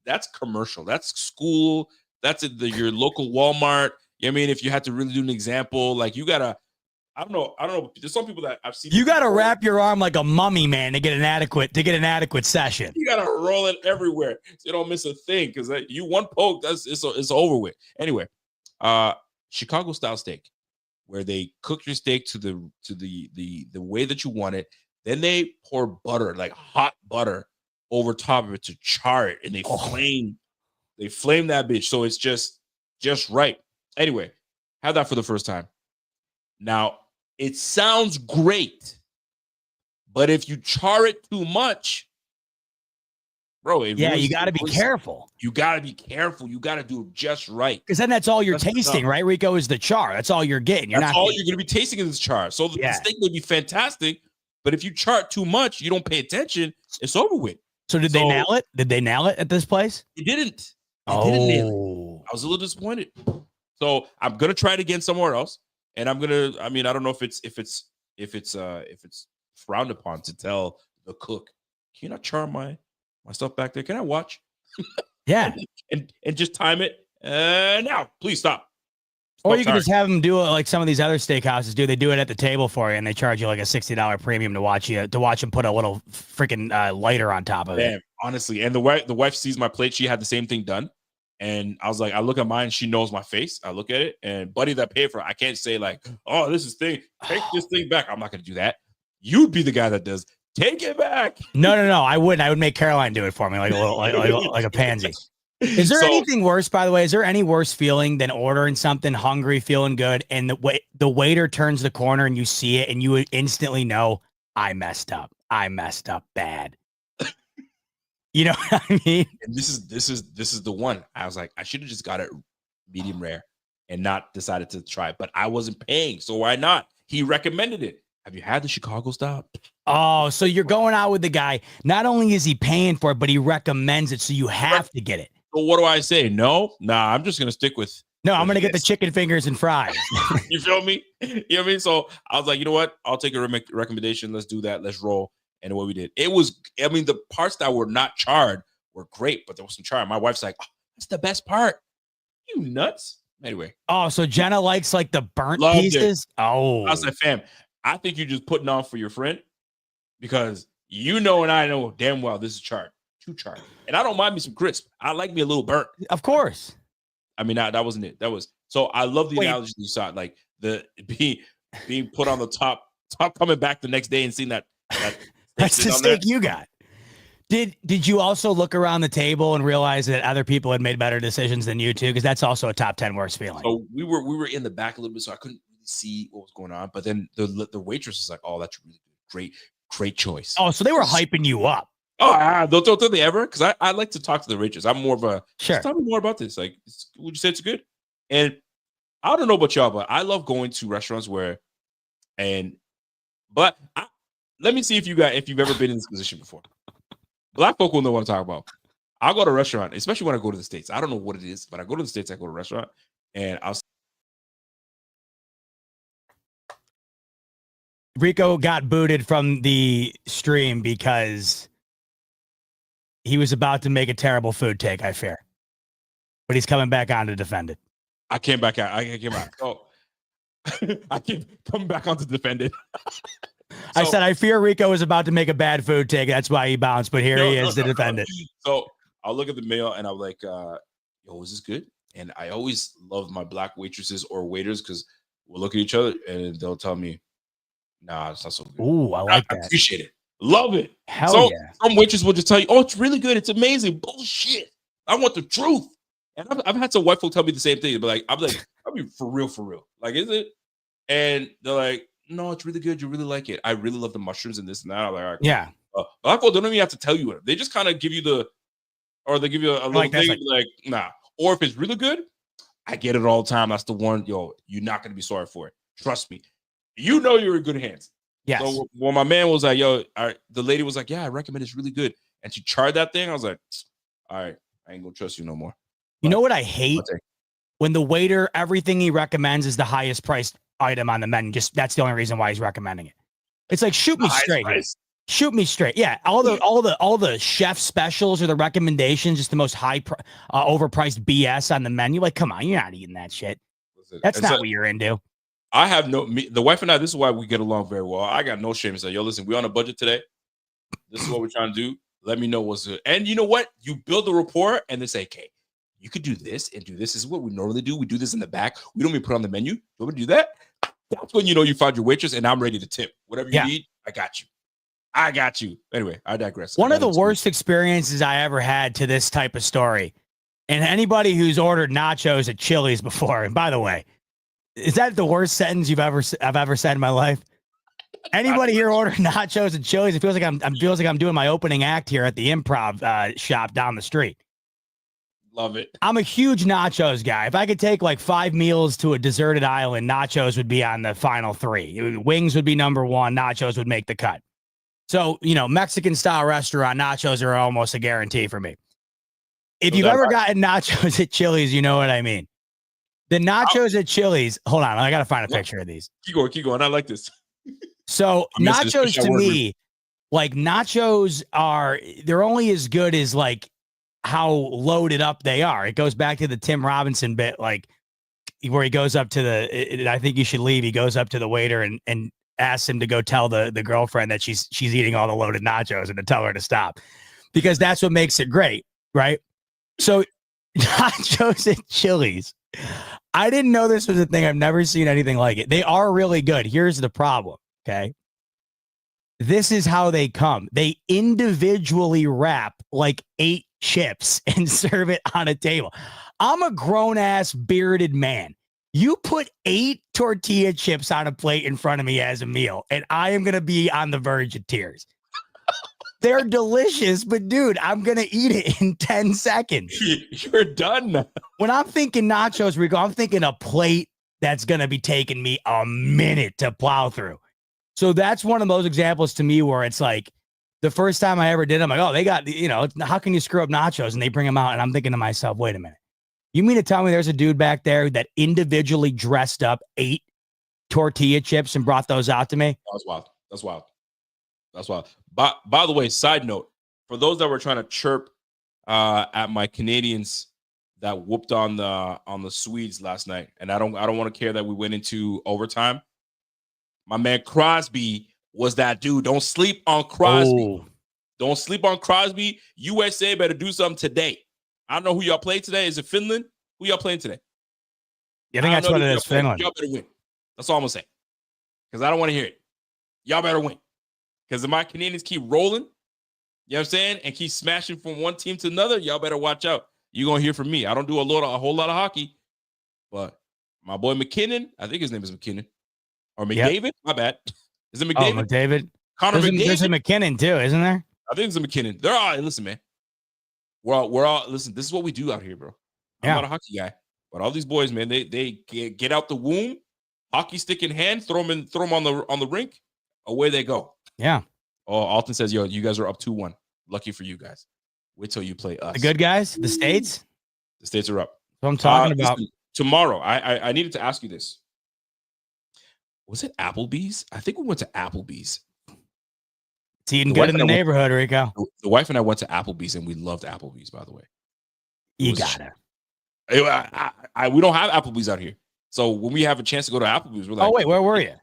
That's commercial. That's school. That's at your local Walmart. You know what I mean, if you had to really do an example, like you gotta, I don't know. There's some people that I've seen. You got to wrap your arm like a mummy, man, to get an adequate session. You got to roll it everywhere so you don't miss a thing, because you one poke, it's over with. Anyway, Chicago style steak, where they cook your steak to the way that you want it. Then they pour butter, like hot butter, over top of it to char it, and they flame that bitch, so it's just right. Anyway, have that for the first time. Now, it sounds great, but if you char it too much, bro, you got to be careful. You got to be careful. You got to do it just right. Because then that's all you're tasting, right, Rico, is the char. That's all you're getting. You're going to be tasting is this char. So the steak may be fantastic, but if you char it too much, you don't pay attention, it's over with. So did they nail it? Did they nail it at this place? It didn't. Didn't nail it. I was a little disappointed. So I'm going to try it again somewhere else. And I don't know if it's frowned upon to tell the cook, "Can you not char my stuff back there? Can I watch?" Yeah. and just time it. Now, please stop. Or you can just have them do it like some of these other steakhouses do. They do it at the table for you, and they charge you like a $60 premium to watch them put a little freaking lighter on top of it. Honestly, and the wife sees my plate. She had the same thing done. And I was like, I look at mine, she knows my face. I look at it, and buddy that paid for it, I can't say like, "Oh, this is thing. Take this thing back." I'm not going to do that. You'd be the guy that does. Take it back. No, I wouldn't. I would make Caroline do it for me, like a little, like a pansy. Is there anything worse, by the way? Is there any worse feeling than ordering something hungry, feeling good, and the waiter turns the corner and you see it, and you would instantly know, I messed up bad. You know what I mean? And this is the one. I was like, I should have just got it medium rare and not decided to try it, but I wasn't paying, so why not? He recommended it. Have you had the Chicago style? Oh, so you're going out with the guy. Not only is he paying for it, but he recommends it, so you have to get it. So what do I say? No, nah, I'm just gonna stick with. No, I'm gonna get the chicken fingers and fries. You feel me? You know what I mean? So I was like, you know what? I'll take a recommendation. Let's do that. Let's roll. And what we did, the parts that were not charred were great, but there was some char. My wife's like, "Oh, That's the best part. You nuts? Anyway. Oh, so Jenna likes like the burnt Loved pieces? It. Oh. I was like, fam, I think you're just putting on for your friend because you know and I know damn well this is charred. Too charred. And I don't mind me some crisp. I like me a little burnt. Of course. I mean, that wasn't it. That was so I love the analogy you saw, like the being put on the top coming back the next day and seeing that that's the steak you got. Did you also look around the table and realize that other people had made better decisions than you too? Because that's also a top 10 worst feeling. So we were in the back a little bit, so I couldn't really see what was going on. But then the waitress was like, "Oh, that's really good. Great choice." Oh, so they were hyping you up. Oh, don't they ever? Because I like to talk to the waitress. I'm more of a sure. Tell me more about this. Like, would you say it's good? And I don't know about y'all, but I love going to restaurants let me see if you've ever been in this position before. Black folk will know what I'm talking about. I'll go to a restaurant, especially when I go to the States. I don't know what it is, but I go to the States, I go to a restaurant, and Rico got booted from the stream because he was about to make a terrible food take, I fear. But he's coming back on to defend it. I came back out. I came back. Oh, I keep coming back on to defend it. I said, I fear Rico is about to make a bad food take. That's why he bounced. But here he is to defend it. So I'll look at the meal and I'm like, yo, is this good? And I always love my black waitresses or waiters because we'll look at each other and they'll tell me, nah, it's not so good. Ooh, I like that. I appreciate it. Love it. Hell yeah. Some waitresses will just tell you, oh, it's really good. It's amazing. Bullshit. I want the truth. And I've had some white folk tell me the same thing. But I'm like, I mean, for real. Like, is it? And they're like, no, it's really good. You really like it. I really love the mushrooms and this and that. I'm like, all right, cool. Yeah. Black folk don't even have to tell you it. They just kind of give you they give you a little thing like, nah. Or if it's really good, I get it all the time. That's the one, yo, you're not going to be sorry for it. Trust me. You know you're in good hands. Yes. So when my man was like, yo, the lady was like, yeah, I recommend it's really good. And she charred that thing. I was like, all right, I ain't going to trust you no more. You know what I hate? When the waiter, everything he recommends is the highest priced item on the menu. Just that's the only reason why he's recommending it. It's like, shoot me straight. Shoot me straight. Yeah. All the chef specials or the recommendations, just the most overpriced BS on the menu. Like, come on, you're not eating that shit. That's not what you're into. I have the wife and I, this is why we get along very well. I got no shame to say, yo, listen, we're on a budget today. This is what we're trying to do. Let me know what's good. And you know what? You build the rapport and they say, okay, you could do this and do this. This is what we normally do. We do this in the back. We don't even put on the menu. You want to do that? That's when you know you found your waitress and I'm ready to tip. Whatever you need, I got you. Anyway, I digress. One of the worst experiences I ever had to this type of story, and anybody who's ordered nachos at Chili's before, and by the way, is that the worst sentence I've ever said in my life? Anybody here order nachos at Chili's? It feels like I'm doing my opening act here at the Improv shop down the street. Love it. I'm a huge nachos guy. If I could take like 5 meals to a deserted island, nachos would be on the final 3. Wings would be number 1. Nachos would make the cut. So, Mexican style restaurant nachos are almost a guarantee for me. If you've ever gotten nachos at Chili's, you know what I mean. The nachos at Chili's. Hold on, I gotta find a picture of these. Keep going. I like this. So nachos to me, like nachos they're only as good as like how loaded up they are. It goes back to the Tim Robinson bit, like where he goes up to I think you should leave. He goes up to the waiter and asks him to go tell the girlfriend that she's eating all the loaded nachos and to tell her to stop, because that's what makes it great, right? So nachos at Chili's. I didn't know this was a thing. I've never seen anything like it. They are really good. Here's the problem, okay? This is how they come. They individually wrap like 8 chips and serve it on a table. I'm a grown-ass bearded man. You put 8 tortilla chips on a plate in front of me as a meal, and I am going to be on the verge of tears. They're delicious, but dude, I'm going to eat it in 10 seconds. You're done. When I'm thinking nachos, Rico, I'm thinking a plate that's going to be taking me a minute to plow through. So that's one of those examples to me where it's like the first time I ever did, I'm like, oh, they got, how can you screw up nachos? And they bring them out. And I'm thinking to myself, wait a minute. You mean to tell me there's a dude back there that individually dressed up 8 tortilla chips and brought those out to me? That's wild. By the way, side note, for those that were trying to chirp at my Canadians that whooped on the Swedes last night, and I don't want to care that we went into overtime. My man Crosby was that dude. Don't sleep on Crosby. Oh. Don't sleep on Crosby. USA better do something today. I don't know who y'all play today. Is it Finland? Who y'all playing today? I think that's what it is, Finland. Y'all better win. That's all I'm going to say. Because I don't want to hear it. Y'all better win. Because if my Canadians keep rolling, you know what I'm saying, and keep smashing from one team to another, y'all better watch out. You're going to hear from me. I don't do a whole lot of hockey. But my boy McKinnon, I think his name is McKinnon. Or McDavid? Yep. My bad. Is it McDavid? Oh, McDavid. Connor McDavid? There's a McKinnon, too, isn't there? I think it's a McKinnon. They're all, listen, man. We're all, listen, this is what we do out here, bro. I'm not a hockey guy. But all these boys, man, they get out the womb, hockey stick in hand, throw them on the rink, away they go. Yeah. Oh, Alton says, yo, you guys are up 2-1. Lucky for you guys. Wait till you play us. The good guys, the States? The States are up. That's what I'm talking about. Listen, tomorrow, I needed to ask you this. Was it Applebee's? I think we went to Applebee's. It's eating good in the neighborhood, Rico. The wife and I went to Applebee's, and we loved Applebee's, by the way. You got it. We don't have Applebee's out here. So when we have a chance to go to Applebee's, we're like, oh, wait, where were you?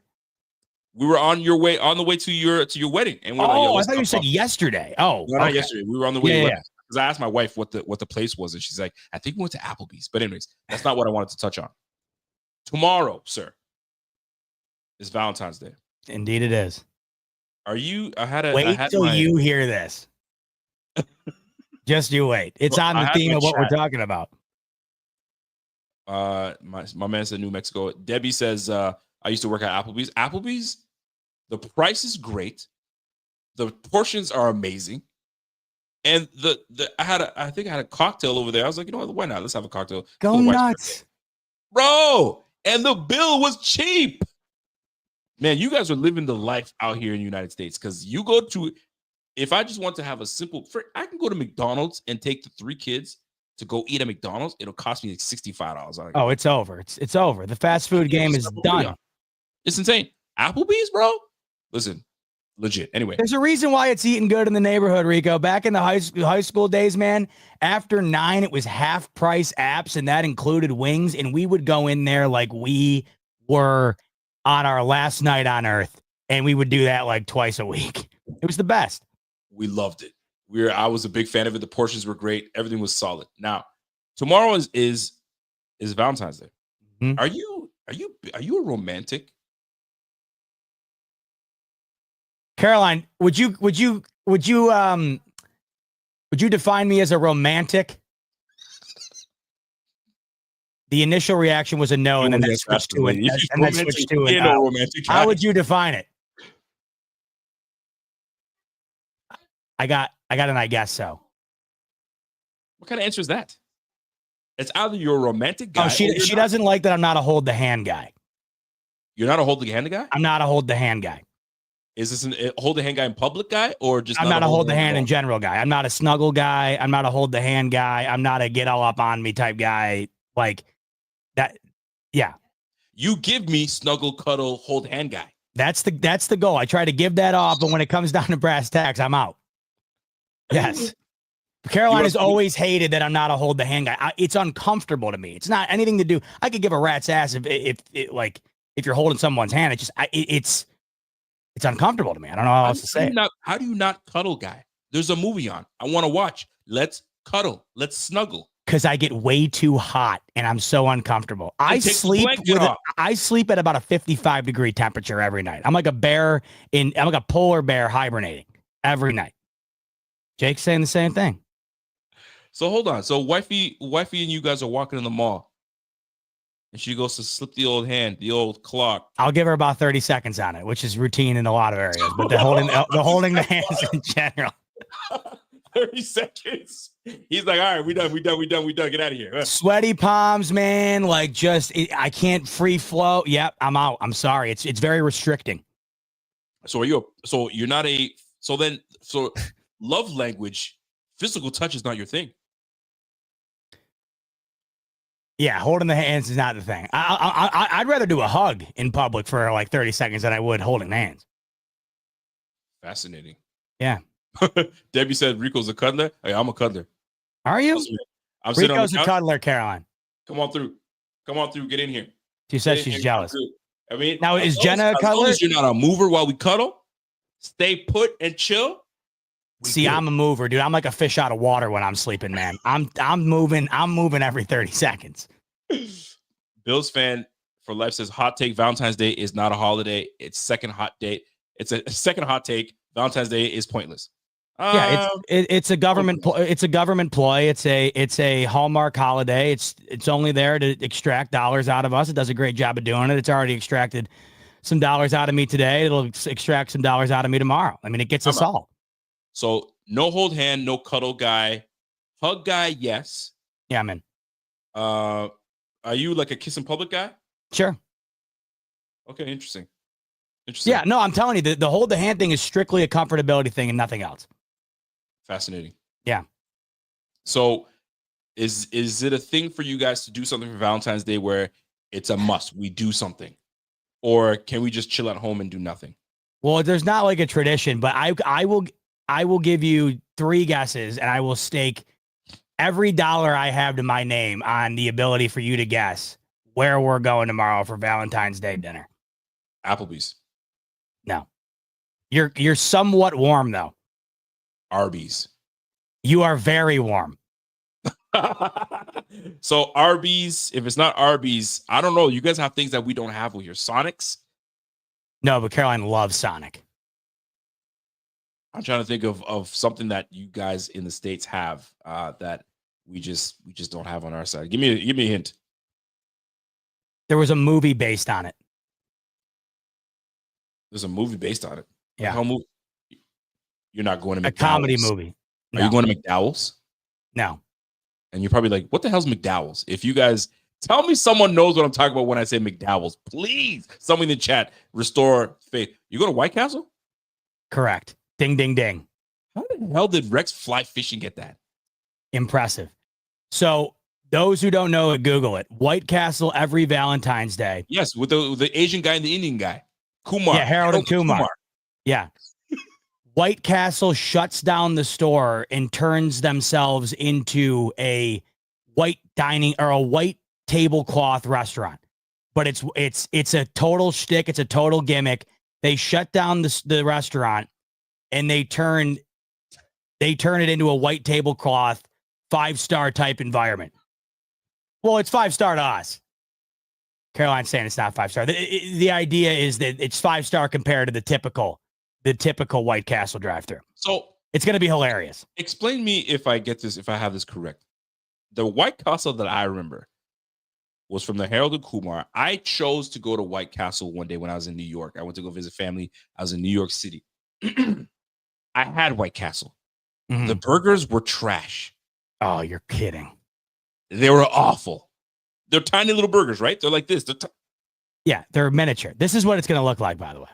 We were on the way to your wedding. And we're I thought you said yesterday. Oh, no, not yesterday. We were on the way. Yeah. Because I asked my wife what the place was, and she's like, I think we went to Applebee's. But anyways, that's not what I wanted to touch on. Tomorrow, sir, is Valentine's Day. Indeed it is. Are you? Wait till you hear this. Just you wait. It's on the theme of what we're talking about. My man said New Mexico. Debbie says, I used to work at Applebee's. Applebee's, the price is great. The portions are amazing. And I think I had a cocktail over there. I was like, you know what? Why not? Let's have a cocktail. Go nuts. Bro. And the bill was cheap. Man, you guys are living the life out here in the United States. Because you go to, if I just want to have a simple, I can go to McDonald's and take the 3 kids to go eat at McDonald's. It'll cost me like $65. Oh, it's over. It's over. The fast food game is done. It's insane. Applebee's, bro. Listen, legit. Anyway, there's a reason why it's eating good in the neighborhood, Rico. Back in the high school days, man, after 9, it was half price apps, and that included wings. And we would go in there like we were on our last night on Earth, and we would do that like twice a week. It was the best. We loved it. I was a big fan of it. The portions were great. Everything was solid. Now, tomorrow is Valentine's Day. Mm-hmm. Are you a romantic? Caroline, would you define me as a romantic? The initial reaction was a no, and then that switched to it. And then switched to it. How would you define it? I got an I guess so. What kind of answer is that? It's either you're a romantic guy. Oh, she doesn't like that I'm not a hold the hand guy. You're not a hold the hand guy? I'm not a hold the hand guy. Is this a hold the hand guy in public guy, or just? I'm not a hold the hand in general guy. I'm not a snuggle guy. I'm not a hold the hand guy. I'm not a get all up on me type guy. Like that. Yeah. You give me snuggle, cuddle, hold hand guy. That's the goal. I try to give that off, but when it comes down to brass tacks, I'm out. Yes. Caroline has always hated that I'm not a hold the hand guy. It's uncomfortable to me. It's not anything to do. I could give a rat's ass if you're holding someone's hand. It's uncomfortable to me. I don't know how else to say it. How do you not cuddle, guy? There's a movie on. I want to watch. Let's cuddle. Let's snuggle. Because I get way too hot and I'm so uncomfortable. I sleep at about a 55-degree temperature every night. I'm like a polar bear hibernating every night. Jake's saying the same thing. So hold on. So wifey and you guys are walking in the mall. And she goes to slip the old hand, the old clock. I'll give her about 30 seconds on it, which is routine in a lot of areas. But the holding the hands in general. 30 seconds. He's like, all right, we done. Get out of here. Sweaty palms, man. Like I can't free flow. Yep, I'm out. I'm sorry. It's very restricting. So love language, physical touch is not your thing. Yeah, holding the hands is not the thing. I'd rather do a hug in public for like 30 seconds than I would holding hands. Fascinating. Yeah. Debbie said Rico's a cuddler. Hey, I'm a cuddler. Are you? I'm sitting on Rico's the a couch. cuddler, Caroline. Come on through. Come on through. Get in here. She says Get in she's here. I'm jealous. good. I mean, Now, is Jenna a as long cuddler? as you're not a mover while we cuddle, stay put and chill. See, good. I'm a mover, dude. I'm like a fish out of water when I'm sleeping, man. I'm moving every 30 seconds. Bills fan for life says hot take Valentine's Day is not a holiday. It's second hot date. It's a second hot take. Valentine's Day is pointless. Yeah, it's a government it's a government ploy. It's a Hallmark holiday. It's only there to extract dollars out of us. It does a great job of doing it. It's already extracted some dollars out of me today. It'll extract some dollars out of me tomorrow. I mean, it gets us all. So no hold hand, no cuddle guy, hug guy. Yes. Yeah, man. Are you like a kiss in public guy? Sure. Okay, interesting. Yeah, no, I'm telling you, the hold the hand thing is strictly a comfortability thing and nothing else. Fascinating. Yeah. So is it a thing for you guys to do something for Valentine's Day where it's a must? We do something. Or can we just chill at home and do nothing? Well, there's not like a tradition, but I will give you 3 guesses and I will stake every dollar I have to my name on the ability for you to guess where we're going tomorrow for Valentine's Day dinner. Applebee's. No. You're somewhat warm though. Arby's. You are very warm. So Arby's, if it's not Arby's, I don't know. You guys have things that we don't have with your Sonics. No, but Caroline loves Sonic. I'm trying to think of something that you guys in the States have that we just don't have on our side. Give me a hint. There was a movie based on it. There's a movie based on it. Yeah. How movie? You're not going to a comedy movie. No. Are you going to McDowell's? No. And you're probably like, what the hell's McDowell's? If you guys tell me someone knows what I'm talking about when I say McDowell's, please, someone in the chat, restore faith. You go to White Castle? Correct. Ding, ding, ding. How the hell did Rex Fly Fishing get that? Impressive. So those who don't know it, Google it. White Castle every Valentine's Day. Yes, with the Asian guy and the Indian guy. Kumar. Yeah, Harold and Kumar. Yeah. White Castle shuts down the store and turns themselves into a white dining or a white tablecloth restaurant. But it's a total shtick. It's a total gimmick. They shut down the restaurant and they turn it into a white tablecloth 5-star type environment. Well, it's 5-star to us. Caroline's saying it's not 5-star. The idea is that it's 5-star compared to the typical White Castle drive-thru. So it's going to be hilarious. Explain me if I have this correct. The White Castle that I remember was from the Harold and Kumar. I chose to go to White Castle one day when I was in New York. I went to go visit family. I was in New York City. I had White Castle. Mm-hmm. The burgers were trash. Oh, you're kidding. They were awful. They're tiny little burgers, right? They're like this. Yeah, they're miniature. This is what it's going to look like, by the way.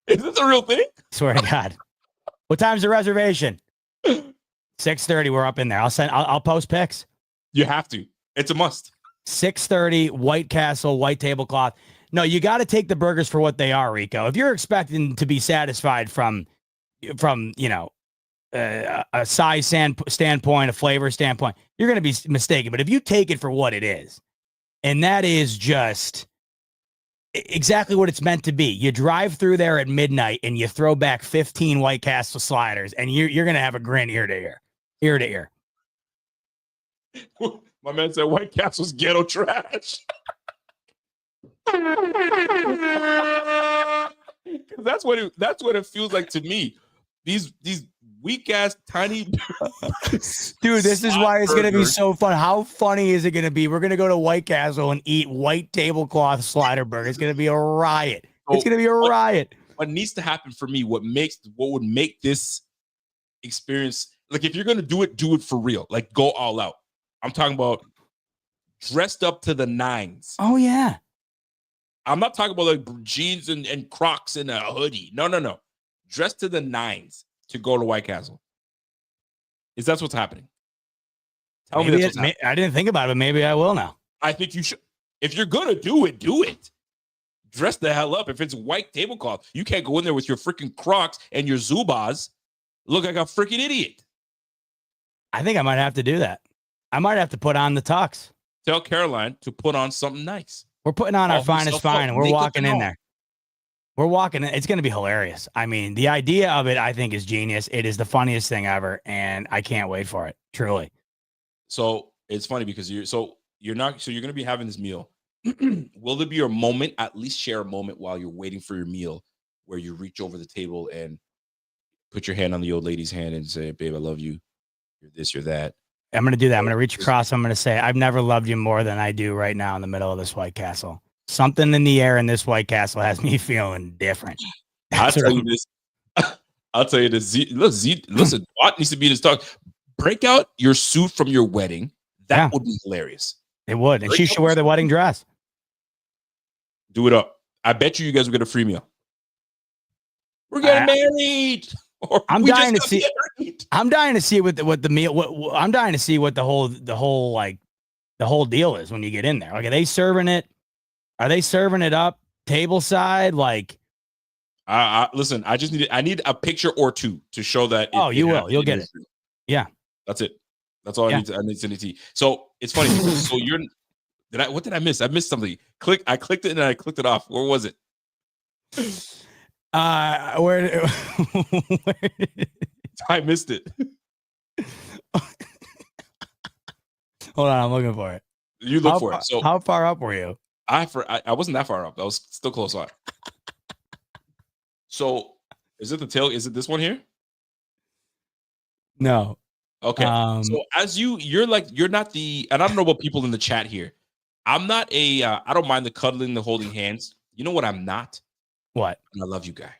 Is this a real thing? Swear to God. What time's the reservation? 6:30. We're up in there. I'll post pics. You have to. It's a must. 6:30, White Castle, white tablecloth. No, you got to take the burgers for what they are, Rico. If you're expecting to be satisfied from a size standpoint, a flavor standpoint, you're going to be mistaken. But if you take it for what it is, and that is just exactly what it's meant to be. You drive through there at midnight and you throw back 15 White Castle sliders, and you're going to have a grin ear to ear. Ear to ear. My man said White Castle's ghetto trash. That's what it feels like to me. These weak ass tiny dude, this is why it's gonna be so fun. How funny is it gonna be? We're gonna go to White Castle and eat white tablecloth slider burger. It's gonna be a riot. It's gonna be a riot. What needs to happen for me, what would make this experience, like, if you're gonna do it for real. Like, go all out. I'm talking about dressed up to the nines. Oh yeah. I'm not talking about like jeans and Crocs and a hoodie. No. Dressed to the nines to go to White Castle. Is that what's happening? Tell me that's what's happening. I didn't think about it, but maybe I will now. I think you should. If you're gonna do it, do it. Dress the hell up. If it's white tablecloth, you can't go in there with your freaking Crocs and your Zubas. Look like a freaking idiot. I think I might have to do that. I might have to put on the tux. Tell Caroline to put on something nice. We're putting on our All finest yourself up. fine, and we're Make up walking and in all. there. We're walking in. It's going to be hilarious. I mean, the idea of it, I think, is genius. It is the funniest thing ever, and I can't wait for it. Truly. So it's funny because you're going to be having this meal. Will there be a moment, at least share a moment while you're waiting for your meal, where you reach over the table and put your hand on the old lady's hand and say, "Babe, I love you. You're this, you're that." I'm going to do that. I'm going to reach across. I'm going to say, I've never loved you more than I do right now in the middle of this White Castle. Something in the air in this White Castle has me feeling different. I'll tell you this. I'll tell you this. Listen, Bot needs to be in his talk. Break out your suit from your wedding. That would be hilarious. It would. And she should wear the wedding dress. Do it up. I bet you guys will get a free meal. We're getting married. I'm dying to see. I'm dying to see what the meal. I'm dying to see what the whole deal is when you get in there. Like, are they serving it? Are they serving it up table side? Like, listen. I need a picture or two to show that. You will. You'll get it. Yeah, that's it. That's all I need. I need to see. So it's funny. So what did I miss? I missed something. I clicked it and I clicked it off. Where was it? Where I missed it. Hold on, I'm looking for it. You look for it. So how far up were you? I wasn't that far up. I was still close on. So is it the tail? Is it this one here? No. Okay. So as you're not the, and I don't know about people in the chat here. I'm not I don't mind the cuddling, the holding hands. You know what I'm not? What? I love you guy.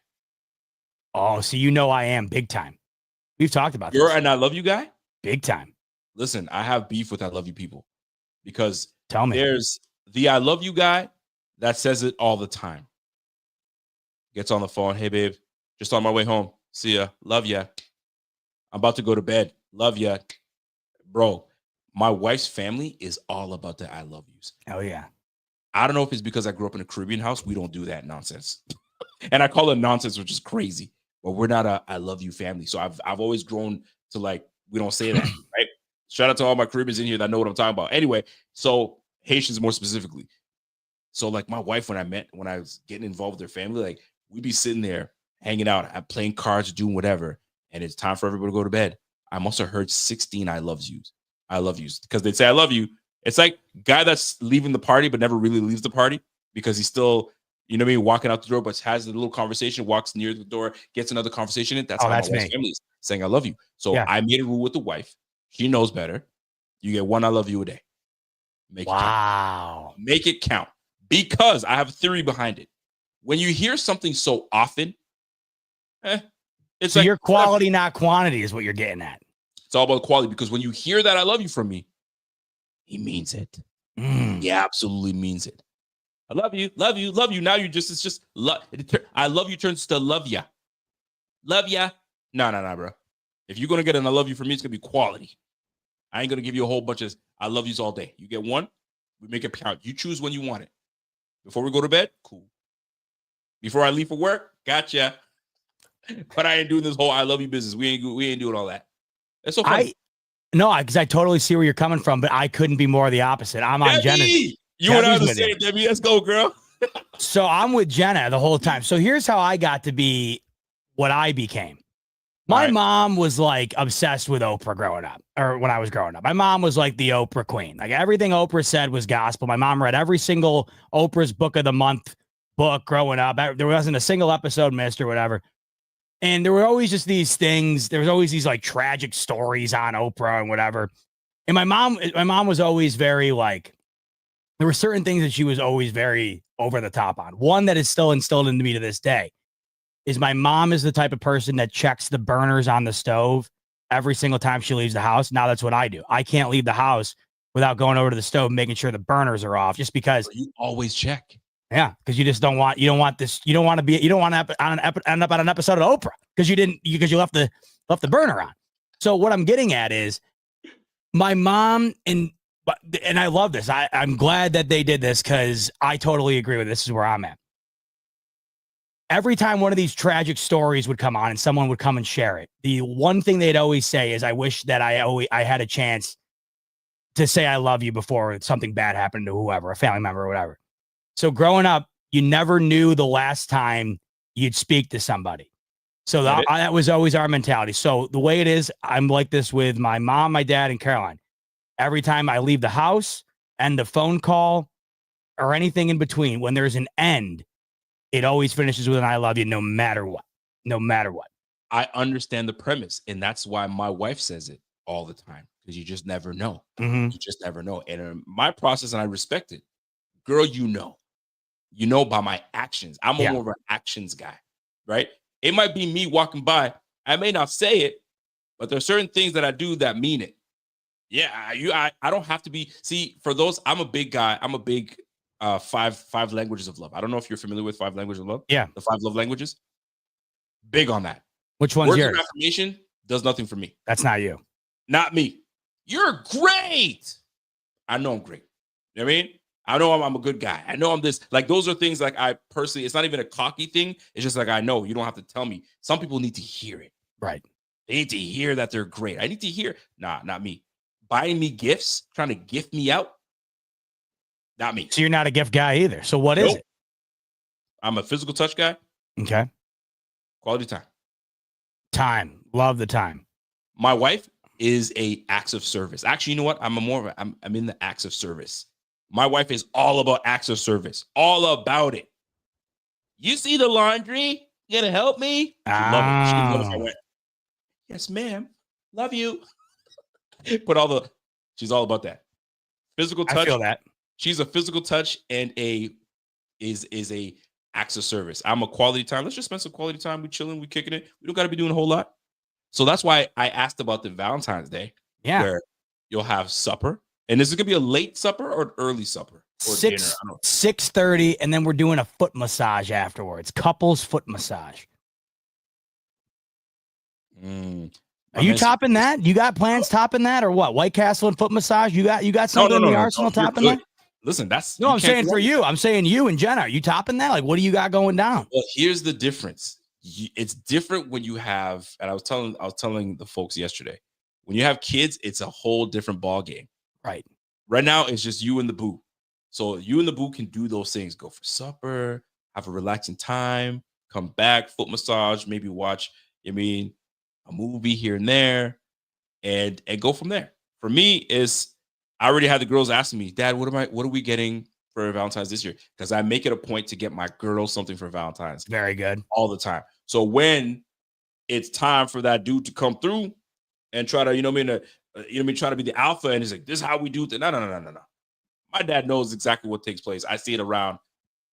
Oh, so I am big time. We've talked about You're this. an I love you guy? Big time. Listen, I have beef with I love you people because tell me there's the I love you guy that says it all the time. Gets on the phone. Hey, babe, just on my way home. See ya. Love ya. I'm about to go to bed. Love ya. Bro, my wife's family is all about the I love yous. Oh, yeah. I don't know if it's because I grew up in a Caribbean house. We don't do that nonsense. And I call it nonsense, which is crazy. But we're not a I love you family. So I've always grown to we don't say that, right? Shout out to all my Caribbeans in here that know what I'm talking about. Anyway, so Haitians more specifically. So my wife, when I was getting involved with their family, we'd be sitting there hanging out, playing cards, doing whatever. And it's time for everybody to go to bed. I must have heard 16 I love yous. I love yous. Because they'd say I love you. It's like guy that's leaving the party but never really leaves the party because he's still, walking out the door, but has a little conversation, walks near the door, gets another conversation in. That's how my wife's family is, saying I love you. So I made a rule with the wife. She knows better. You get one I love you a day. Make it count. Make it count. Because I have a theory behind it. When you hear something so often, it's so your quality, not quantity, is what you're getting at. It's all about quality because when you hear that I love you from me, he means it. He absolutely means it. I love you, love you, love you. Now it's just love. I love you turns to love ya. Love ya. No, bro. If you're going to get an I love you from me, it's going to be quality. I ain't going to give you a whole bunch of I love yous all day. You get one, we make it count. You choose when you want it. Before we go to bed, cool. Before I leave for work, gotcha. But I ain't doing this whole I love you business. We ain't doing all that. That's so funny. No, because I totally see where you're coming from, but I couldn't be more the opposite. I'm on Jenna's. You and I are the same, Debbie. Let's go, girl. So I'm with Jenna the whole time. So here's how I got to be what I became. My mom was obsessed with Oprah growing up, or when I was growing up. My mom was like the Oprah queen. Everything Oprah said was gospel. My mom read every single Oprah's Book of the Month book growing up. There wasn't a single episode missed or whatever. And there were always just these things. There was always these tragic stories on Oprah and whatever. And my mom was always very there were certain things that she was always very over the top on. One that is still instilled into me to this day is my mom is the type of person that checks the burners on the stove every single time she leaves the house. Now that's what I do. I can't leave the house without going over to the stove and making sure the burners are off, just because you always check. Yeah, because you don't want to end up on an episode of Oprah because you left the burner on. So what I'm getting at is my mom and I love this. I'm glad that they did this because I totally agree with this. Is where I'm at. Every time one of these tragic stories would come on and someone would come and share it, the one thing they'd always say is, "I wish that I had a chance to say I love you before something bad happened to whoever, a family member or whatever. So growing up, you never knew the last time you'd speak to somebody. So that was always our mentality. So the way it is, I'm like this with my mom, my dad, and Caroline. Every time I leave the house, end a phone call, or anything in between, when there's an end, it always finishes with an I love you no matter what. No matter what. I understand the premise, and that's why my wife says it all the time, because you just never know. Mm-hmm. You just never know. And in my process, and I respect it, girl, you know by my actions. I'm more of an actions guy, right? It might be me walking by. I may not say it, but there's certain things that I do that mean it. Yeah, I don't have to be. See, for those, I'm a big guy. I'm a big five languages of love. I don't know if you're familiar with 5 languages of love. Yeah, the 5 love languages. Big on that. Which one's yours? Words of affirmation does nothing for me. That's not you. Not me. You're great. I know I'm great. You know what I mean? I know I'm a good guy. I know I'm this. Like, those are things like I personally, it's not even a cocky thing. It's just like, I know you don't have to tell me. Some people need to hear it. Right. They need to hear that they're great. I need to hear, not me. Buying me gifts, trying to gift me out. Not me. So you're not a gift guy either. So what is it? I'm a physical touch guy. Okay. Quality time. Time. Love the time. My wife is a acts of service. Actually, you know what? I'm in the acts of service. My wife is all about acts of service. All about it. You see the laundry? You gonna help me? She love it. She love if I went, yes, ma'am. Love you. She's all about that. Physical touch. I feel that. She's a physical touch and is a acts of service. I'm a quality time. Let's just spend some quality time. We chilling, we kicking it. We don't got to be doing a whole lot. So that's why I asked about the Valentine's Day. Yeah. Where you'll have supper. And is it gonna be a late supper or an early supper? Or dinner? 6:30, and then we're doing a foot massage afterwards. Couples foot massage. Are you topping that? You got plans topping that, or what? White Castle and foot massage? You got something in the arsenal topping that? Listen, I'm saying for you. I'm saying you and Jenna. Are you topping that? Like, what do you got going down? Well, here's the difference. It's different when you have, and I was telling the folks yesterday, when you have kids, it's a whole different ball game. Right. Right now, it's just you and the boo. So you and the boo can do those things. Go for supper, have a relaxing time, come back, foot massage, maybe watch, a movie here and there, and go from there. For me, I already had the girls asking me, Dad, what are we getting for Valentine's this year? Because I make it a point to get my girls something for Valentine's. Very good. All the time. So when it's time for that dude to come through and try to, try to be the alpha, and he's like, this is how we do it. No. My dad knows exactly what takes place. I see it around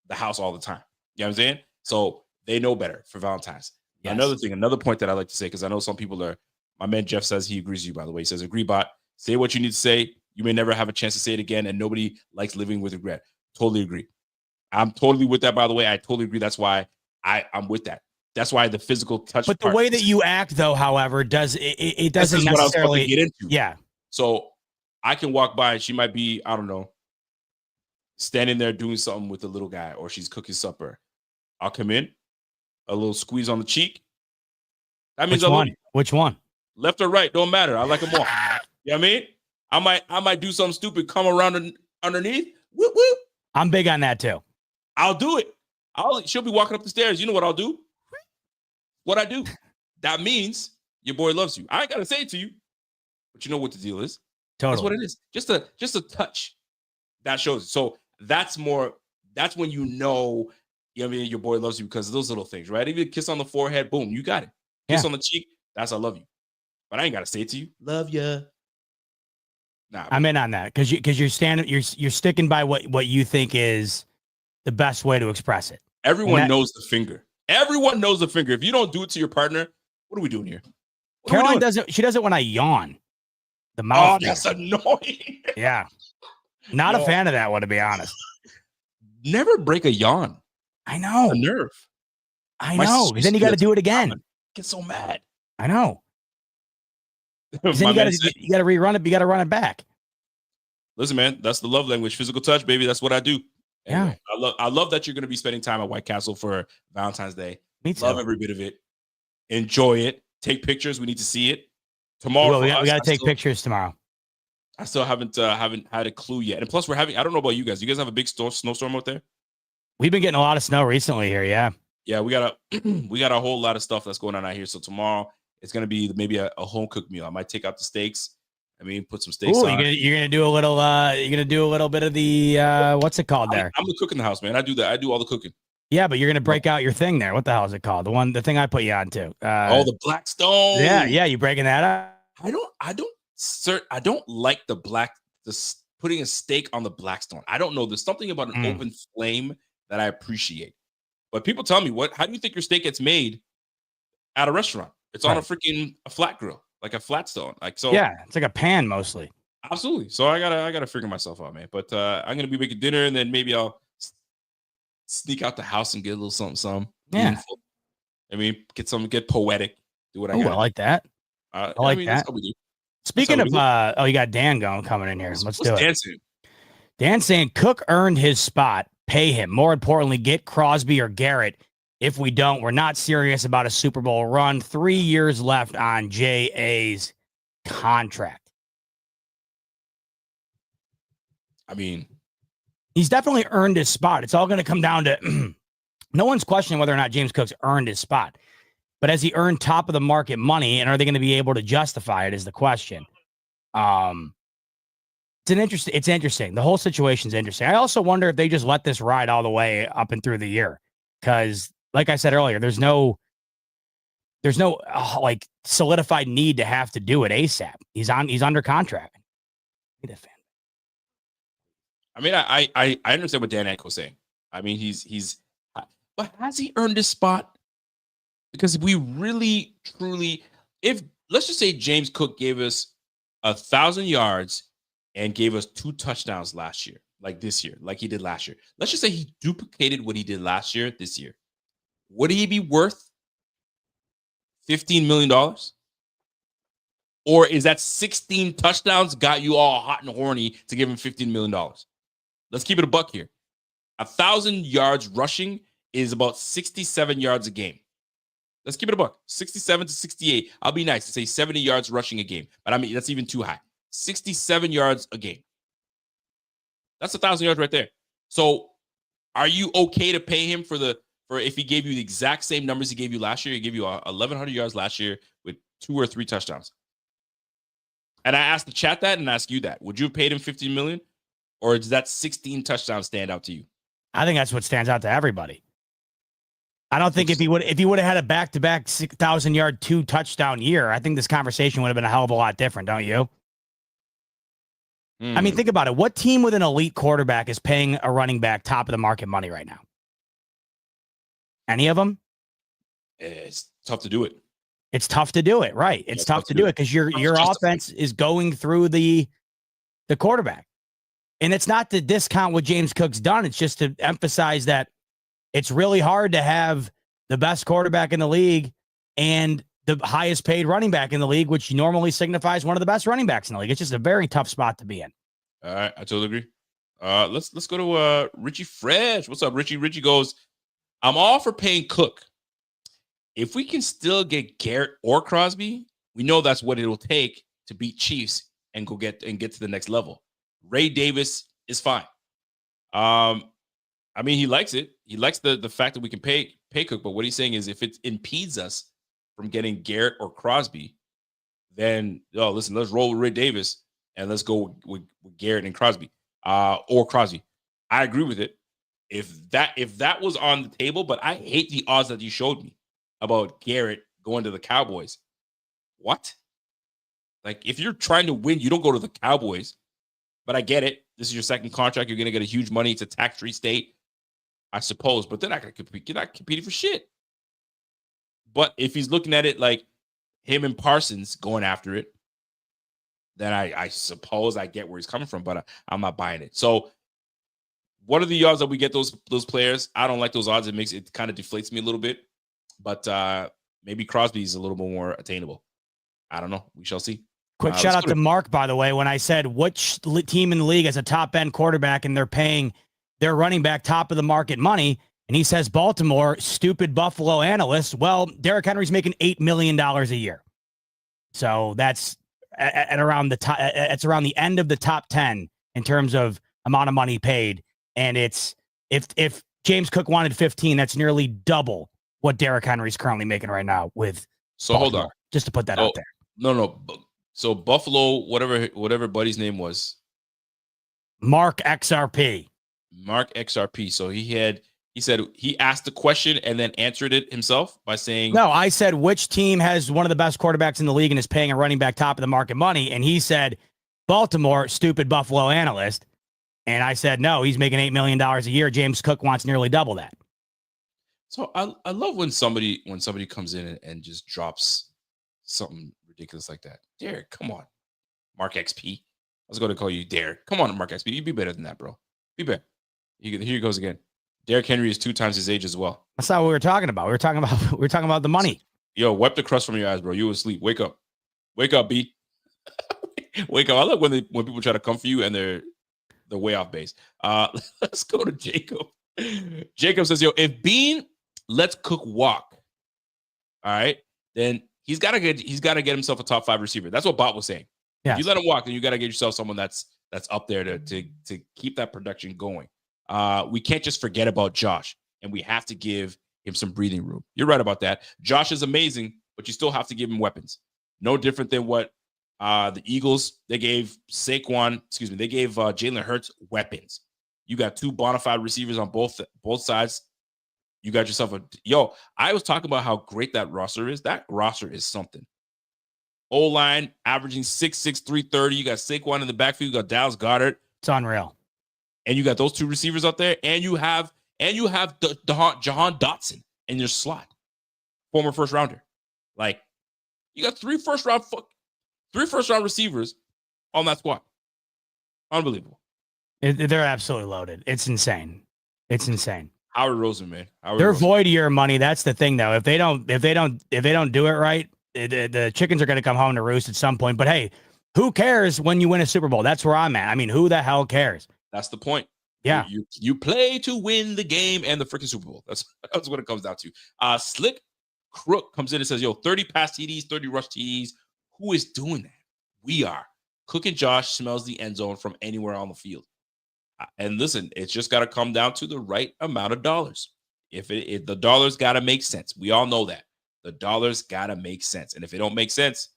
the house all the time. You know what I'm saying? So they know better for Valentine's. Yes. Another point that I like to say, because I know some people my man Jeff says he agrees with you, by the way. He says, agree, bot. Say what you need to say. You may never have a chance to say it again, and nobody likes living with regret. Totally agree. I'm totally with that, by the way. I totally agree. That's why I'm with that. That's why the physical touch. But the way that you act, though, however, doesn't necessarily what I was about to get into. Yeah. So I can walk by and she might be, I don't know, standing there doing something with the little guy, or she's cooking supper. I'll come in, a little squeeze on the cheek. That means Which one? Left or right, don't matter. I like them all. You know what I mean? I might do something stupid, come around underneath. Whoop, whoop. I'm big on that too. I'll do it. She'll be walking up the stairs. You know what I'll do? What I do. That means your boy loves you. I ain't gotta say it to you, but you know what the deal is. Totally. That's what it is. Just a touch. That shows it. So that's when your boy loves you, because of those little things, right? Even a kiss on the forehead, boom, you got it. Kiss on the cheek, that's I love you. But I ain't gotta say it to you. Love ya. Nah, I'm in on that because you're sticking by what you think is the best way to express it. Everyone knows the finger. Everyone knows the finger. If you don't do it to your partner, what are we doing here? Caroline doesn't. She does it when I yawn. The mouth. Oh, that's annoying. Yeah, not a fan of that one, to be honest. Never break a yawn. I know. A nerve. I know. Then you got to do it again. Get so mad. I know. Then you got to rerun it. You got to run it back. Listen, man, that's the love language. Physical touch, baby. That's what I do. Anyway, yeah. I love that you're going to be spending time at White Castle for Valentine's Day. Me too. Love every bit of it. Enjoy it. Take pictures. We need to see it tomorrow. We got to take pictures tomorrow. I still haven't had a clue yet. And plus, I don't know about you guys. You guys have a big snowstorm out there? We've been getting a lot of snow recently here. Yeah. Yeah, we got a whole lot of stuff that's going on out here. So tomorrow it's gonna be maybe a home cooked meal. I might take out the steaks. Put some steaks on. You're gonna do a little. You're gonna do a little bit of the what's it called there? I'm the cook in the house, man. I do that. I do all the cooking. Yeah, but you're gonna break out your thing there. What the hell is it called? The thing I put you on to. The Blackstone. Yeah. You breaking that up? I don't like putting a steak on the Blackstone. I don't know. There's something about an open flame that I appreciate. But people tell me, how do you think your steak gets made at a restaurant? It's on a flat grill, like a flat stone. Yeah, it's like a pan mostly. Absolutely. So I gotta figure myself out, man. But I'm gonna be making dinner, and then maybe I'll sneak out the house and get a little something. Yeah. Get poetic. Do what I got. I like that. I like that. That's how we do. Speaking of, you got Dan coming in here. Let's do it. Dan saying? Dan saying Cook earned his spot. Pay him. More importantly, get Crosby or Garrett. If we don't, we're not serious about a Super Bowl run. 3 years left on J.A.'s contract. He's definitely earned his spot. It's all going to come down to no one's questioning whether or not James Cook's earned his spot. But has he earned top of the market money, and are they going to be able to justify it is the question. It's interesting. The whole situation's interesting. I also wonder if they just let this ride all the way up and through the year. Because, like I said earlier, there's no solidified need to have to do it ASAP. He's under contract. I understand what Dan Aykroyd's saying. But has he earned his spot? Because we really, truly, let's just say James Cook gave us 1,000 yards and gave us 2 touchdowns last year, like this year, like he did last year. Let's just say he duplicated what he did last year, this year. Would he be worth $15 million? Or is that 16 touchdowns got you all hot and horny to give him $15 million? Let's keep it a buck here. 1,000 yards rushing is about 67 yards a game. Let's keep it a buck. 67 to 68. I'll be nice to say 70 yards rushing a game. But that's even too high. 67 yards a game. That's 1,000 yards right there. So are you okay to pay him for if he gave you the exact same numbers he gave you last year? He gave you 1,100 yards last year with 2 or 3 touchdowns. And I asked the chat that and ask you that. Would you have paid him $15 million? Or does that 16 touchdowns stand out to you? I think that's what stands out to everybody. I don't think if he would have had a back-to-back 6,000-yard 2 touchdown year, I think this conversation would have been a hell of a lot different, don't you? Think about it. What team with an elite quarterback is paying a running back top of the market money right now? Any of them? It's tough to do it. It's tough to do it, right? It's tough to do it because your offense is going through the quarterback. And it's not to discount what James Cook's done. It's just to emphasize that it's really hard to have the best quarterback in the league and the highest paid running back in the league, which normally signifies one of the best running backs in the league. It's just a very tough spot to be in. All right, I totally agree. Let's go to Richie Fresh. What's up, Richie? Richie goes, I'm all for paying Cook. If we can still get Garrett or Crosby, we know that's what it'll take to beat Chiefs and get to the next level. Ray Davis is fine. He likes it. He likes the fact that we can pay Cook, but what he's saying is if it impedes us from getting Garrett or Crosby, then let's roll with Ray Davis and let's go with Garrett and Crosby, or Crosby. I agree with it. If that was on the table, but I hate the odds that you showed me about Garrett going to the Cowboys. What? Like, if you're trying to win, you don't go to the Cowboys. But I get it. This is your second contract. You're going to get a huge money. It's a tax-free state, I suppose. But they're not going to compete. You're not competing for shit. But if he's looking at it like him and Parsons going after it, then I suppose I get where he's coming from. But I'm not buying it. So what are the odds that we get those players? I don't like those odds. It kind of deflates me a little bit. But maybe Crosby is a little bit more attainable. I don't know. We shall see. Quick shout out to Mark, by the way, when I said which team in the league has a top-end quarterback and they're paying their running back top of the market money, and he says Baltimore, stupid Buffalo analysts. Well, Derrick Henry's making $8 million a year. So that's at around the top. It's around the end of the top 10 in terms of amount of money paid. And it's if James Cook wanted 15, that's nearly double what Derrick Henry's currently making right now with. So Baltimore, hold on, just to put that out there. No. So Buffalo, whatever buddy's name was, Mark XRP. So he said he asked the question and then answered it himself by saying, no, I said, which team has one of the best quarterbacks in the league and is paying a running back top of the market money? And he said, Baltimore, stupid Buffalo analyst. And I said, no, he's making $8 million a year. James Cook wants nearly double that. So I love when somebody comes in and just drops something ridiculous like that. Derek, come on. Mark XP. I was going to call you Derek. Come on, Mark XP. You be better than that, bro. Be better. Here he goes again. Derrick Henry is 2 times his age as well. That's not what we were talking about. We were talking about the money. Yo, wipe the crust from your eyes, bro. You were asleep. Wake up. Wake up, B. Wake up. I love when people try to come for you and they're way off base. Let's go to Jacob. Jacob says, yo, if Beane lets Cook walk, all right, then he's gotta get himself a top 5 receiver. That's what Bot was saying. Yes. If you let him walk, then you gotta get yourself someone that's up there to keep that production going. We can't just forget about Josh, and we have to give him some breathing room. You're right about that. Josh is amazing, but you still have to give him weapons. No different than what the Eagles, they gave Jalen Hurts weapons. You got 2 bona fide receivers on both sides. You got yourself I was talking about how great that roster is. That roster is something. O-line averaging 6'6", 330. You got Saquon in the backfield. You got Dallas Goedert. It's unreal. And you got those 2 receivers out there, and you have Jahan Dotson in your slot, former first rounder. Like, you got 3 first round receivers on that squad. Unbelievable. They're absolutely loaded. It's insane. Howard Rosen, man. They're void of your money. That's the thing, though. If they don't do it right, the chickens are going to come home to roost at some point. But hey, who cares when you win a Super Bowl? That's where I'm at. I mean, who the hell cares? That's the point. Yeah. You play to win the game and the freaking Super Bowl. That's what it comes down to. Slick Crook comes in and says, yo, 30 pass TDs, 30 rush TDs. Who is doing that? We are. Cook and Josh smells the end zone from anywhere on the field. And listen, it's just got to come down to the right amount of dollars. If the dollars got to make sense. We all know that. The dollars got to make sense. And if it don't make sense,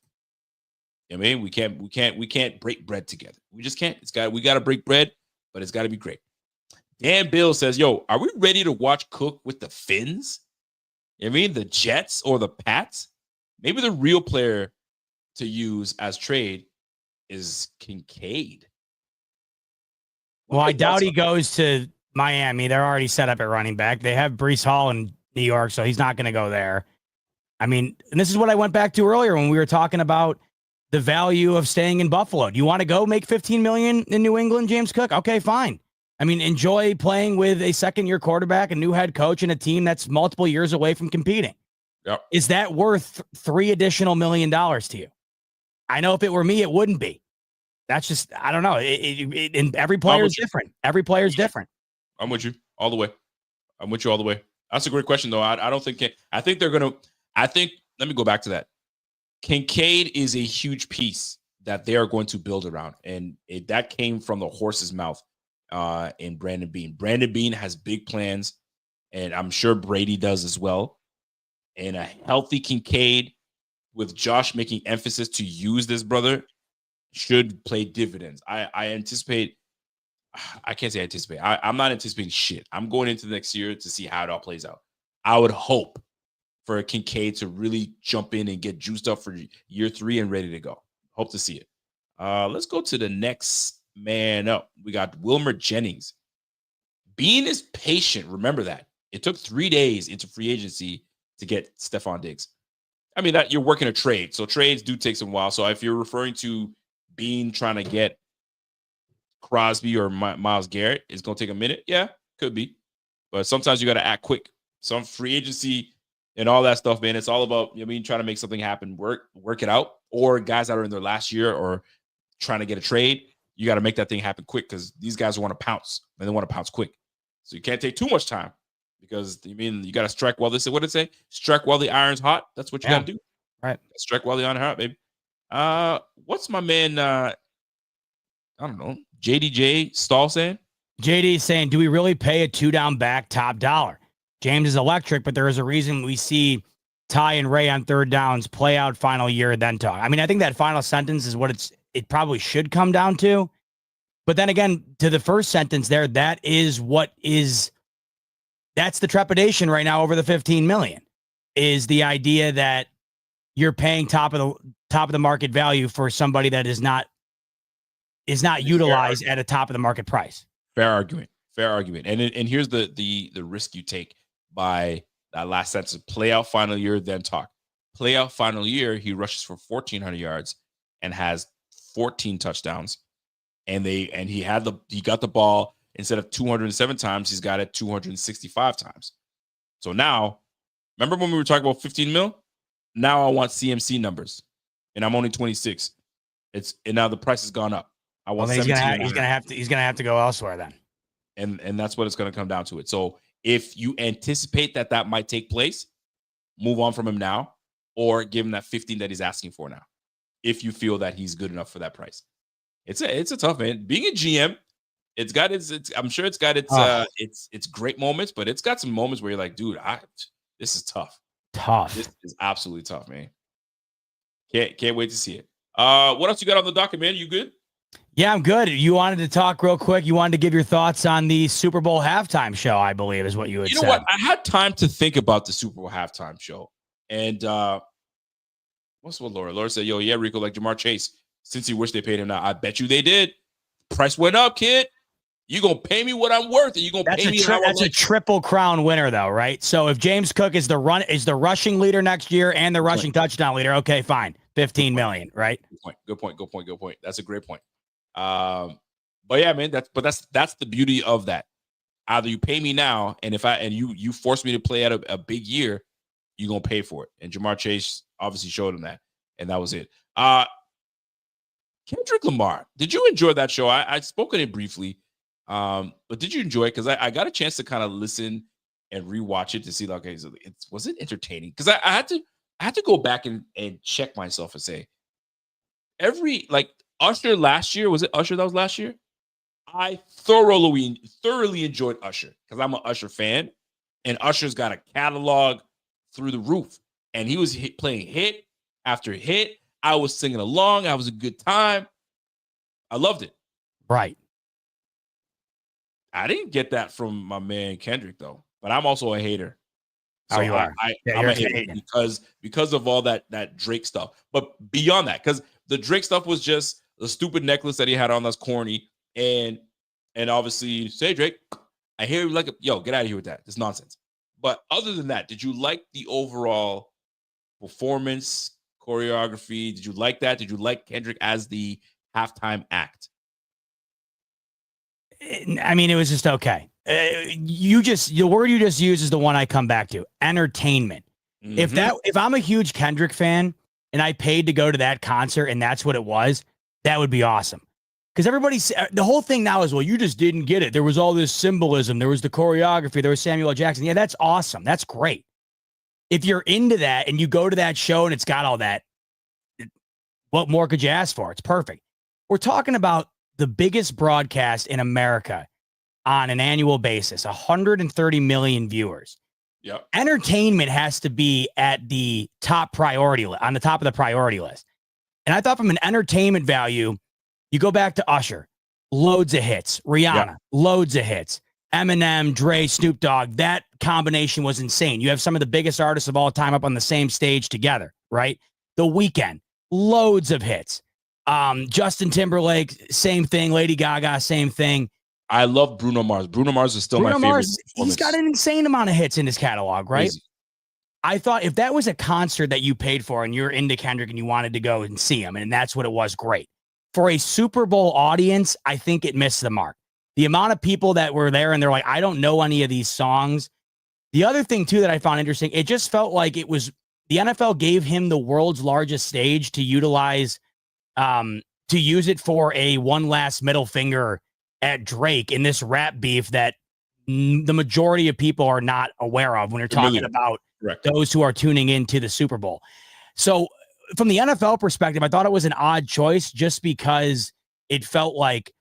I mean, we can't break bread together. We just can't. We got to break bread, but it's got to be great. Dan Bill says, yo, are we ready to watch Cook with the Finns? I mean, the Jets or the Pats? Maybe the real player to use as trade is Kincaid. Well, I doubt he goes to Miami. They're already set up at running back. They have Breece Hall in New York, so he's not going to go there. I mean, and this is what I went back to earlier when we were talking about the value of staying in Buffalo. Do you want to go make $15 million in New England, James Cook? Okay, fine. I mean, enjoy playing with a second-year quarterback, a new head coach, and a team that's multiple years away from competing. Yep. Is that worth $3 additional million to you? I know if it were me, it wouldn't be. That's just, I don't know. And every player is different. Every player is different. I'm with you all the way. I'm with you all the way. That's a great question, though. I don't think – I think they're going to – let me go back to that. Kincaid is a huge piece that they are going to build around, and that came from the horse's mouth in Brandon Beane. Brandon Beane has big plans, and I'm sure Brady does as well. And a healthy Kincaid with Josh making emphasis to use this brother should play dividends. I anticipate – I can't say anticipate. I'm not anticipating shit. I'm going into the next year to see how it all plays out. I would hope for a Kincaid to really jump in and get juiced up for year 3 and ready to go. Hope to see it. Let's go to the next man up. We got Wilmer Jennings. Beane is patient. Remember that. It took 3 days into free agency to get Stephon Diggs. I mean, that you're working a trade, so trades do take some while. So if you're referring to Beane trying to get Crosby or Myles Garrett, it's going to take a minute. Yeah, could be. But sometimes you got to act quick. Some free agency and all that stuff, man, it's all about, trying to make something happen, work it out. Or guys that are in their last year or trying to get a trade, you got to make that thing happen quick because these guys want to pounce, and they want to pounce quick. So you can't take too much time because, you got to strike while what did it say? Strike while the iron's hot. That's what you got to do. Right. Strike while the iron's hot, baby. What's my man? I don't know. JDJ Stall saying. JD is saying, do we really pay a 2-down back top dollar? James is electric, but there is a reason we see Ty and Ray on third downs play out final year, then talk. I mean, I think that final sentence is what it probably should come down to. But then again, to the first sentence there, that's the trepidation right now over the 15 million is the idea that you're paying top of the market value for somebody that is not utilized at a top of the market price. Fair argument. And here's the risk you take by that last sentence: play out final year, then talk. Play out final year, he rushes for 1,400 yards and has 14 touchdowns. And he got the ball instead of 207 times, he's got it 265 times. So now, remember when we were talking about 15 mil? Now I want CMC numbers, and I'm only 26. And now the price has gone up. I want. He's gonna have to go elsewhere then. And that's what it's gonna come down to it. So if you anticipate that might take place, move on from him now, or give him that 15 that he's asking for now. If you feel that he's good enough for that price. It's a tough, man. Being a GM, I'm sure it's got its great moments, but it's got some moments where you're like, dude, this is tough. This is absolutely tough, man. Can't wait to see it. What else you got on the docket, man? You good? Yeah, I'm good. You wanted to talk real quick. You wanted to give your thoughts on the Super Bowl halftime show, I believe, is what you had said. You know what? I had time to think about the Super Bowl halftime show, and what's what Laura? Laura said, "Yo, yeah, Rico, like Jamar Chase." Since he wished they paid him now, I bet you they did. Price went up, kid. You gonna pay me what I'm worth, and you gonna pay me. That's a triple crown winner, though, right? So if James Cook is the rushing leader next year and the rushing touchdown leader, okay, fine, 15 million, right? Good point. That's a great point. But yeah, man, that's the beauty of that. Either you pay me now, and you force me to play at a big year, you're gonna pay for it. And Jamar Chase obviously showed him that, and that was it. Kendrick Lamar, did you enjoy that show? I'd spoken it briefly, but did you enjoy it? Because I got a chance to kind of listen and rewatch it to see, like, okay, so was it entertaining? Because I had to go back and check myself and say, Usher last year, was it Usher that was last year? I thoroughly enjoyed Usher because I'm an Usher fan, and Usher's got a catalog through the roof, and he was playing hit after hit. I was singing along. I was a good time. I loved it. Right. I didn't get that from my man Kendrick, though. But I'm also a hater. So you are. I'm a hater because of all that Drake stuff. But beyond that, because the Drake stuff was just the stupid necklace that he had on that's corny. And obviously, say, Drake, I hear you like it. Yo, get out of here with that. It's nonsense. But other than that, did you like the overall performance, choreography? Did you like that? Did you like Kendrick as the halftime act? I mean, it was just okay. The word you just used is the one I come back to: entertainment. Mm-hmm. If I'm a huge Kendrick fan and I paid to go to that concert and that's what it was, that would be awesome. Because the whole thing now is, well, you just didn't get it. There was all this symbolism. There was the choreography. There was Samuel L. Jackson. Yeah, that's awesome. That's great. If you're into that and you go to that show and it's got all that, what more could you ask for? It's perfect. We're talking about the biggest broadcast in America on an annual basis, 130 million viewers. Yep. Entertainment has to be at the top priority on the top of the priority list. And I thought from an entertainment value, you go back to Usher, loads of hits. Rihanna, loads of hits. Eminem, Dre, Snoop Dogg, that combination was insane. You have some of the biggest artists of all time up on the same stage together, right? The Weeknd, loads of hits. Justin Timberlake, same thing. Lady Gaga, same thing. I love Bruno Mars. Bruno Mars is still my favorite. He's got an insane amount of hits in his catalog, right? Crazy. I thought if that was a concert that you paid for and you're into Kendrick and you wanted to go and see him, and that's what it was, great. For a Super Bowl audience, I think it missed the mark. The amount of people that were there and they're like, I don't know any of these songs. The other thing, too, that I found interesting, it just felt like it was the NFL gave him the world's largest stage to use it for a one last middle finger at Drake in this rap beef that the majority of people are not aware of when you're talking about those who are tuning into the Super Bowl. So from the NFL perspective, I thought it was an odd choice just because it felt like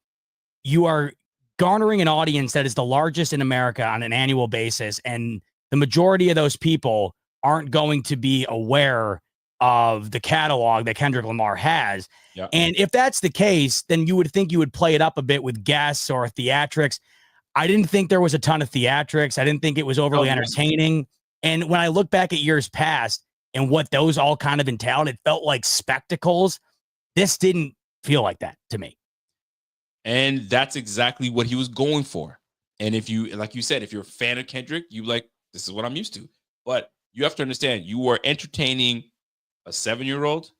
you are garnering an audience that is the largest in America on an annual basis. And the majority of those people aren't going to be aware of the catalog that Kendrick Lamar has. Yeah. And if that's the case, then you would think you would play it up a bit with guests or theatrics. I didn't think there was a ton of theatrics. I didn't think it was overly entertaining. And when I look back at years past and what those all kind of entailed, it felt like spectacles. This didn't feel like that to me. And that's exactly what he was going for. And if you, like you said, if you're a fan of Kendrick, you like, this is what I'm used to. But you have to understand, you are entertaining a 7-year-old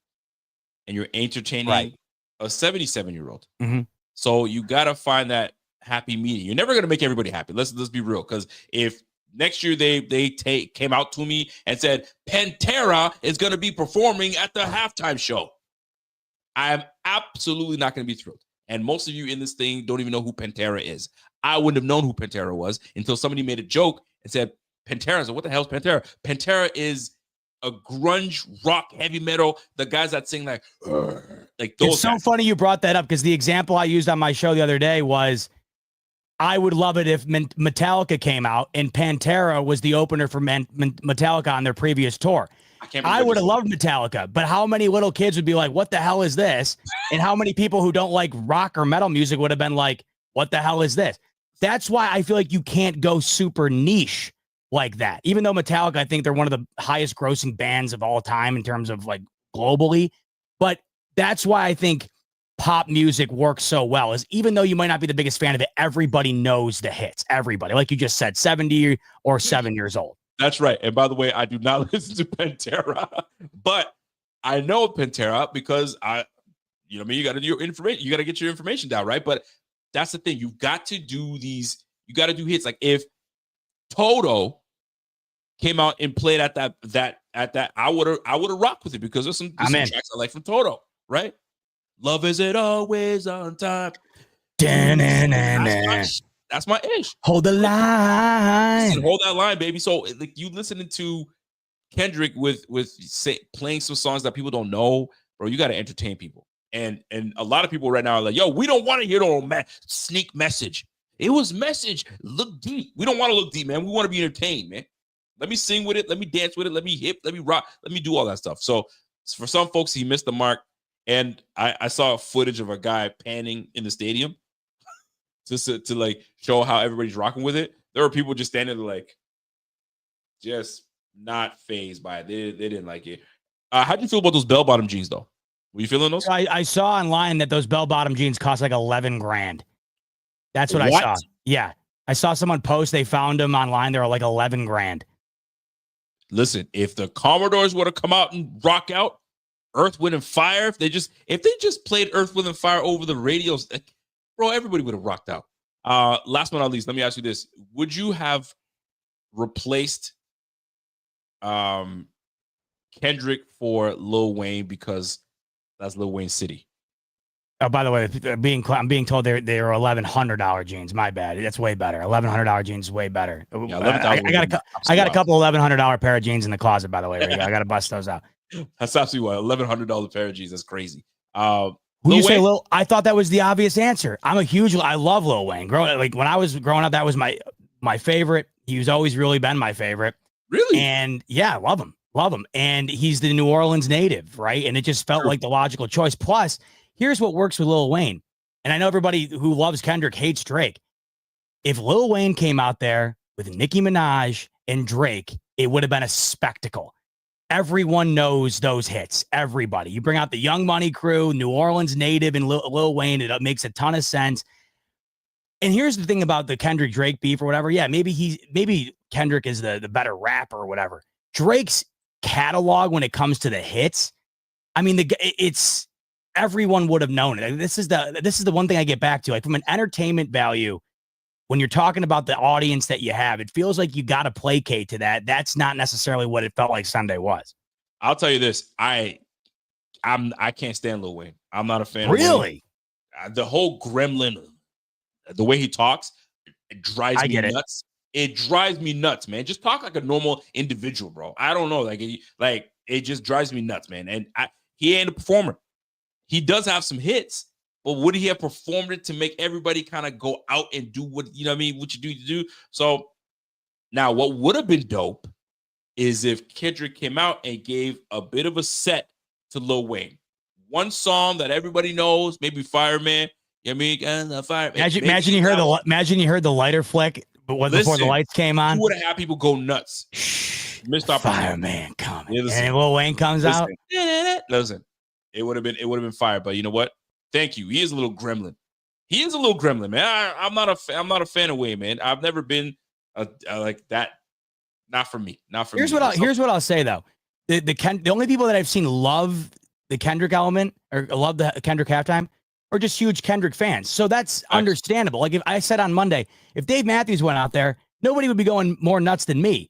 and you're entertaining a 77-year-old. Mm-hmm. So you got to find that happy medium. You're never going to make everybody happy. Let's be real. Because if next year they came out to me and said, Pantera is going to be performing at the halftime show, I'm absolutely not going to be thrilled. And most of you in this thing don't even know who Pantera is. I wouldn't have known who Pantera was until somebody made a joke and said, Pantera. So what the hell is Pantera? Pantera is a grunge rock heavy metal. The guys that sing like those. It's so funny you brought that up because the example I used on my show the other day was I would love it if Metallica came out and Pantera was the opener for Metallica on their previous tour. I would have loved Metallica, but how many little kids would be like, what the hell is this? And how many people who don't like rock or metal music would have been like, what the hell is this? That's why I feel like you can't go super niche like that. Even though Metallica, I think they're one of the highest grossing bands of all time in terms of like globally. But that's why I think pop music works so well, is even though you might not be the biggest fan of it, everybody knows the hits. Everybody, like you just said, 70 or 7 years old. That's right. And by the way, I do not listen to Pantera, but I know Pantera because you know what I mean? You got to do your information. You got to get your information down, right? But that's the thing. You've got to do these. You got to do hits. Like if Toto came out and played at that, I would have rocked with it because there's some tracks I like from Toto, right? Love is it always on time. That's my ish. Hold the line. Hold that line, baby. So like you listening to Kendrick with playing some songs that people don't know, bro. You got to entertain people. And a lot of people right now are like, yo, we don't want to hear no sneak message. It was message. Look deep. We don't want to look deep, man. We want to be entertained, man. Let me sing with it. Let me dance with it. Let me hip. Let me rock. Let me do all that stuff. So for some folks, he missed the mark. And I saw footage of a guy panning in the stadium just to like show how everybody's rocking with it. There were people just standing there like, just not fazed by it. They didn't like it. How'd you feel about those bell-bottom jeans, though? Were you feeling those? I saw online that those bell-bottom jeans cost like $11,000. That's what I saw. Yeah. I saw someone post, they found them online. They were like $11,000. Listen, if the Commodores would have come out and rock out Earth, Wind, and Fire, if they just played Earth, Wind, and Fire over the radios, bro, everybody would have rocked out. Last but not least, let me ask you this. Would you have replaced Kendrick for Lil Wayne because that's Lil Wayne's city? Oh, by the way, I'm being told they are $1,100 jeans. My bad. That's way better. $1,100 jeans is way better. Yeah, I got a couple $1,100 pair of jeans in the closet. By the way, I got to bust those out. That's absolutely what $1,100 pair of jeans. That's crazy. Who you say, Lil? I thought that was the obvious answer. I love Lil Wayne. When I was growing up, that was my favorite. He was always really been my favorite. Really? And yeah, love him. And he's the New Orleans native, right? And it just felt like the logical choice. Plus, here's what works with Lil Wayne. And I know everybody who loves Kendrick hates Drake. If Lil Wayne came out there with Nicki Minaj and Drake, it would have been a spectacle. Everyone knows those hits. Everybody. You bring out the Young Money crew, New Orleans native, and Lil Wayne. It makes a ton of sense. And here's the thing about the Kendrick Drake beef or whatever. Yeah, maybe Kendrick is the better rapper or whatever. Drake's catalog when it comes to the hits, I mean, it's everyone would have known it. This is the one thing I get back to. Like from an entertainment value, when you're talking about the audience that you have, it feels like you got to placate to that. That's not necessarily what it felt like Sunday was. I'll tell you this. I can't stand Lil Wayne. I'm not a fan. Really? Of the whole gremlin, the way he talks, it drives me nuts. It drives me nuts, man. Just talk like a normal individual, bro. I don't know. Like it just drives me nuts, man. And he ain't a performer. He does have some hits, but would he have performed it to make everybody kind of go out and do what, you know what I mean, what you do? So now what would have been dope is if Kendrick came out and gave a bit of a set to Lil Wayne. One song that everybody knows, maybe Fireman. You know what I mean? And the Fireman. Imagine you heard the lighter flick, but before the lights came on. You would have had people go nuts. Missed opportunity. Fireman coming. Yeah, and Lil Wayne comes out. Listen, it would have been fire. But you know what? Thank you. He is a little gremlin. He is a little gremlin, man. I'm not a fan of Wayne, man. I've never been like that. Not for me. Here's what I'll say though. The only people that I've seen love the Kendrick element or love the Kendrick halftime are just huge Kendrick fans. So that's understandable. Like if I said on Monday, if Dave Matthews went out there, nobody would be going more nuts than me.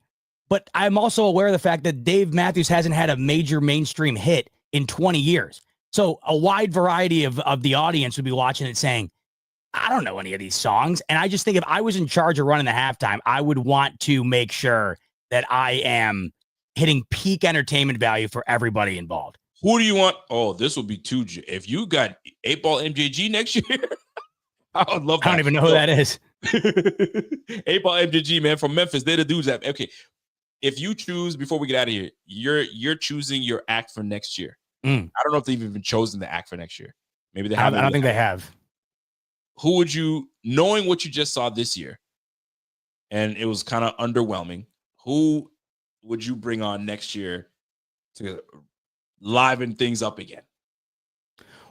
But I'm also aware of the fact that Dave Matthews hasn't had a major mainstream hit in 20 years. So a wide variety of the audience would be watching it saying, I don't know any of these songs. And I just think if I was in charge of running the halftime, I would want to make sure that I am hitting peak entertainment value for everybody involved. Who do you want? Oh, this will be too. If you got 8-Ball MJG next year, I would love that. I don't even know who that is. 8-Ball MJG, man, from Memphis. They're the dudes that, okay. If you choose, before we get out of here, you're choosing your act for next year. I don't know if they've even chosen the act for next year. Maybe they have. I don't think they have. Who would you, knowing what you just saw this year, and it was kind of underwhelming, who would you bring on next year to liven things up again?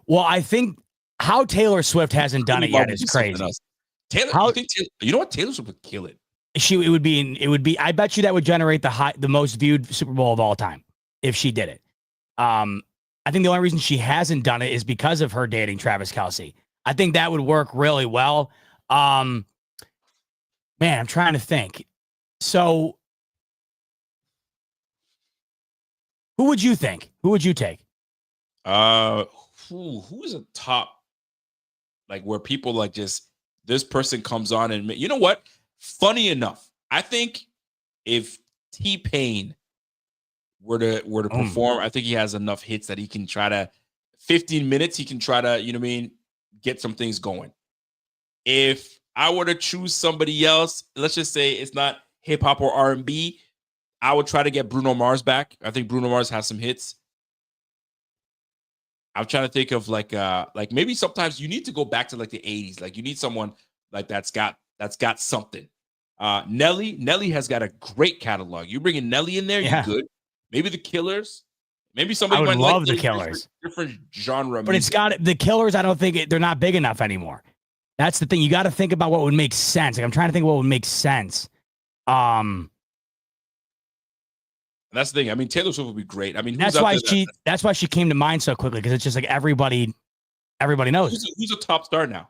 Well, I think how Taylor Swift hasn't done it yet is crazy. You know what? Taylor Swift would kill it. It would be. I bet you that would generate the most viewed Super Bowl of all time if she did it. I think the only reason she hasn't done it is because of her dating Travis Kelce. I think that would work really well. Man, I'm trying to think. So, who would you think? Who would you take? Who's a top, like where people like just this person comes on and you know what? Funny enough, I think if T-Pain were to perform, I think he has enough hits that he can try to 15 minutes. He can try to, you know what I mean, get some things going. If I were to choose somebody else, let's just say it's not hip hop or R&B, I would try to get Bruno Mars back. I think Bruno Mars has some hits. I'm trying to think of like maybe sometimes you need to go back to like the 80s. Like you need someone like that's got something. Nelly has got a great catalog. You bring in Nelly in there, you're good. Maybe the Killers. Maybe somebody I would might love like the Killers. Different genre. But it's got the Killers. I don't think they're not big enough anymore. That's the thing. You got to think about what would make sense. Like I'm trying to think of what would make sense. That's the thing. I mean, Taylor Swift would be great. I mean, that's why she came to mind so quickly because it's just like everybody knows. Who's a top star now?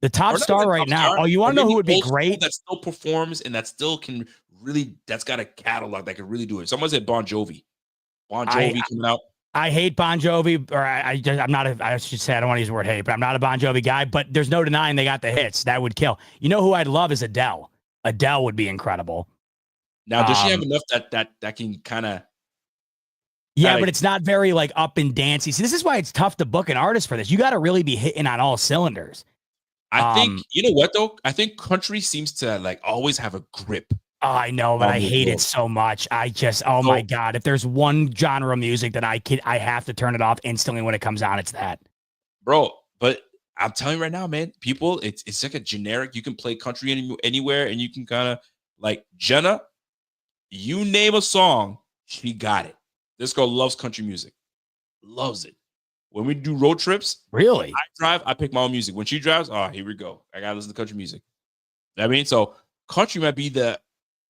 The top star right now. Oh, you want to know who would be great? That still performs and that still can really. That's got a catalog that can really do it. Someone said Bon Jovi. Bon Jovi coming out. I hate Bon Jovi, or I'm not. I should say I don't want to use the word hate, but I'm not a Bon Jovi guy. But there's no denying they got the hits. That would kill. You know who I'd love is Adele. Adele would be incredible. Now, does she have enough that can kind of? Yeah, but it's not very like up and dancey. See, this is why it's tough to book an artist for this. You got to really be hitting on all cylinders. I think you know what though. I think country seems to like always have a grip. Oh, I know, but I hate it so much. I just, my God, if there's one genre of music that I have to turn it off instantly when it comes on, it's that. Bro, but I'm telling you right now, man, people, it's like a generic, you can play country anywhere and you can kind of like Jenna, you name a song, she got it. This girl loves country music. Loves it. When we do road trips, really? I drive, I pick my own music. When she drives, here we go. I got to listen to country music. I mean, so country might be the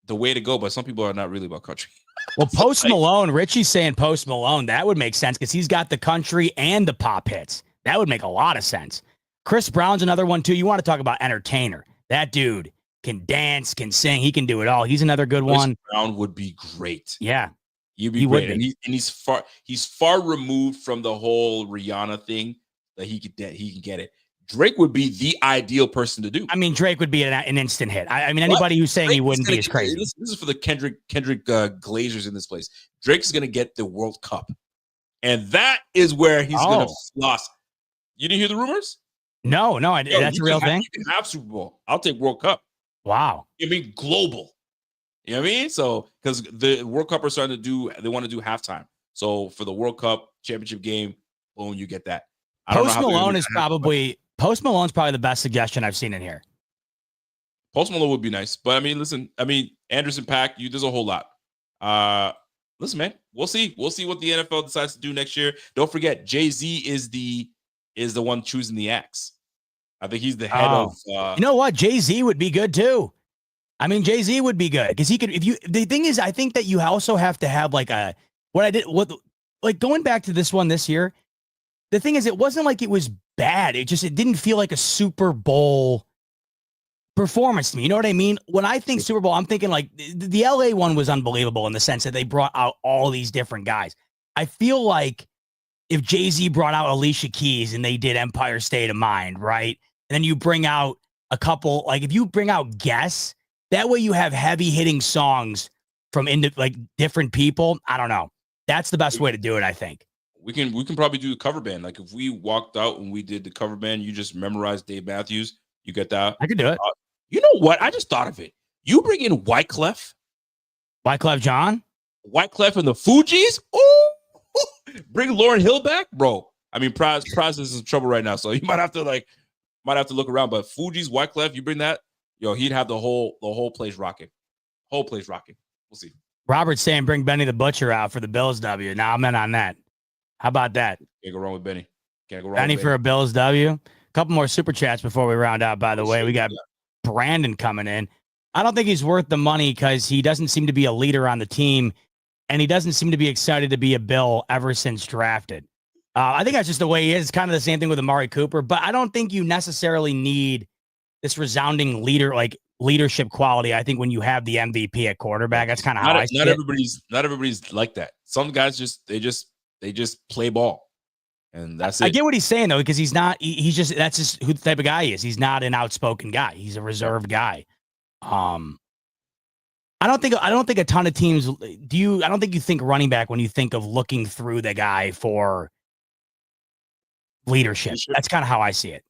way to go, but some people are not really about country. Well, Post Malone, Richie's saying Post Malone, that would make sense because he's got the country and the pop hits. That would make a lot of sense. Chris Brown's another one too. You want to talk about entertainer. That dude can dance, can sing. He can do it all. He's another good one. Chris Brown would be great. Yeah. He'd be great. And he's far removed from the whole Rihanna thing that he can get it. Drake would be the ideal person to do. I mean, Drake would be an instant hit. I mean, anybody who's saying Drake he wouldn't be is crazy. This is for the Kendrick Glazers in this place. Drake is going to get the World Cup. And that is where he's going to Oh. floss. You didn't hear the rumors? No, that's a real thing. You can have Super Bowl. I'll take World Cup. Wow. I mean, global. You know what I mean? So, because the World Cup are starting to they want to do halftime. So, for the World Cup championship game, boom, you get that. Post Malone's probably the best suggestion I've seen in here. Post Malone would be nice. But, I mean, listen, Anderson .Paak, there's a whole lot. Listen, man, we'll see. We'll see what the NFL decides to do next year. Don't forget, Jay-Z is the one choosing the acts. I think he's the head of. You know what? Jay-Z would be good too. I mean, Jay-Z would be good because he could. The thing is, I think that you also have to have like going back to this one this year. The thing is, it wasn't like it was bad. It didn't feel like a Super Bowl performance to me. You know what I mean? When I think Super Bowl, I'm thinking like the LA one was unbelievable in the sense that they brought out all these different guys. I feel like if Jay-Z brought out Alicia Keys and they did Empire State of Mind, right? And then you bring out a couple, like if you bring out Guess, that way you have heavy hitting songs from different people. I don't know. That's the best way to do it, I think. We can probably do the cover band. Like if we walked out and we did the cover band, you just memorize Dave Matthews. You get that? I could do it. You know what? I just thought of it. You bring in Wyclef John? Wyclef and the Fugees? Ooh! Bring Lauryn Hill back? Bro. I mean, Prize is in trouble right now, so you might have to look around. But Fugees, Wyclef, you bring that, he'd have the whole place rocking. Whole place rocking. We'll see. Robert's saying bring Benny the Butcher out for the Bills W. Now I'm in on that. How about that? Can't go wrong with Benny. Benny for a Bills W. A couple more super chats before we round out, by the way. We got Brandon coming in. I don't think he's worth the money because he doesn't seem to be a leader on the team, and he doesn't seem to be excited to be a Bill ever since drafted. I think that's just the way he is. It's kind of the same thing with Amari Cooper, but I don't think you necessarily need this resounding leadership quality. I think when you have the MVP at quarterback, that's kind of how I see it. Not everybody's like that. Some guys just play ball. And that's it. I get what he's saying though, because he's not. That's just who the type of guy he is. He's not an outspoken guy. He's a reserved guy. I don't think a ton of teams do. I don't think you think running back when you think of looking through the guy for leadership. That's kind of how I see it.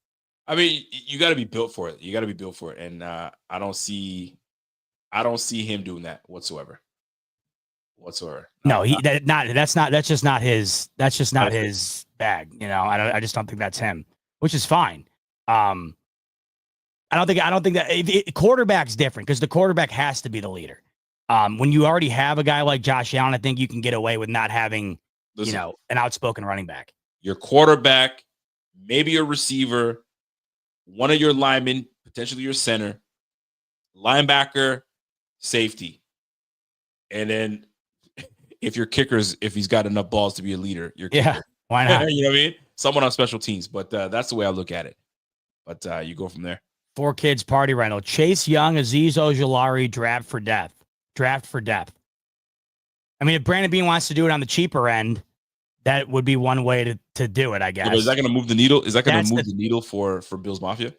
I mean, you got to be built for it. And I don't see him doing that whatsoever. No, that's just not his bag. I just don't think that's him, which is fine. I don't think that quarterback's different because the quarterback has to be the leader. When you already have a guy like Josh Allen, I think you can get away with not having, an outspoken running back. Your quarterback, maybe a receiver, one of your linemen, potentially your center, linebacker, safety, and then. If your kickers, if he's got enough balls to be a leader, your kicker. Yeah, why not? You know what I mean? Someone on special teams, but that's the way I look at it. But you go from there. 4 kids party rental. Chase Young, Azeez Ojulari, draft for depth. I mean, if Brandon Beane wants to do it on the cheaper end, that would be one way to do it, I guess. Yeah, is that going to move the needle? Is that going to move the needle for Bills Mafia?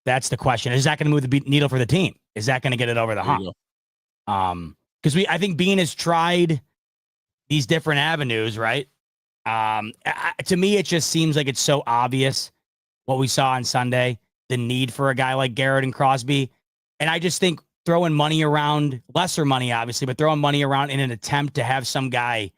That's the question. Is that going to move the needle for the team? Is that going to get it over the hump? Because I think Beane has tried these different avenues, right? To me, it just seems like it's so obvious what we saw on Sunday, the need for a guy like Garrett and Crosby. And I just think throwing money around, lesser money, obviously, but throwing money around in an attempt to have some guy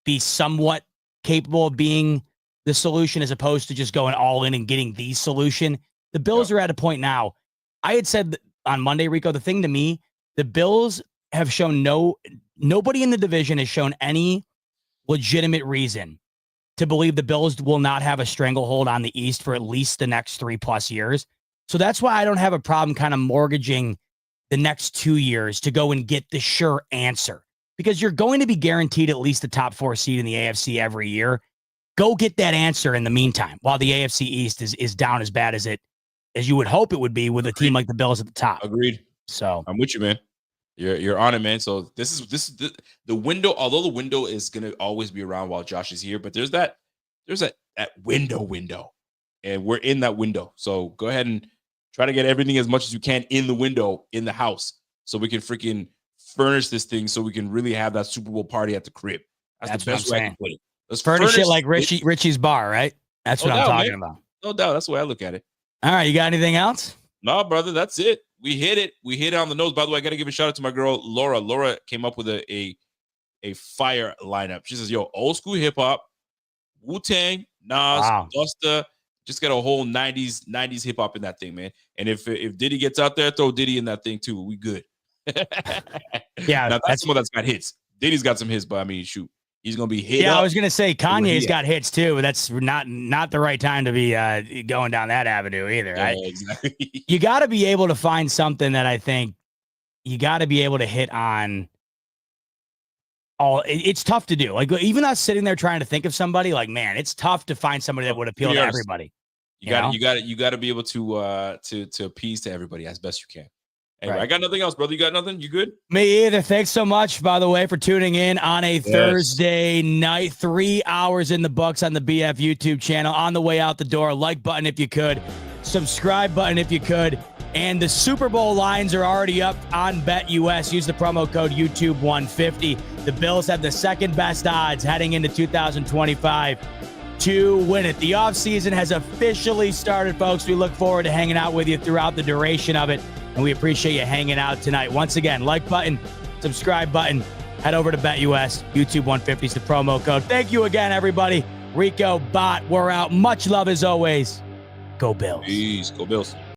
be somewhat capable of being the solution as opposed to just going all in and getting the solution. The Bills are at a point now. I had said on Monday, Rico, the thing to me, the Bills have shown nobody in the division has shown any legitimate reason to believe the Bills will not have a stranglehold on the East for at least the next 3+ years. So that's why I don't have a problem kind of mortgaging the next 2 years to go and get the sure answer, because you're going to be guaranteed at least the top 4 seed in the AFC every year. Go get that answer in the meantime, while the AFC East is down as bad as you would hope it would be with a team like the Bills at the top. Agreed. So I'm with you, man. You're on it, man. So this is the window. Although the window is gonna always be around while Josh is here, but there's that window, and we're in that window. So go ahead and try to get everything as much as you can in the window in the house, so we can freaking furnish this thing, so we can really have that Super Bowl party at the crib. That's the best way I can put it. Let's Furnish it like Richie's bar, right? That's what I'm talking about. No doubt. That's the way I look at it. All right, you got anything else? No, brother, that's it. We hit it. We hit it on the nose. By the way, I got to give a shout out to my girl, Laura. Laura came up with a fire lineup. She says, yo, old school hip hop, Wu-Tang, Nas, Busta, just got a whole 90s hip hop in that thing, man. And if Diddy gets out there, throw Diddy in that thing too. We good. Yeah, now, that's someone that's got hits. Diddy's got some hits, but I mean, shoot, he's gonna be hit. Yeah, up. I was gonna say Kanye's got hits too, but that's not the right time to be going down that avenue either. Yeah, exactly. You got to be able to find something that I think you got to be able to hit on. It's tough to do. Like even us sitting there trying to think of somebody, like man, it's tough to find somebody that would appeal to everybody. You got to be able to appease to everybody as best you can. Anyway, I got nothing else, brother. You got nothing? You good? Me either. Thanks so much, by the way, for tuning in on a Thursday night. 3 hours in the books on the BF YouTube channel. On the way out the door, like button if you could, subscribe button if you could, and the Super Bowl lines are already up on BetUS. Use the promo code YouTube150. The Bills have the second best odds heading into 2025 to win it. The offseason has officially started, folks. We look forward to hanging out with you throughout the duration of it. And we appreciate you hanging out tonight. Once again, like button, subscribe button, head over to BetUS. YouTube 150 is the promo code. Thank you again, everybody. Rico Bot, we're out. Much love as always. Go Bills. Peace. Go Bills.